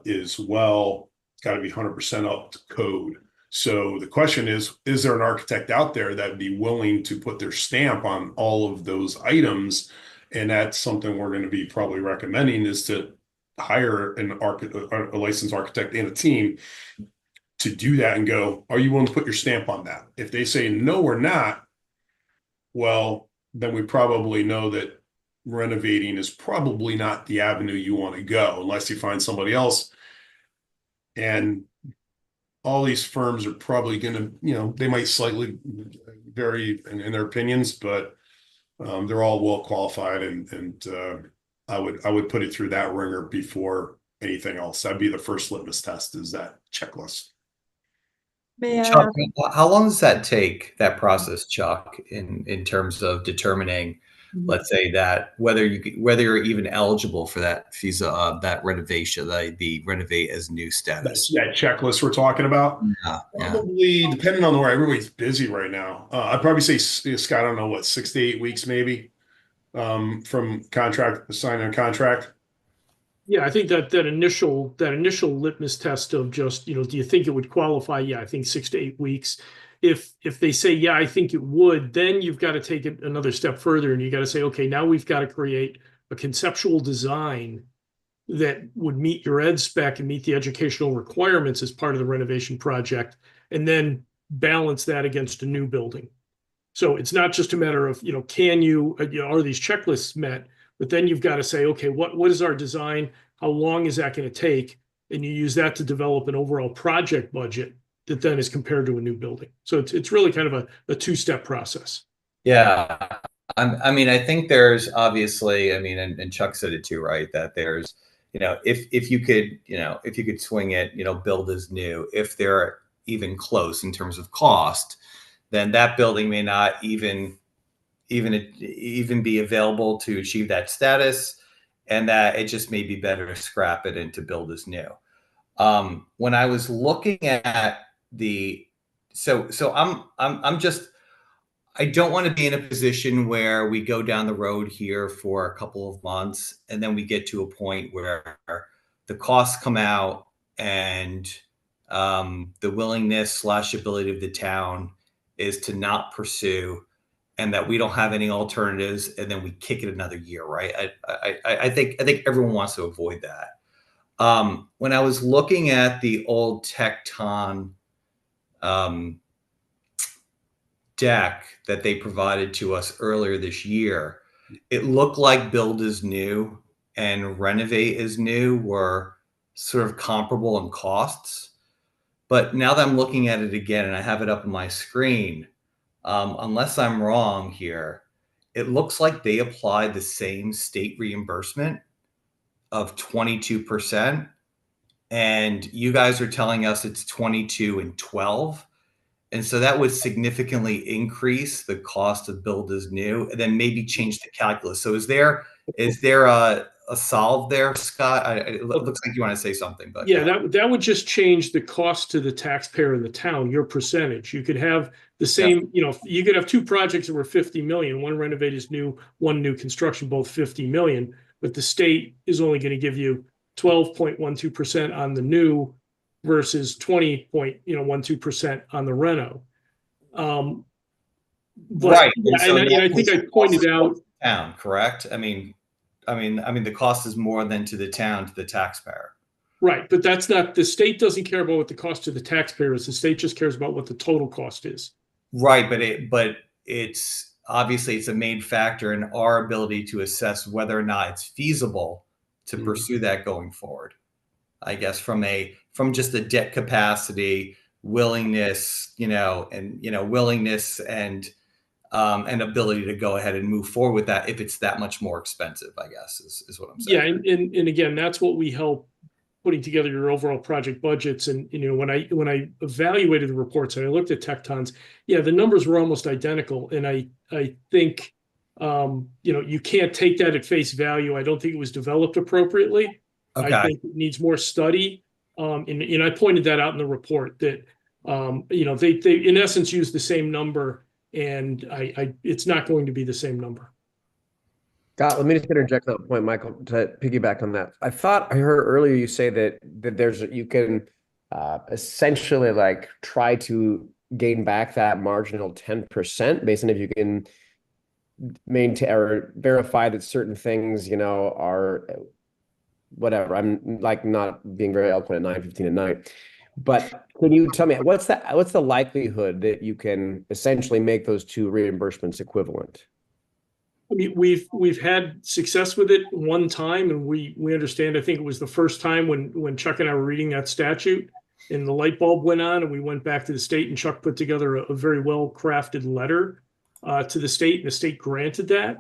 is well, it's got to be 100% up to code. So the question is there an architect out there that would be willing to put their stamp on all of those items? And that's something we're going to be probably recommending, is to hire a licensed architect and a team to do that and go, are you willing to put your stamp on that? If they say, no, we're not, well, then we probably know that renovating is probably not the avenue you want to go, unless you find somebody else. And all these firms are probably going to, they might slightly vary in their opinions, but they're all well qualified, and I would put it through that ringer before anything else. That'd be the first litmus test, is that checklist. Chuck, how long does that take, that process, Chuck, in terms of determining, let's say, that whether you're even eligible for that visa, that renovation, the renovate as new status? That checklist we're talking about? Yeah. Probably, depending on where everybody's busy right now. I'd probably say, Scott, I don't know, 6 to 8 weeks maybe from signing a contract. Yeah, I think that initial litmus test of just, do you think it would qualify? Yeah, I think 6 to 8 weeks. If they say, yeah, I think it would, then you've got to take it another step further, and you got to say, okay, now we've got to create a conceptual design that would meet your ed spec and meet the educational requirements as part of the renovation project, and then balance that against a new building. So it's not just a matter of, can you, are these checklists met? But then you've got to say, okay, what is our design? How long is that going to take? And you use that to develop an overall project budget that then is compared to a new building. So it's really kind of a two-step process. Yeah. I mean, I think there's obviously, and Chuck said it too, right? That there's, if you could swing it, build as new, if they're even close in terms of cost, then that building may not even be available to achieve that status, and that it just may be better to scrap it and to build as new. When I was looking at I don't want to be in a position where we go down the road here for a couple of months and then we get to a point where the costs come out and the willingness / ability of the town is to not pursue, and that we don't have any alternatives, and then we kick it another year, right? I think everyone wants to avoid that. When I was looking at the old Tecton deck that they provided to us earlier this year, it looked like Build is New and Renovate is New were sort of comparable in costs. But now that I'm looking at it again and I have it up on my screen, unless I'm wrong here, it looks like they applied the same state reimbursement of 22%. And you guys are telling us it's 22 and 12. And so that would significantly increase the cost of Build is New, and then maybe change the calculus. So is there a solve there, Scott? It looks like you want to say something, but yeah, that would just change the cost to the taxpayer in the town, your percentage. You could have the same, you know, you could have two projects that were 50 million, one Renovate is New, one new construction, both 50 million, but the state is only going to give you 12.12% on the new versus 20.12% on the reno. But, right. Yeah, so and I think I pointed out, town, correct? I mean, the cost is more than to the town, to the taxpayer. right, but that's not, the state doesn't care about what the cost to the taxpayer is. The state just cares about what the total cost is. Right, but it's obviously it's a main factor in our ability to assess whether or not it's feasible to pursue that going forward. I guess from just the debt capacity, willingness, willingness and ability to go ahead and move forward with that if it's that much more expensive, I guess is what I'm saying. Yeah, and again, that's what we help putting together your overall project budgets. And when I evaluated the reports and I looked at Tecton's, yeah, the numbers were almost identical. And I think you can't take that at face value. I don't think it was developed appropriately. Okay. I think it needs more study. And I pointed that out in the report that they in essence use the same number, and it's not going to be the same number. God, let me just interject that point, Michael, to piggyback on that. I thought I heard earlier you say that you can essentially like try to gain back that marginal 10% based on if you can maintain or verify that certain things, are whatever. I'm like not being very eloquent at 9:15 at night. But can you tell me what's the likelihood that you can essentially make those two reimbursements equivalent? I mean, we've had success with it one time, and we understand. I think it was the first time when Chuck and I were reading that statute, and the light bulb went on, and we went back to the state, and Chuck put together a very well crafted letter to the state, and the state granted that.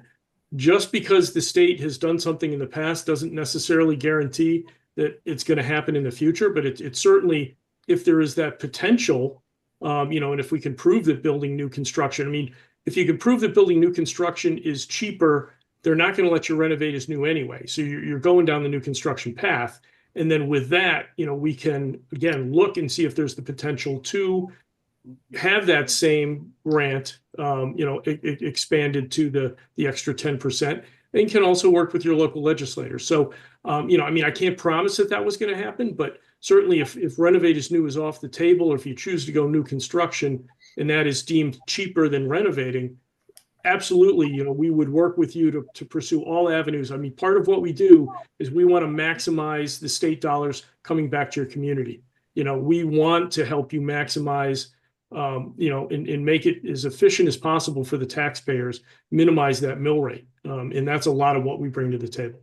Just because the state has done something in the past doesn't necessarily guarantee that it's going to happen in the future, but it certainly, if there is that potential, and if we can prove that building new construction, I mean, if you can prove that building new construction is cheaper, they're not going to let you renovate as new anyway. So you're going down the new construction path. And then with that, we can, again, look and see if there's the potential to have that same grant, expanded to the extra 10%, and can also work with your local legislators. So, I can't promise that was going to happen, but certainly if Renovate is New is off the table, or if you choose to go new construction and that is deemed cheaper than renovating, absolutely, we would work with you to pursue all avenues. I mean, part of what we do is we want to maximize the state dollars coming back to your community. We want to help you maximize, and make it as efficient as possible for the taxpayers, minimize that mill rate. And that's a lot of what we bring to the table.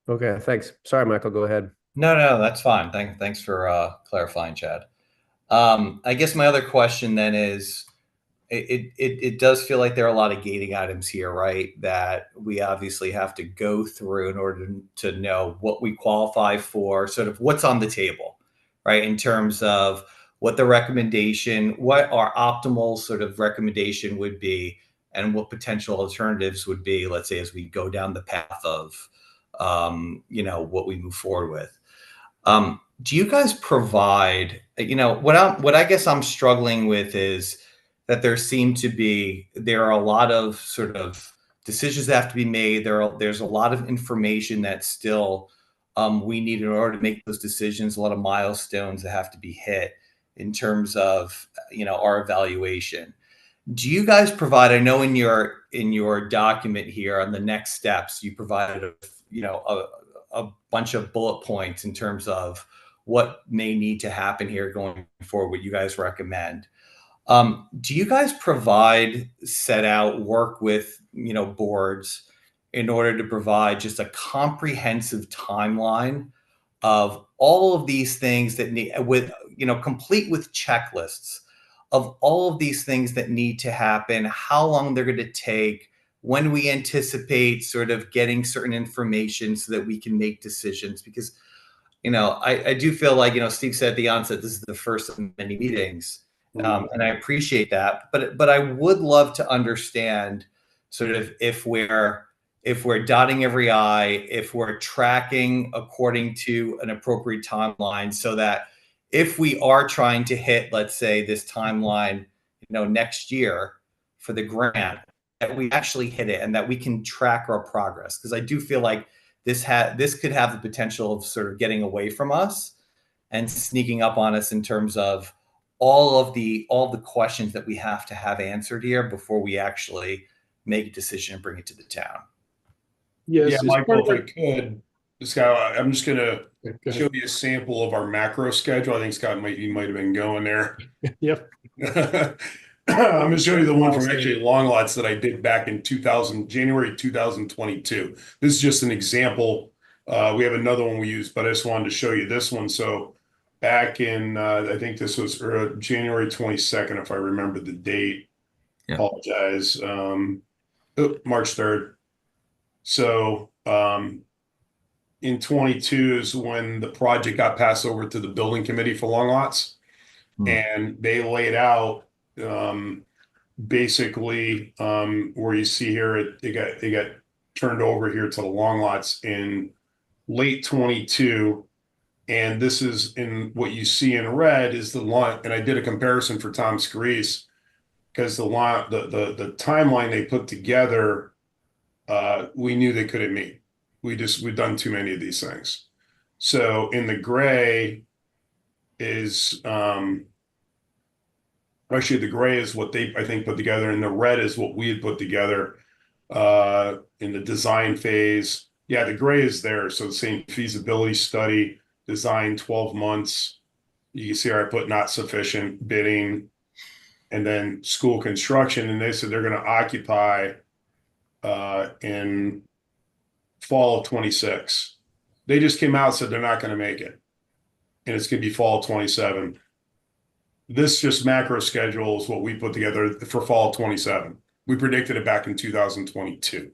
Okay, thanks. Sorry, Michael, go ahead. No, that's fine. Thanks for clarifying, Chad. I guess my other question then is, it does feel like there are a lot of gating items here, right? That we obviously have to go through in order to know what we qualify for, sort of what's on the table, right? In terms of what the recommendation, what our optimal sort of recommendation would be, and what potential alternatives would be, let's say, as we go down the path of, what we move forward with. Do you guys provide, what I guess I'm struggling with is, that there are a lot of sort of decisions that have to be made. There's a lot of information that still we need in order to make those decisions, a lot of milestones that have to be hit in terms of, our evaluation. Do you guys provide, I know in your document here on the next steps, you provided, a bunch of bullet points in terms of what may need to happen here going forward, what you guys recommend. Do you guys work with, boards in order to provide just a comprehensive timeline of all of these things that need complete with checklists of all of these things that need to happen, how long they're going to take, when we anticipate sort of getting certain information so that we can make decisions? Because, I do feel like, Steve said at the onset, this is the first of many meetings. And I appreciate that, but I would love to understand sort of if we're dotting every I, if we're tracking according to an appropriate timeline, so that if we are trying to hit, let's say, this timeline, next year for the grant, that we actually hit it and that we can track our progress. Because I do feel like this could have the potential of sort of getting away from us and sneaking up on us in terms of all of the questions that we have to have answered here before we actually make a decision and bring it to the town. Yes, Yeah, it's Michael, part if of I could, Scott, I'm just gonna show you a sample of our macro schedule. I think Scott might have been going there. Yep. I'm gonna show you the one from actually Long Lots that I did back in January 2022. This is just an example. We have another one we use, but I just wanted to show you this one. So back in, I think this was January 22nd, if I remember the date. Yeah. Apologize. March 3rd. So in 22 is when the project got passed over to the building committee for Long Lots. And they laid out basically where you see here, it got turned over here to the Long Lots in late 22. And this is in what you see in red is the line. And I did a comparison for Tom Scarice because the timeline they put together, we knew they couldn't meet. We've done too many of these things. So in the gray is actually the gray is what they, I think, put together, and the red is what we had put together in the design phase. Yeah, the gray is there. So the same feasibility study, design 12 months. You can see here I put not sufficient bidding, and then school construction. And they said they're going to occupy in fall of 26. They just came out and said they're not going to make it. And it's going to be fall of 27. This just macro schedule is what we put together for fall of 27. We predicted it back in 2022.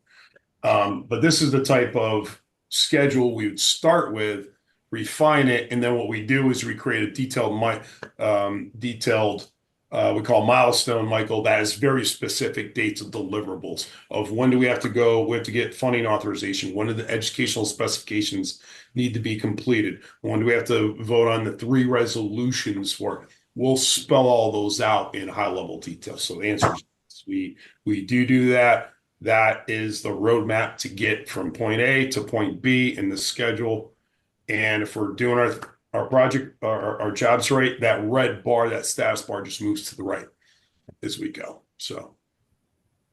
But this is the type of schedule we would start with, refine it, and then what we do is we create a detailed, we call milestone, Michael, that has very specific dates of deliverables of when do we have to go, we have to get funding authorization, when do the educational specifications need to be completed, when do we have to vote on the 3 resolutions for it. We'll spell all those out in high level detail. So the answer is we do that. That is the roadmap to get from point A to point B in the schedule. And if we're doing our project, our jobs right, that red bar, that status bar just moves to the right as we go. So.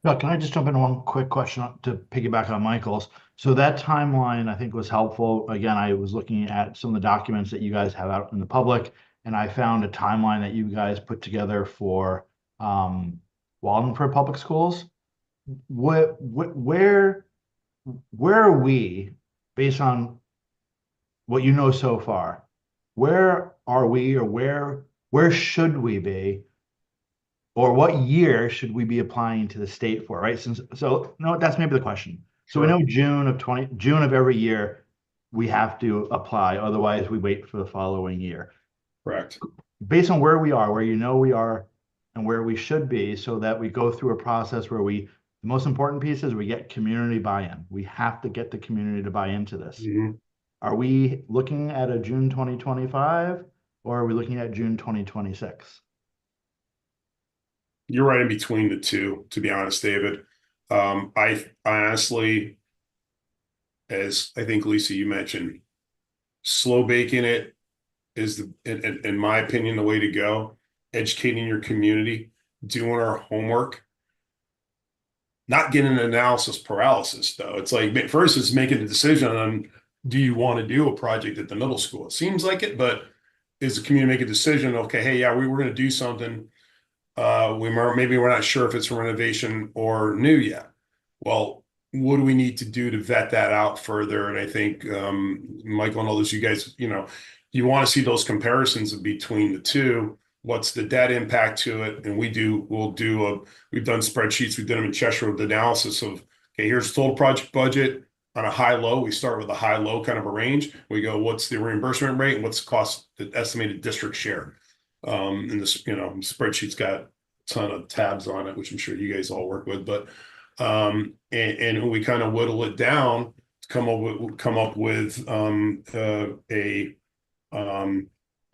Can I just jump in one quick question to piggyback on Michael's? So that timeline I think was helpful. Again, I was looking at some of the documents that you guys have out in the public, and I found a timeline that you guys put together for Wallingford Public Schools. Where are we, based on what you know so far? Where are we, or where should we be, or what year should we be applying to the state for? Right? That's maybe the question. So we know June of every year we have to apply. Otherwise, we wait for the following year. Correct. Based on where we are, where we are, and where we should be, so that we go through a process where the most important piece is we get community buy-in. We have to get the community to buy into this. Mm-hmm. Are we looking at a June 2025, or are we looking at June 2026? You're right in between the two, to be honest, David. I honestly, as I think Lisa, you mentioned, slow baking it is in my opinion, the way to go. Educating your community, doing our homework, not getting an analysis paralysis though. It's like, first it's making a decision on, do you want to do a project at the middle school? It seems like it, but is the community make a decision? Okay, hey, yeah, we were going to do something. Maybe we're not sure if it's renovation or new yet. Well, what do we need to do to vet that out further? And I think Michael and others, you guys, you want to see those comparisons between the two. What's the debt impact to it? And we've done spreadsheets. We've done them in Cheshire with the analysis of, okay, here's total project budget on a high low. We start with a high low kind of a range. We go, what's the reimbursement rate and what's the cost, the estimated district share? And this, spreadsheet's got a ton of tabs on it, which I'm sure you guys all work with, but and we kind of whittle it down to come up with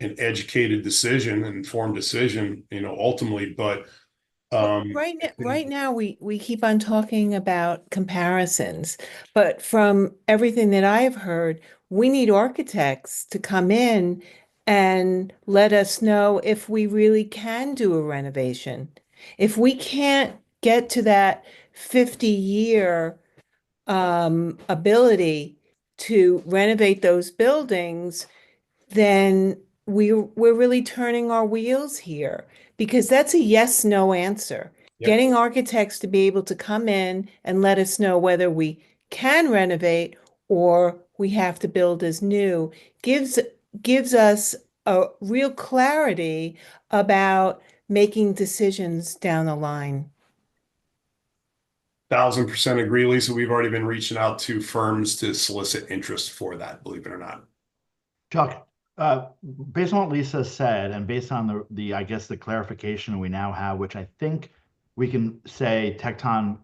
an educated decision, an informed decision, ultimately. But right now we keep on talking about comparisons, but from everything that I've heard, we need architects to come in and let us know if we really can do a renovation. If we can't get to that 50-year ability to renovate those buildings, then we're really turning our wheels here, because that's a yes/no answer. Yep. Getting architects to be able to come in and let us know whether we can renovate or we have to build as new gives us a real clarity about making decisions down the line. 1000% agree, Lisa. We've already been reaching out to firms to solicit interest for that, believe it or not. Chuck, based on what Lisa said, and based on the I guess the clarification we now have, which I think we can say Tecton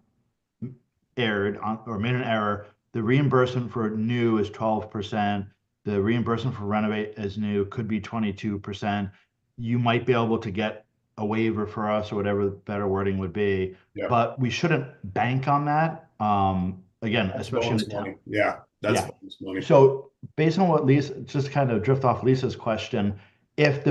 erred on or made an error. The reimbursement for new is 12%. The reimbursement for renovate as new could be 22%. You might be able to get a waiver for us or whatever the better wording would be, but we shouldn't bank on that. Again, That's especially in the money. town. Yeah, that's bonus money. So based on what Lisa, just kind of drift off Lisa's question, if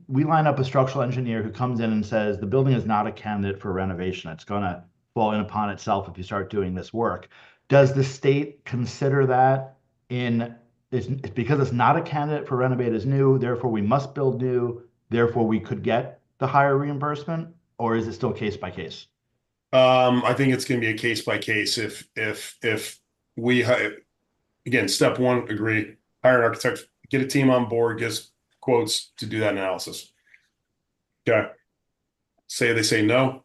we line up a structural engineer who comes in and says the building is not a candidate for renovation, it's going to fall in upon itself if you start doing this work. Does the state consider that it's because it's not a candidate for renovate as new, therefore we must build new, therefore we could get the higher reimbursement, or is it still case by case? I think it's going to be a case by case. If we again, step one, agree, hire an architect, get a team on board, get quotes to do that analysis. Okay. Say they say no.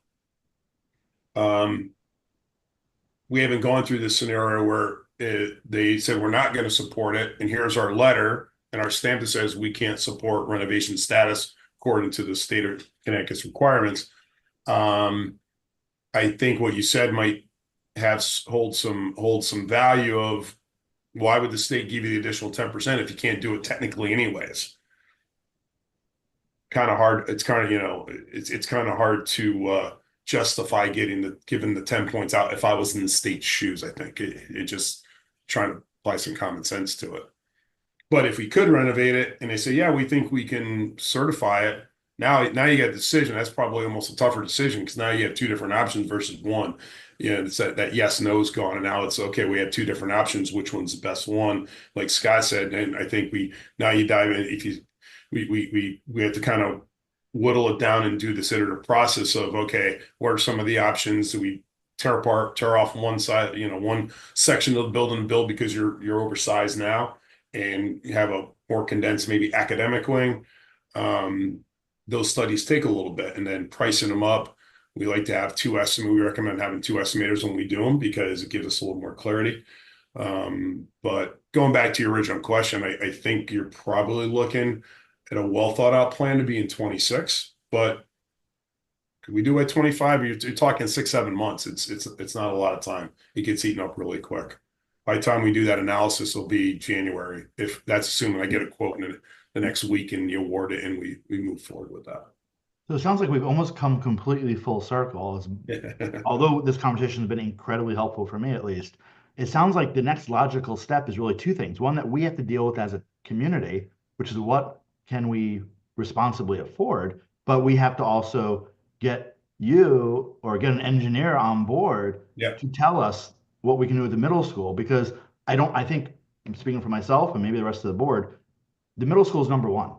We haven't gone through this scenario where they said we're not going to support it, and here's our letter and our stamp that says we can't support renovation status according to the state of Connecticut's requirements. I think what you said might hold some value of why would the state give you the additional 10% if you can't do it technically anyways? Kind of hard. It's kind of, it's kind of hard to justify giving the 10 points out if I was in the state's shoes. I think it just trying to apply some common sense to it. But if we could renovate it and they say, yeah, we think we can certify it. Now you got a decision. That's probably almost a tougher decision because now you have two different options versus one. It's that yes, no is gone. And now it's okay. We have two different options. Which one's the best one? Like Scott said, and I think now you dive in. We have to kind of whittle it down and do this iterative process of, okay, what are some of the options? Do we tear off one side, one section of the building and build because you're oversized now and you have a more condensed, maybe academic wing? Those studies take a little bit, and then pricing them up. We like to have we recommend having two estimators when we do them because it gives us a little more clarity. But going back to your original question, I think you're probably looking at a well thought out plan to be in 26, but could we do it at 25? You're talking 6-7 months. It's not a lot of time. It gets eaten up really quick. By the time we do that analysis, it'll be January. If that's assuming I get a quote in the next week and you award it and we move forward with that. So it sounds like we've almost come completely full circle. Although this conversation has been incredibly helpful for me, at least, it sounds like the next logical step is really two things. One that we have to deal with as a community, which is what can we responsibly afford, but we have to also get you or get an engineer on board to tell us what we can do with the middle school, because I think, I'm speaking for myself and maybe the rest of the board, the middle school is number one.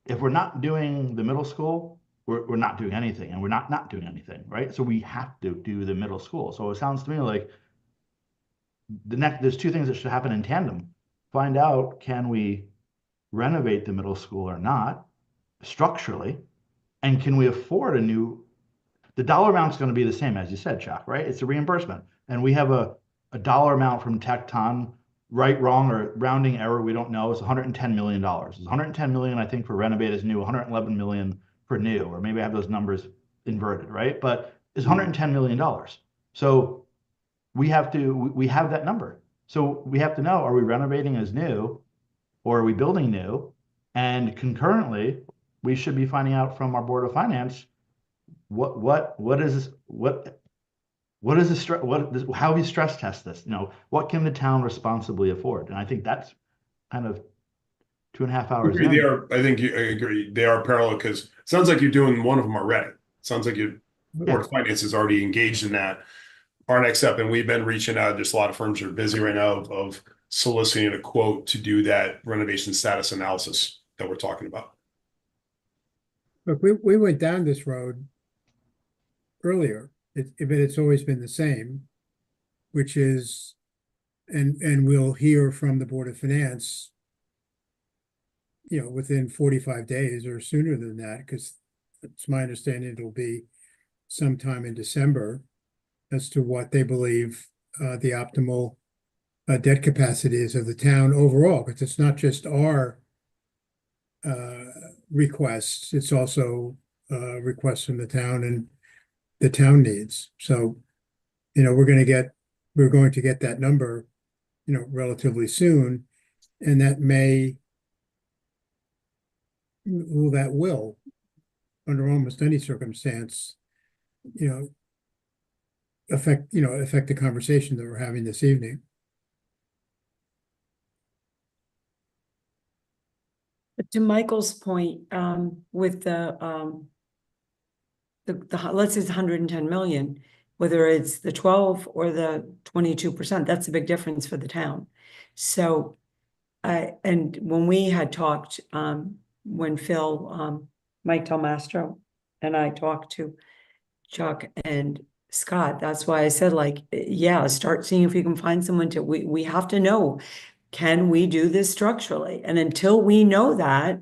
If we're not doing the middle school, we're not doing anything, and we're not doing anything, right? So we have to do the middle school. So it sounds to me like there's two things that should happen in tandem. Find out, can we renovate the middle school or not structurally? And can we afford the dollar amount's going to be the same, as you said, Chuck, right? It's a reimbursement. And we have a dollar amount from Tecton, right, wrong, or rounding error, we don't know. It's $110 million. It's $110 million, I think, for renovate is new, $111 million for new, or maybe I have those numbers inverted, right? But it's $110 million. So we have that number. So we have to know, are we renovating as new or are we building new? And concurrently, we should be finding out from our Board of Finance, how we stress test this? What can the town responsibly afford? And I think that's kind of 2.5 hours in. I agree. They are parallel, because it sounds like you're doing one of them already. It sounds like your Board of Finance is already engaged in that. Our next step, and we've been reaching out, just a lot of firms are busy right now of soliciting a quote to do that renovation status analysis that we're talking about. Look, we went down this road earlier, but it's always been the same, which is, and we'll hear from the Board of Finance, within 45 days or sooner than that, because it's my understanding it'll be sometime in December, as to what they believe the optimal debt capacity is of the town overall, because it's not just our requests, it's also requests from the town and the town needs. So, we're going to get that number, relatively soon, and that will, under almost any circumstance, affect the conversation that we're having this evening. But to Michael's point, with the let's say it's 110 million, whether it's the 12 or the 22%, that's a big difference for the town. So, and when we had talked, when Phil, Mike Delmastro and I talked to Chuck and Scott, that's why I said, start seeing if we can find someone we have to know, can we do this structurally? And until we know that,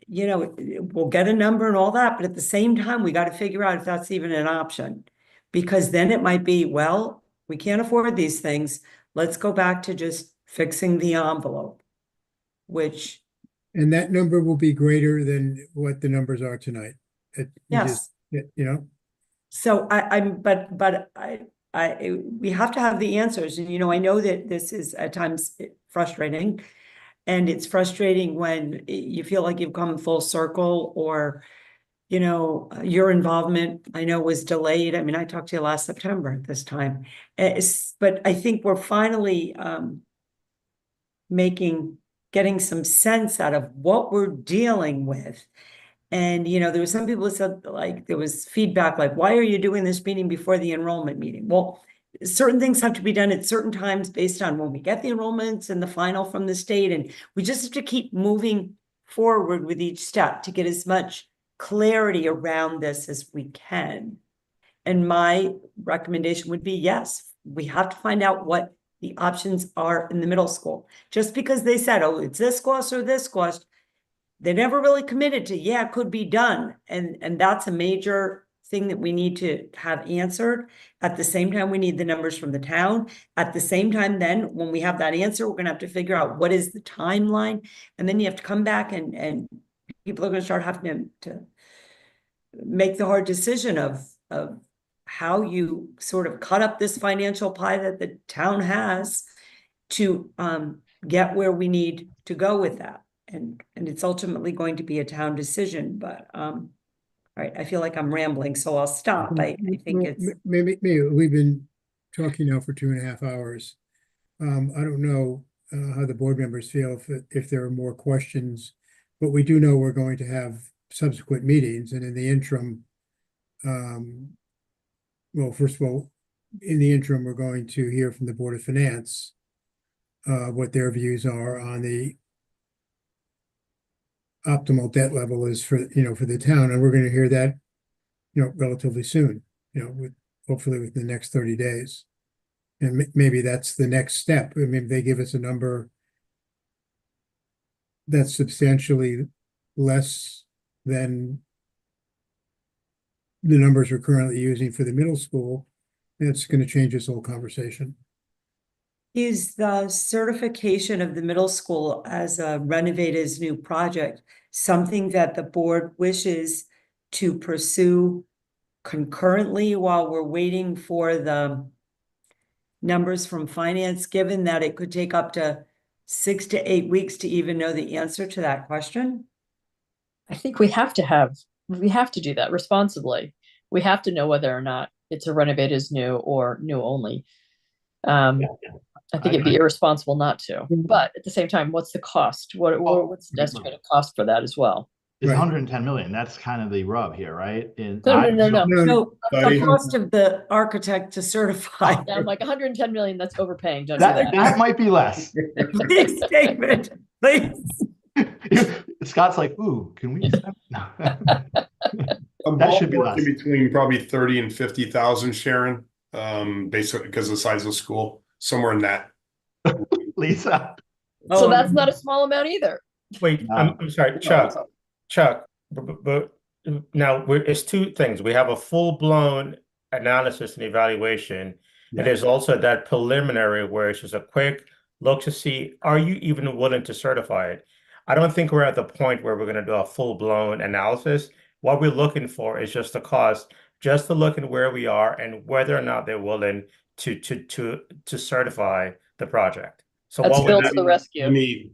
we'll get a number and all that, but at the same time, we got to figure out if that's even an option, because then it might be, well, we can't afford these things. Let's go back to just fixing the envelope, and that number will be greater than what the numbers are tonight. Yes. So we have to have the answers. And, I know that this is at times frustrating, and it's frustrating when you feel like you've come full circle, or, your involvement, I know, was delayed. I mean, I talked to you last September at this time, but I think we're finally getting some sense out of what we're dealing with. And, there was some people who said, there was feedback, why are you doing this meeting before the enrollment meeting? Well, certain things have to be done at certain times based on when we get the enrollments and the final from the state. And we just have to keep moving forward with each step to get as much clarity around this as we can. And my recommendation would be, yes, we have to find out what the options are in the middle school. Just because they said, oh, it's this cost or this cost, they never really committed to, it could be done. And that's a major thing that we need to have answered. At the same time, we need the numbers from the town. At the same time, then, when we have that answer, we're going to have to figure out what is the timeline. And then you have to come back and people are going to start having to make the hard decision of how you sort of cut up this financial pie that the town has to get where we need to go with that. and it's ultimately going to be a town decision, but, all right, I feel like I'm rambling, so I'll stop. I think Well, it's, maybe we've been talking now for 2.5 hours. I don't know how the board members feel if there are more questions, but we do know we're going to have subsequent meetings, and in the interim, well, first of all, in the interim, we're going to hear from the Board of Finance what their views are on the optimal debt level is for the town, and we're going to hear that relatively soon, hopefully within the next 30 days. And maybe that's the next step. I mean, they give us a number that's substantially less than the numbers we're currently using for the middle school. It's going to change this whole conversation. is the certification of the middle school as a Renovate as New project something that the board wishes to pursue concurrently while we're waiting for the numbers from finance, given that it could take up to 6 to 8 weeks to even know the answer to that question? I think we have to do that responsibly. We have to know whether or not it's a Renovate as New or new only. I think it'd be irresponsible not to, but at the same time, what's the cost? What's the district going to cost for that as well? It's 110 million. That's kind of the rub here, right? No. So the cost of the architect to certify. Yeah, I'm like 110 million, that's overpaying. Don't do That that. might be less. Please, David, please. Scott's like, ooh, can we? No. That should be less. In between probably 30 and 50,000, Sharon, basically because of the size of the school, somewhere in that. Lisa. So that's not a small amount either. Wait, I'm sorry, Chuck, but now it's two things. We have a full-blown analysis and evaluation, and there's also that preliminary where it's just a quick look to see, are you even willing to certify it? I don't think we're at the point where we're going to do a full-blown analysis. What we're looking for is just the cost, just to look at where we are and whether or not they're willing to certify the project. So that's Phil to the rescue.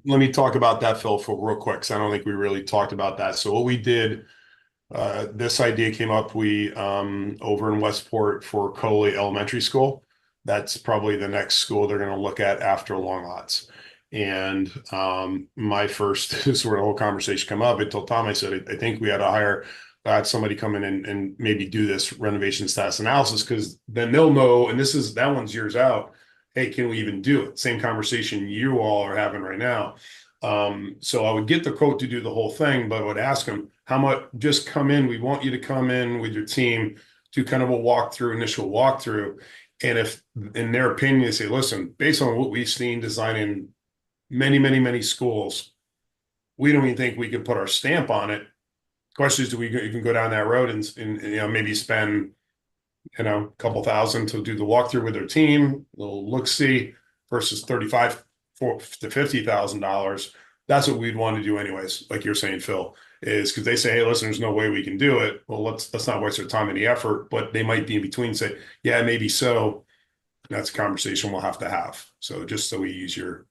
Let me talk about that, Phil, for real quick, because I don't think we really talked about that. So what we did, this idea came up, we over in Westport for Coley Elementary School. That's probably the next school they're going to look at after Long Lots. And my first sort of whole conversation come up. I told Tom, I said, I think we had to have somebody come in and maybe do this renovation status analysis, because then they'll know, and that one's years out. Hey, can we even do it? Same conversation you all are having right now. So I would get the quote to do the whole thing, but I would ask them, how much, just come in. We want you to come in with your team to kind of initial walkthrough. And if in their opinion, they say, listen, based on what we've seen designing many, many, many schools, we don't even think we can put our stamp on it. Question is, do we even go down that road and maybe spend a couple thousand to do the walkthrough with their team, a little look-see versus $35,000 to $50,000. That's what we'd want to do anyways. Like you're saying, Phil, is because they say, hey, listen, there's no way we can do it. Well, let's not waste our time and the effort, but they might be in between and say, yeah, maybe so. And that's a conversation we'll have to have. So just so we use your,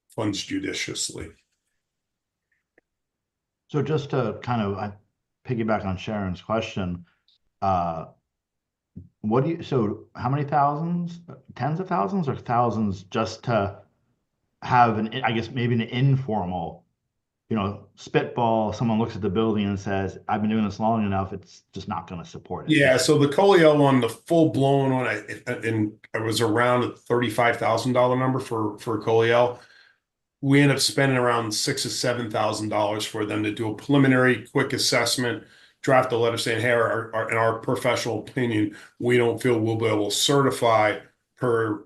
funds judiciously. So just to kind of piggyback on Sharon's question, so how many thousands, tens of thousands or thousands just to have I guess maybe an informal, spitball, someone looks at the building and says, I've been doing this long enough, it's just not going to support it. Yeah, so the Coley one, the full blown one, I was around a $35,000 number for Coley. We end up spending around $6,000 to $7,000 for them to do a preliminary quick assessment, draft a letter saying, hey, in our professional opinion, we don't feel we'll be able to certify per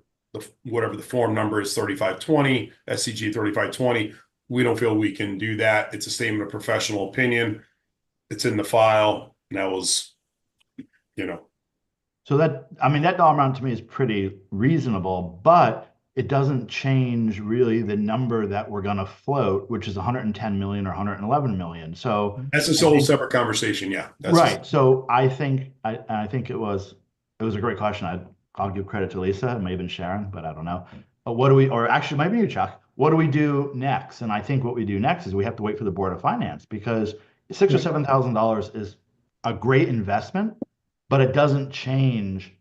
whatever the form number is, 3520, SCG 3520. We don't feel we can do that. It's a statement of professional opinion. It's in the file. And that was, So that dollar amount to me is pretty reasonable, but it doesn't change really the number that we're going to float, which is 110 million or 111 million. So that's a whole separate conversation. Yeah. Right. So I think it was a great question. I'll give credit to Lisa, it may have been Sharon, but I don't know. what do we, or actually maybe you, Chuck, what do we do next? And I think what we do next is we have to wait for the Board of Finance, because $6,000 or $7,000 is a great investment, but it doesn't change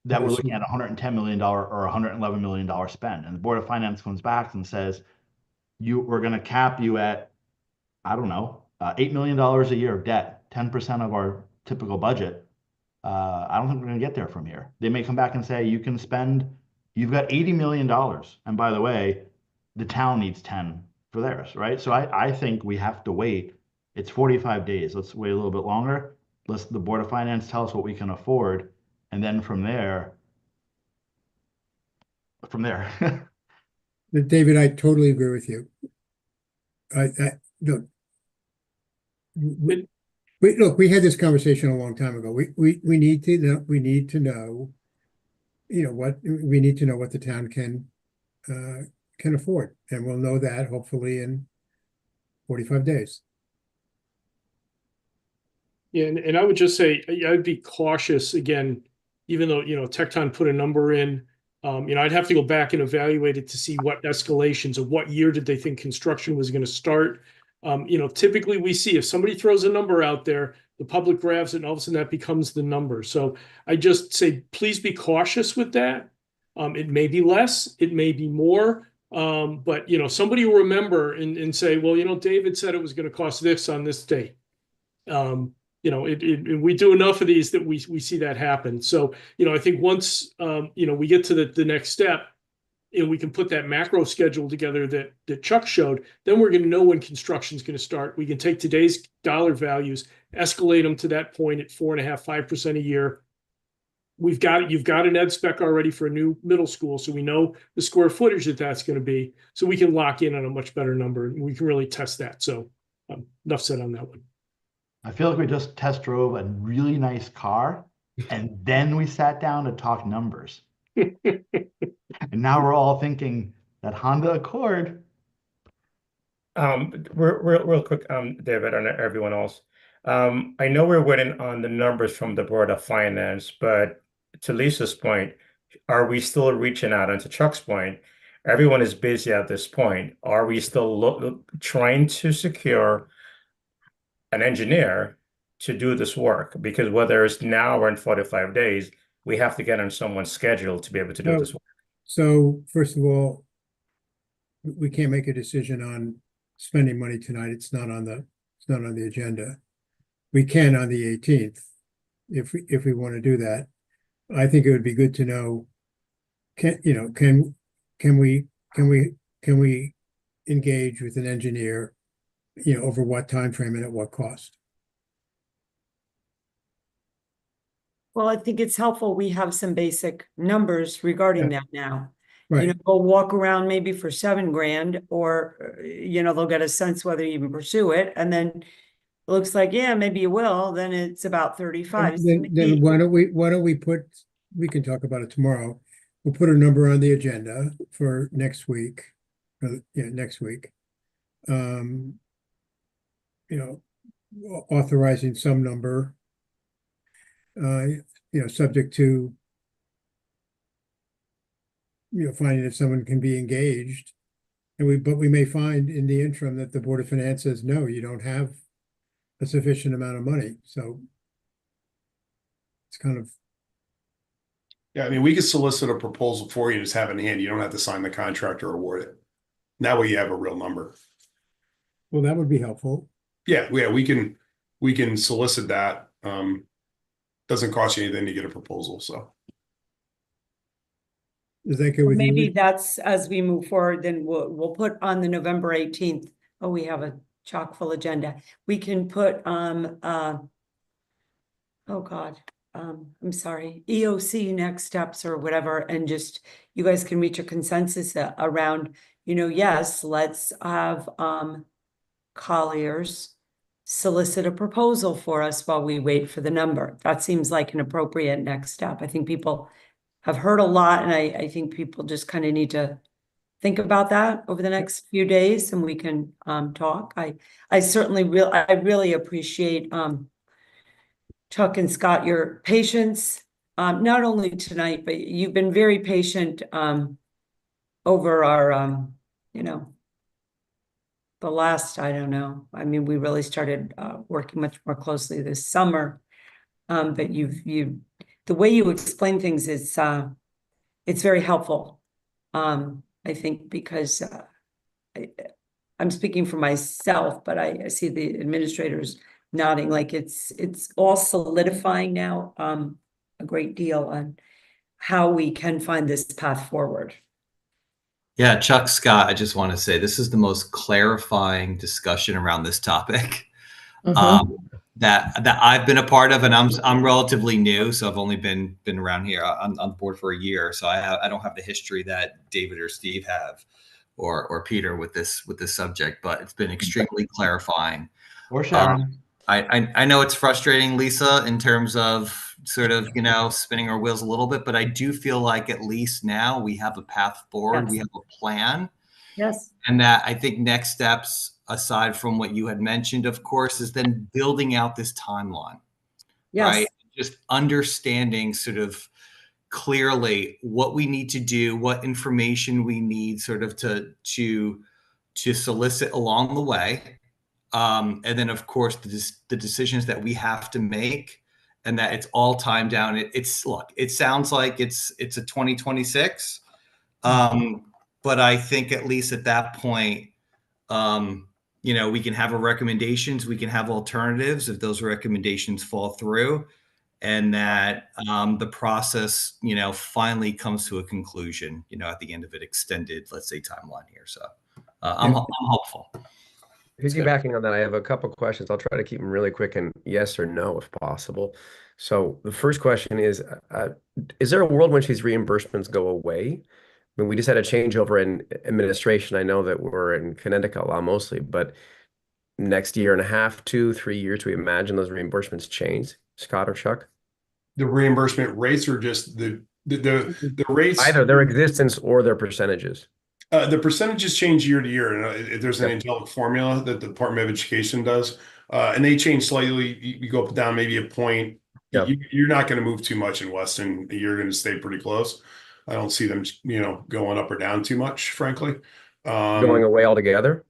that we're looking at $110 million or $111 million spend. And the Board of Finance comes back and says, we're going to cap you at, I don't know, $8 million a year of debt, 10% of our typical budget. I don't think we're going to get there from here. They may come back and say, you've got $80 million. And by the way, the town needs 10 for theirs, right? So I think we have to wait. It's 45 days. Let's wait a little bit longer. Let's the Board of Finance tell us what we can afford. And then from there. David, I totally agree with you. Look, we had this conversation a long time ago. We need to know, we need to know what the town can afford, and we'll know that hopefully in 45 days. Yeah, and I would just say I'd be cautious again, even though Tecton put a number in. I'd have to go back and evaluate it to see what escalations or what year did they think construction was going to start. Typically we see if somebody throws a number out there, the public grabs it, and all of a sudden that becomes the number. So I just say, please be cautious with that. It may be less, it may be more, but somebody will remember and say, well, David said it was going to cost this on this date. We do enough of these that we see that happen. So, I think once, we get to the next step and we can put that macro schedule together that Chuck showed, then we're going to know when construction is going to start. We can take today's dollar values, escalate them to that point at 4.5%, 5% a year. You've got an ed spec already for a new middle school. So we know the square footage that's going to be, so we can lock in on a much better number and we can really test that. So enough said on that one. I feel like we just test drove a really nice car and then we sat down to talk numbers. And now we're all thinking that Honda Accord. Real quick, David and everyone else. I know we're waiting on the numbers from the Board of Finance, but to Lisa's point, are we still reaching out? And to Chuck's point, everyone is busy at this point. Are we still trying to secure an engineer to do this work? Because whether it's now or in 45 days, we have to get on someone's schedule to be able to do this work. So first of all, we can't make a decision on spending money tonight. It's not on the agenda. We can on the 18th if we want to do that. I think it would be good to know, can we engage with an engineer, over what time frame and at what cost? Well, I think it's helpful. We have some basic numbers regarding that now. Right. Go walk around maybe for $7,000 or, they'll get a sense whether you even pursue it. And then it looks like, yeah, maybe you will. Then it's about 35. Then why don't we we can talk about it tomorrow. We'll put a number on the agenda for next week. Next week. Authorizing some number, subject to, finding if someone can be engaged. But we may find in the interim that the Board of Finance says, no, you don't have a sufficient amount of money. So it's kind of. Yeah, I mean, we could solicit a proposal for you, just have it in hand. You don't have to sign the contract or award it. That way you have a real number. Well, that would be helpful. Yeah, we can solicit that. Doesn't cost you anything to get a proposal, so. Is that good with you? Maybe that's as we move forward, then we'll put on the November 18th. Oh, we have a chock full agenda. We can put oh God, I'm sorry, EOC next steps or whatever, and just you guys can reach a consensus around, yes, let's have Colliers solicit a proposal for us while we wait for the number. That seems like an appropriate next step. I think people have heard a lot, and I think people just kind of need to think about that over the next few days, and we can talk. I certainly really appreciate Chuck and Scott, your patience, not only tonight, but you've been very patient over our, you know, the last, I don't know, I mean, we really started working much more closely this summer. But the way you explain things is, it's very helpful. I think because I'm speaking for myself, but I see the administrators nodding like it's all solidifying now, a great deal on how we can find this path forward. Yeah, Chuck, Scott, I just want to say this is the most clarifying discussion around this topic that I've been a part of, and I'm relatively new, so I've only been around here on the board for a year, so I don't have the history that David or Steve have, or Peter with this subject, but it's been extremely clarifying. Or Sharon. I know it's frustrating, Lisa, in terms of sort of, you know, spinning our wheels a little bit, but I do feel like at least now we have a path forward, Yes. we have a plan. Yes. And that I think next steps, aside from what you had mentioned, of course, is then building out this timeline, Yes. right? Just understanding sort of clearly what we need to do, what information we need sort of to solicit along the way. And then, of course, the decisions that we have to make, and that it's all timed down. Look, it sounds like it's a 2026, but I think at least at that point, you know, we can have recommendations, we can have alternatives if those recommendations fall through, and that the process, you know, finally comes to a conclusion, you know, at the end of an extended, let's say, timeline here. So I'm hopeful. Piggybacking on that, I have a couple questions. I'll try to keep them really quick and yes or no if possible. So the first question is there a world when these reimbursements go away? I mean, we just had a changeover in administration. I know that we're in Connecticut law mostly, but next year and a half, 2-3 years, we imagine those reimbursements change. Scott or Chuck? The reimbursement rates, or just the rates? Either their existence or their percentages. The percentages change year to year, and there's an angelic formula that the Department of Education does, and they change slightly. You go up and down maybe a point. Yep. You're not going to move too much in Weston. You're going to stay pretty close. I don't see them, you know, going up or down too much, frankly. Going away altogether?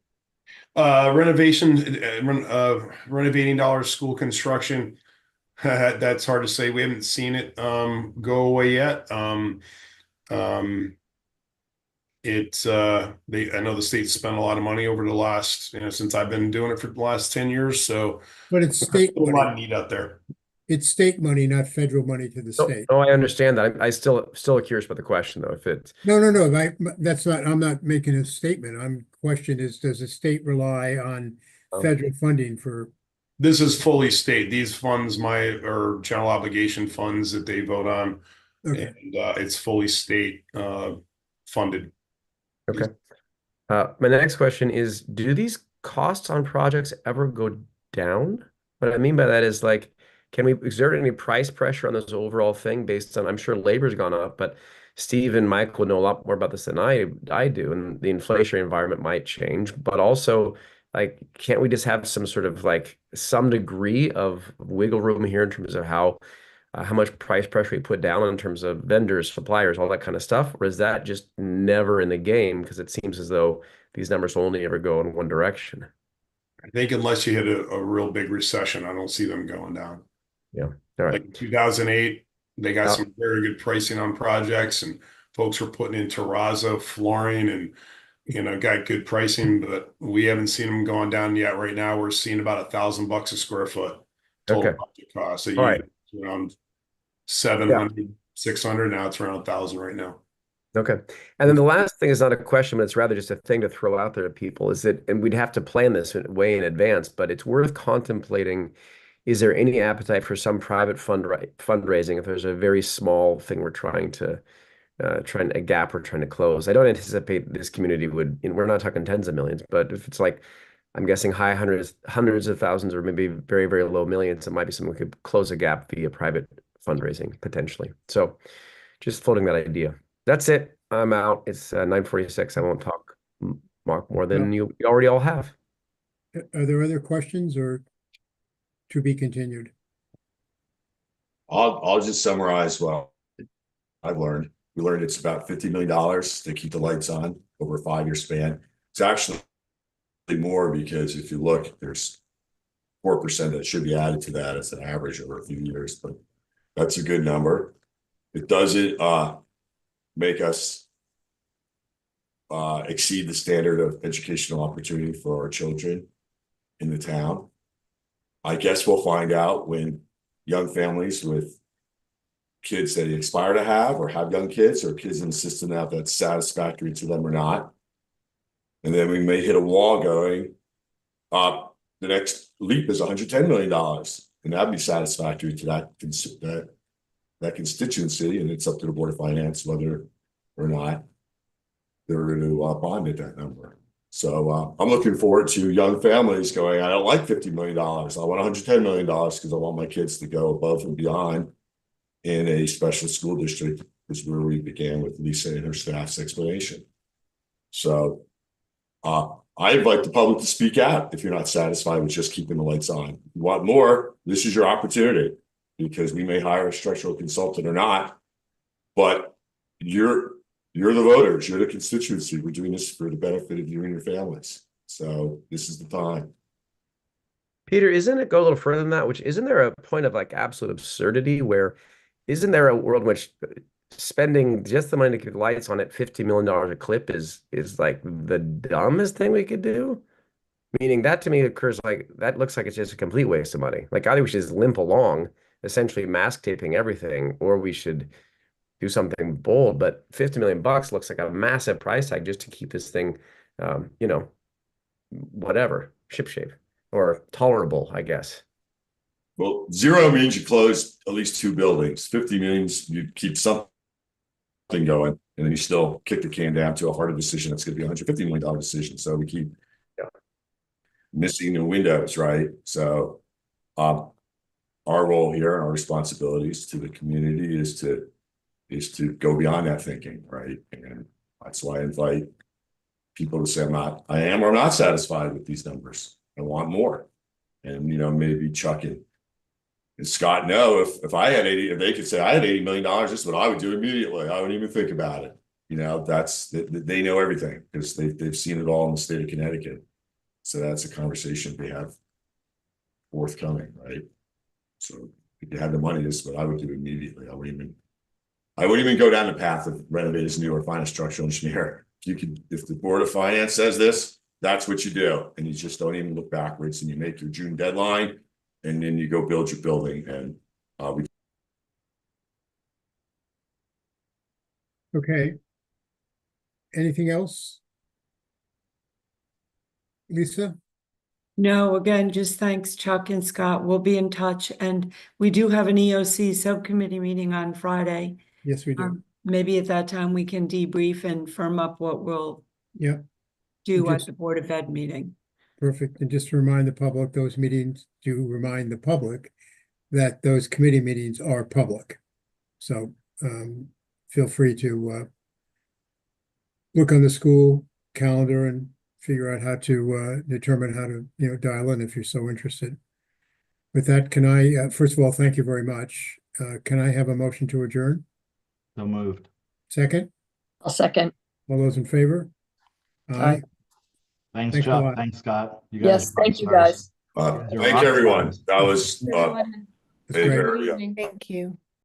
Renovating dollars, school construction. That's hard to say. We haven't seen it go away yet. I know the state spent a lot of money over the last, you know, since I've been doing it for the last 10 years. So, But it's state a lot of money. need out there. It's state money, not federal money to the state. No, I understand that. I still curious about the question though. If it's No. That's not, I'm not making a statement. Question is, does the state rely on federal funding for? This is fully state. These funds are general obligation funds that they vote on. Okay. And it's fully state funded. Okay. My next question is, do these costs on projects ever go down? What I mean by that is, like, can we exert any price pressure on this overall thing based on, I'm sure labor's gone up, but Steve and Mike would know a lot more about this than I do, and the inflationary environment might change, but also, like, can't we just have some sort of, like, some degree of wiggle room here in terms of how much price pressure we put down in terms of vendors, suppliers, all that kind of stuff? Or is that just never in the game because it seems as though these numbers will only ever go in one direction? I think unless you hit a real big recession, I don't see them going down. Yeah. All right. Like in 2008, they got some very good pricing on projects, and folks were putting in terrazzo flooring and, you know, got good pricing, but we haven't seen them going down yet. Right now, we're seeing about $1,000 a square foot total project cost. So around 700, 600. Now it's around 1,000 right now. Okay. And then the last thing is not a question, but it's rather just a thing to throw out there to people, is that, and we'd have to plan this way in advance, but it's worth contemplating. Is there any appetite for some private fundraising if there's a very small thing we're trying to a gap we're trying to close? I don't anticipate this community would, we're not talking tens of millions, but if it's like, I'm guessing high hundreds of thousands, or maybe very, very low millions, it might be something we could close a gap via private fundraising potentially. So just floating that idea. That's it. I'm out. It's 9:46. I won't talk more than you already all have. Are there other questions or to be continued? I'll just summarize what I've learned. We learned it's about $50 million to keep the lights on over a 5-year span. It's actually more because if you look, there's 4% that should be added to that as an average over a few years, but that's a good number. It doesn't make us exceed the standard of educational opportunity for our children in the town. I guess we'll find out when young families with kids that they aspire to have or have young kids or kids in the system now that's satisfactory to them or not. And then we may hit a wall going up. The next leap is $110 million. And that'd be satisfactory to that constituency. And it's up to the Board of Finance whether or not they're going to bond at that number. So I'm looking forward to young families going, I don't like $50 million. I want $110 million because I want my kids to go above and beyond in a special school district, is where we began with Lisa and her staff's explanation. So I invite the public to speak out if you're not satisfied with just keeping the lights on. If you want more, this is your opportunity, because we may hire a structural consultant or not, but you're the voters, you're the constituency. We're doing this for the benefit of you and your families. So this is the time. Peter, isn't it go a little further than that? Which isn't there a point of like absolute absurdity where isn't there a world in which spending just the money to keep the lights on at $50 million a clip is like the dumbest thing we could do? Meaning that to me occurs like that looks like it's just a complete waste of money. Like either we should just limp along, essentially mask taping everything, or we should do something bold. But 50 million bucks looks like a massive price tag just to keep this thing, you know, whatever, shipshape or tolerable, I guess. Well, 0 means you close at least 2 buildings. 50 means you keep something going, and then you still kick the can down to a harder decision. That's going to be a $150 million decision. So we keep missing the windows, right? So our role here and our responsibilities to the community is to go beyond that thinking, right? And that's why I invite people to say I am or I'm not satisfied with these numbers. I want more. And, you know, maybe Chuck and Scott know if I had 80, if they could say I had $80 million, this is what I would do immediately. I wouldn't even think about it. You know, they know everything because they've seen it all in the state of Connecticut. So that's a conversation we have forthcoming, right? So if you had the money, this is what I would do immediately. I wouldn't even go down the path of renovate as new or find a structural engineer. If the Board of Finance says this, that's what you do. And you just don't even look backwards and you make your June deadline and then you go build your building. And Okay. Anything else? Lisa? No, again, just thanks, Chuck and Scott. We'll be in touch. And we do have an EOC subcommittee meeting on Friday. Yes, we do. Maybe at that time we can debrief and firm up what we'll do at the Board of Ed meeting. Perfect. And just to remind the public, those meetings do remind the public that those committee meetings are public. So feel free to look on the school calendar and figure out how to determine how to dial in if you're so interested. With that, can I first of all thank you very much. Can I have a motion to adjourn? So moved. Second? I'll second. All those in favor? Aye. Thanks, Thanks a Chuck. lot. Thanks, Scott. You Yes, are thank you, rock guys. stars. thank you, everyone. That was That's great. very, Thank you.